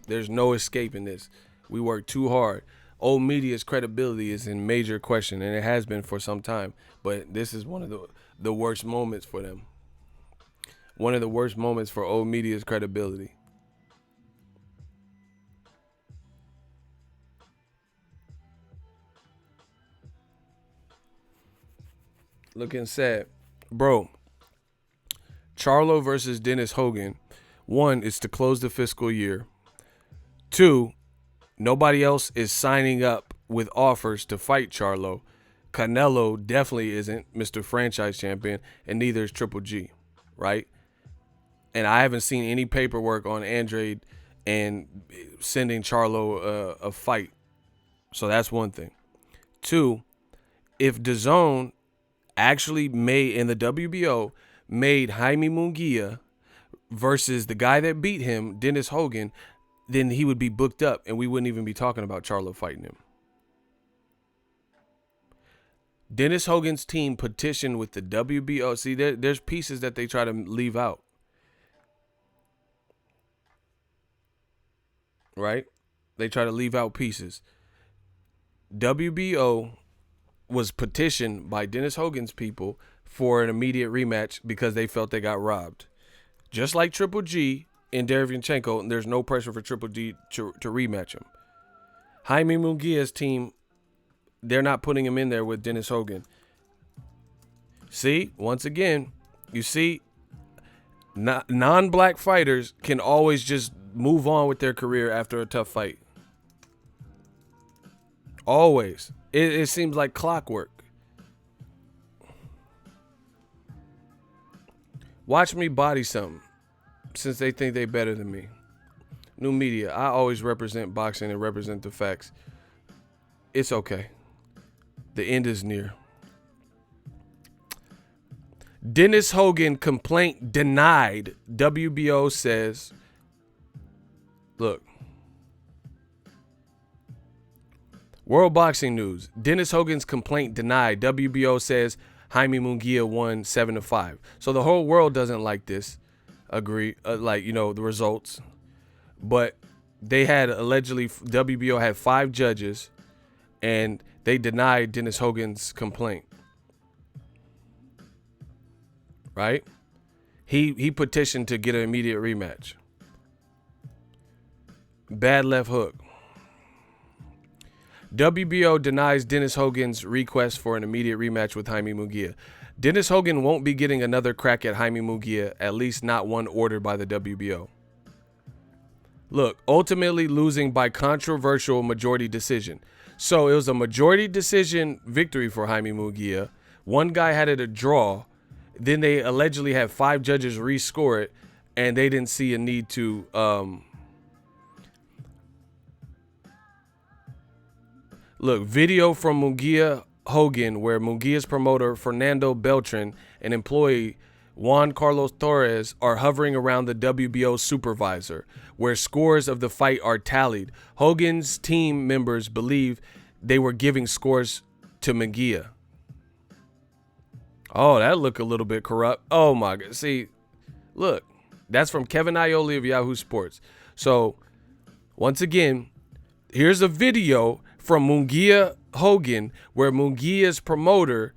There's no escaping this. We work too hard. Old media's credibility is in major question, and it has been for some time. But this is one of the worst moments for them. One of the worst moments for old media's credibility. Looking sad. Bro, Charlo versus Dennis Hogan. 1, is to close the fiscal year. 2, nobody else is signing up with offers to fight Charlo. Canelo definitely isn't Mr. Franchise Champion, and neither is Triple G, right? And I haven't seen any paperwork on Andrade and sending Charlo a fight. So that's one thing. 2, if DAZN actually made, in the WBO, made Jaime Munguia versus the guy that beat him, Dennis Hogan, then he would be booked up and we wouldn't even be talking about Charlo fighting him. Dennis Hogan's team petitioned with the WBO. See, there's pieces that they try to leave out. Right? They try to leave out pieces. WBO was petitioned by Dennis Hogan's people for an immediate rematch because they felt they got robbed. Just like Triple G and Derevyanchenko, there's no pressure for Triple G to rematch him. Jaime Munguia's team, they're not putting him in there with Dennis Hogan. See, once again, you see, non-black fighters can always just move on with their career after a tough fight. Always. It seems like clockwork. Watch me body something, since they think they better than me. New media, I always represent boxing and represent the facts. It's okay. The end is near. Dennis Hogan complaint denied. WBO says, look. World Boxing News. Dennis Hogan's complaint denied. WBO says Jaime Munguia won 7-5. So the whole world doesn't like this. Agree. The results. But they had allegedly, WBO had 5 judges and they denied Dennis Hogan's complaint. Right? He petitioned to get an immediate rematch. Bad left hook. WBO denies Dennis Hogan's request for an immediate rematch with Jaime Munguia. Dennis Hogan won't be getting another crack at Jaime Munguia, at least not one ordered by the WBO. Look, ultimately losing by controversial majority decision. So it was a majority decision victory for Jaime Munguia. One guy had it a draw. Then they allegedly had 5 judges rescore it, and they didn't see a need to look, video from Munguia Hogan where Munguia's promoter Fernando Beltran and employee Juan Carlos Torres are hovering around the WBO supervisor, where scores of the fight are tallied. Hogan's team members believe they were giving scores to Munguia. Oh, that looked a little bit corrupt. Oh my God. See, look, that's from Kevin Ioli of Yahoo Sports. So once again, here's a video from Munguia Hogan where Munguia's promoter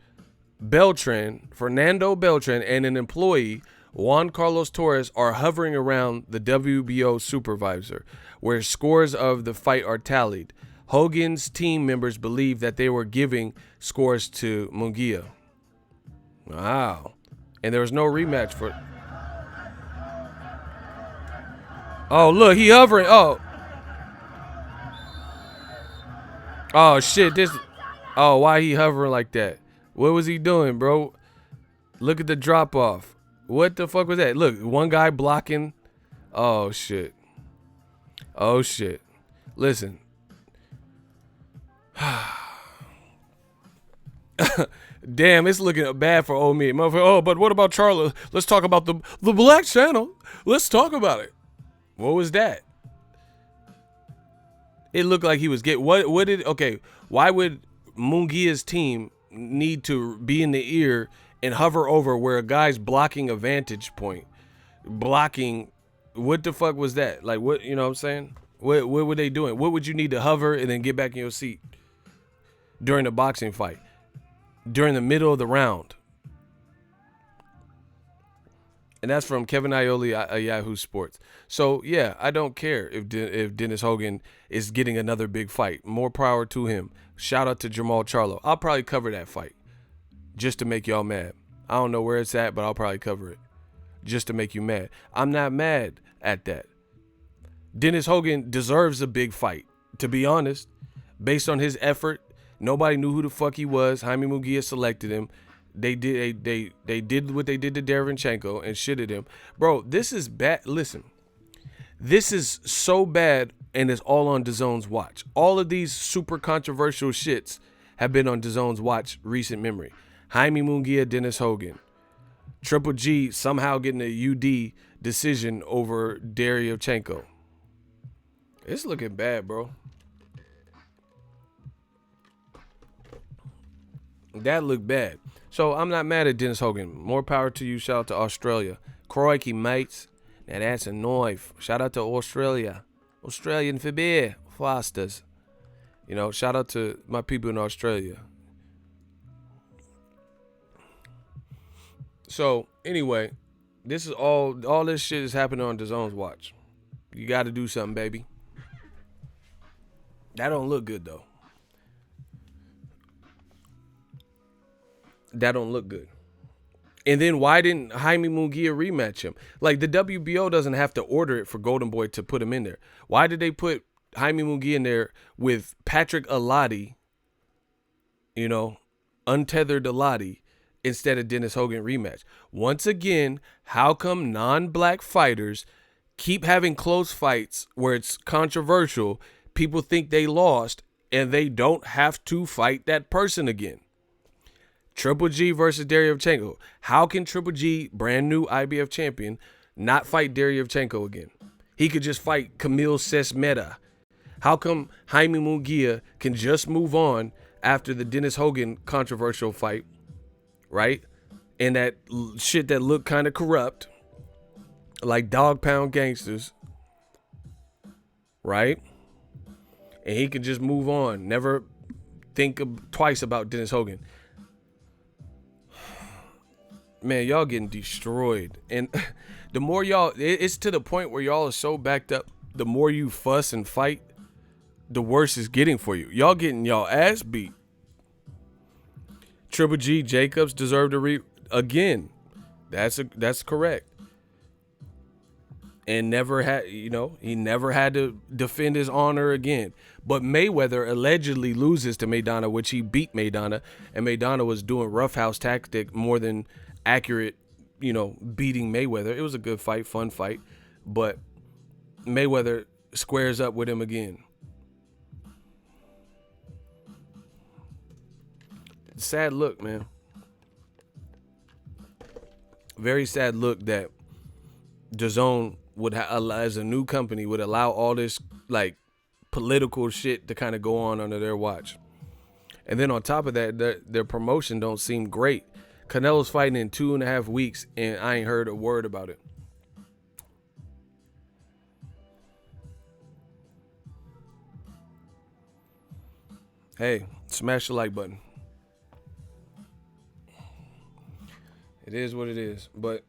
Fernando Beltran, and an employee, Juan Carlos Torres, are hovering around the WBO supervisor, where scores of the fight are tallied. Hogan's team members believe that they were giving scores to Munguia. Wow. And there was no rematch for... Oh, look, he hovering. Oh, shit. Oh, why he hovering like that? What was he doing, bro? Look at the drop off. What the fuck was that? Look, one guy blocking. Oh, shit. Oh, shit. Listen. Damn, it's looking bad for old me. Oh, but what about Charlo? Let's talk about the Black Channel. Let's talk about it. What was that? It looked like he was getting... Okay, why would Munguia's team need to be in the ear and hover over where a guy's blocking a vantage point? blocking. What the fuck was that? Like, what, you know what I'm saying? What were they doing? What would you need to hover and then get back in your seat during a boxing fight? During the middle of the round. And that's from Kevin Ioli at Yahoo Sports. So, yeah, I don't care if Dennis Hogan is getting another big fight. More power to him. Shout out to Jamal Charlo. I'll probably cover that fight just to make y'all mad. I don't know where it's at, but I'll probably cover it just to make you mad. I'm not mad at that. Dennis Hogan deserves a big fight, to be honest. Based on his effort, nobody knew who the fuck he was. Jaime Munguia selected him. They did what they did to Derevchenko and shitted him. Bro, this is bad. Listen, this is so bad, and it's all on DAZN's watch. All of these super controversial shits have been on DAZN's watch recent memory. Jaime Munguia, Dennis Hogan. Triple G somehow getting a UD decision over Derevchenko. It's looking bad, bro. That looked bad. So I'm not mad at Dennis Hogan. More power to you. Shout out to Australia. Crikey, mates. Now that's a knife. Shout out to Australia. Australian for beer. Fosters. You know, shout out to my people in Australia. So, anyway, this is all this shit is happening on DAZN's watch. You got to do something, baby. That don't look good, though. That don't look good. And then why didn't Jaime Munguia rematch him? Like, the WBO doesn't have to order it for Golden Boy to put him in there. Why did they put Jaime Munguia in there with Patrick Alati, you know, untethered Alati, instead of Dennis Hogan rematch? Once again, how come non-black fighters keep having close fights where it's controversial, people think they lost, and they don't have to fight that person again? Triple G versus Derevchenko. How can Triple G, brand new IBF champion, not fight Derevchenko again? He could just fight Camille Sesmeta. How come Jaime Munguia can just move on after the Dennis Hogan controversial fight, right? And that shit that looked kind of corrupt, like dog pound gangsters, right? And he could just move on, never think twice about Dennis Hogan. Man, y'all getting destroyed. And the more y'all, it's to the point where y'all are so backed up, the more you fuss and fight, the worse it's getting for you. Y'all getting y'all ass beat. Triple G Jacobs deserve to again. That's correct. And never had, you know, he never had to defend his honor again. But Mayweather allegedly loses to Maidana, which he beat Maidana, and Maidana was doing roughhouse tactic more than accurate, you know, beating Mayweather. It was a good fight, fun fight, but Mayweather squares up with him again. Sad look, man. Very sad look that DAZN would, as a new company, would allow all this like political shit to kind of go on under their watch. And then on top of that, their promotion don't seem great. Canelo's fighting in 2.5 weeks, and I ain't heard a word about it. Hey, smash the like button. It is what it is. But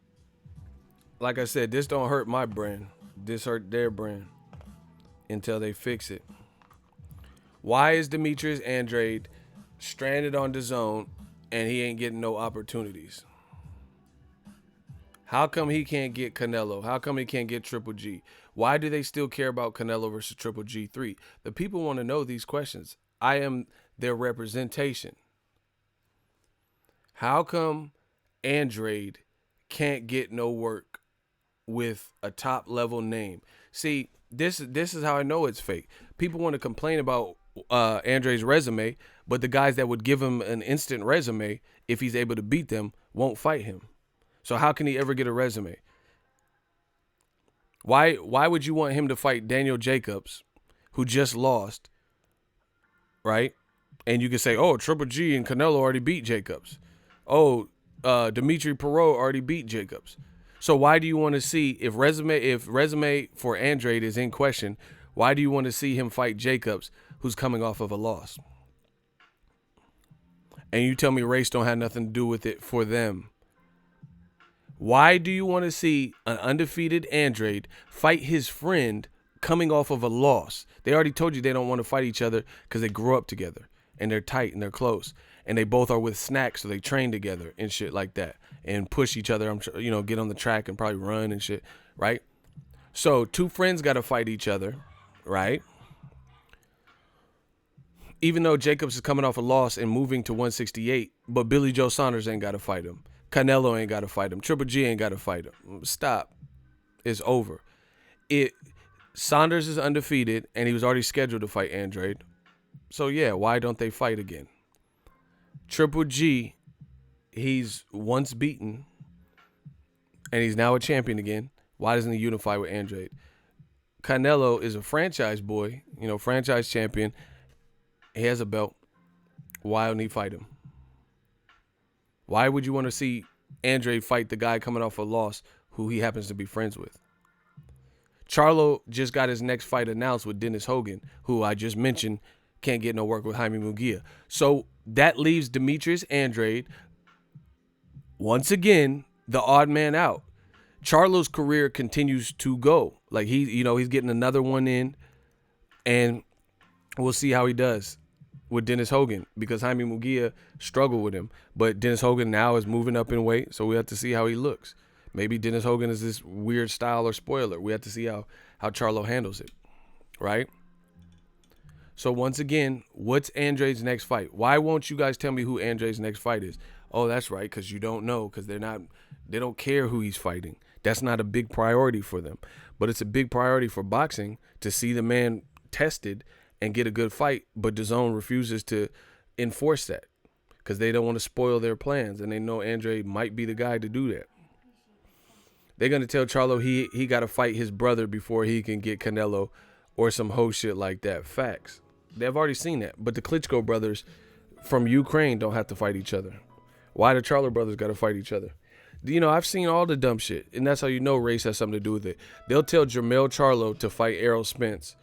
like I said, this don't hurt my brand. This hurt their brand until they fix it. Why is Demetrius Andrade stranded on DAZN and he ain't getting no opportunities? How come he can't get Canelo? How come he can't get Triple G? Why do they still care about Canelo versus Triple G3? The people want to know these questions. I am their representation. How come Andrade can't get no work with a top level name? See, this is how I know it's fake. People want to complain about Andrade's resume, but the guys that would give him an instant resume, if he's able to beat them, won't fight him. So how can he ever get a resume? Why would you want him to fight Daniel Jacobs, who just lost, right? And you can say, oh, Triple G and Canelo already beat Jacobs. Oh, Dimitri Perot already beat Jacobs. So why do you want to see if resume for Andrade is in question? Why do you want to see him fight Jacobs, who's coming off of a loss? And you tell me race don't have nothing to do with it for them. Why do you want to see an undefeated Andrade fight his friend coming off of a loss? They already told you they don't want to fight each other because they grew up together and they're tight and they're close. And they both are with snacks, so they train together and shit like that and push each other, get on the track and probably run and shit, right? So two friends got to fight each other, right? Even though Jacobs is coming off a loss and moving to 168, but Billy Joe Saunders ain't got to fight him. Canelo ain't got to fight him. Triple G ain't got to fight him. Stop. It's over. Saunders is undefeated, and he was already scheduled to fight Andrade. So, yeah, why don't they fight again? Triple G, he's once beaten, and he's now a champion again. Why doesn't he unify with Andrade? Canelo is a franchise boy, franchise champion. He has a belt. Why don't he fight him? Why would you want to see Andrade fight the guy coming off a loss who he happens to be friends with? Charlo just got his next fight announced with Dennis Hogan, who I just mentioned can't get no work with Jaime Munguia. So that leaves Demetrius Andrade, once again, the odd man out. Charlo's career continues to go. Like he's getting another one in, and we'll see how he does with Dennis Hogan, because Jaime Munguia struggled with him. But Dennis Hogan now is moving up in weight, so we have to see how he looks. Maybe Dennis Hogan is this weird style or spoiler. We have to see how Charlo handles it, right? So once again, what's Andrade's next fight? Why won't you guys tell me who Andrade's next fight is? Oh, that's right, because you don't know, because they don't care who he's fighting. That's not a big priority for them. But it's a big priority for boxing to see the man tested and get a good fight, but DAZN refuses to enforce that because they don't want to spoil their plans, and they know Andrade might be the guy to do that. They're going to tell Charlo he got to fight his brother before he can get Canelo or some hoe shit like that. Facts. They've already seen that. But the Klitschko brothers from Ukraine don't have to fight each other. Why the Charlo brothers got to fight each other? I've seen all the dumb shit, and that's how you know race has something to do with it. They'll tell Jermell Charlo to fight Errol Spence,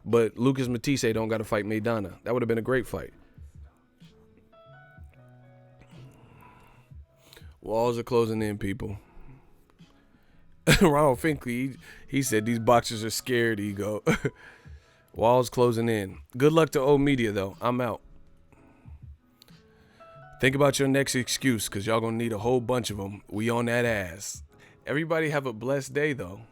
but Lucas Matisse don't got to fight Maidana. That would have been a great fight. Walls are closing in, people. Ronald Finkley, he said these boxers are scared, ego. Walls closing in. Good luck to old media, though. I'm out. Think about your next excuse, because y'all going to need a whole bunch of them. We on that ass. Everybody have a blessed day, though.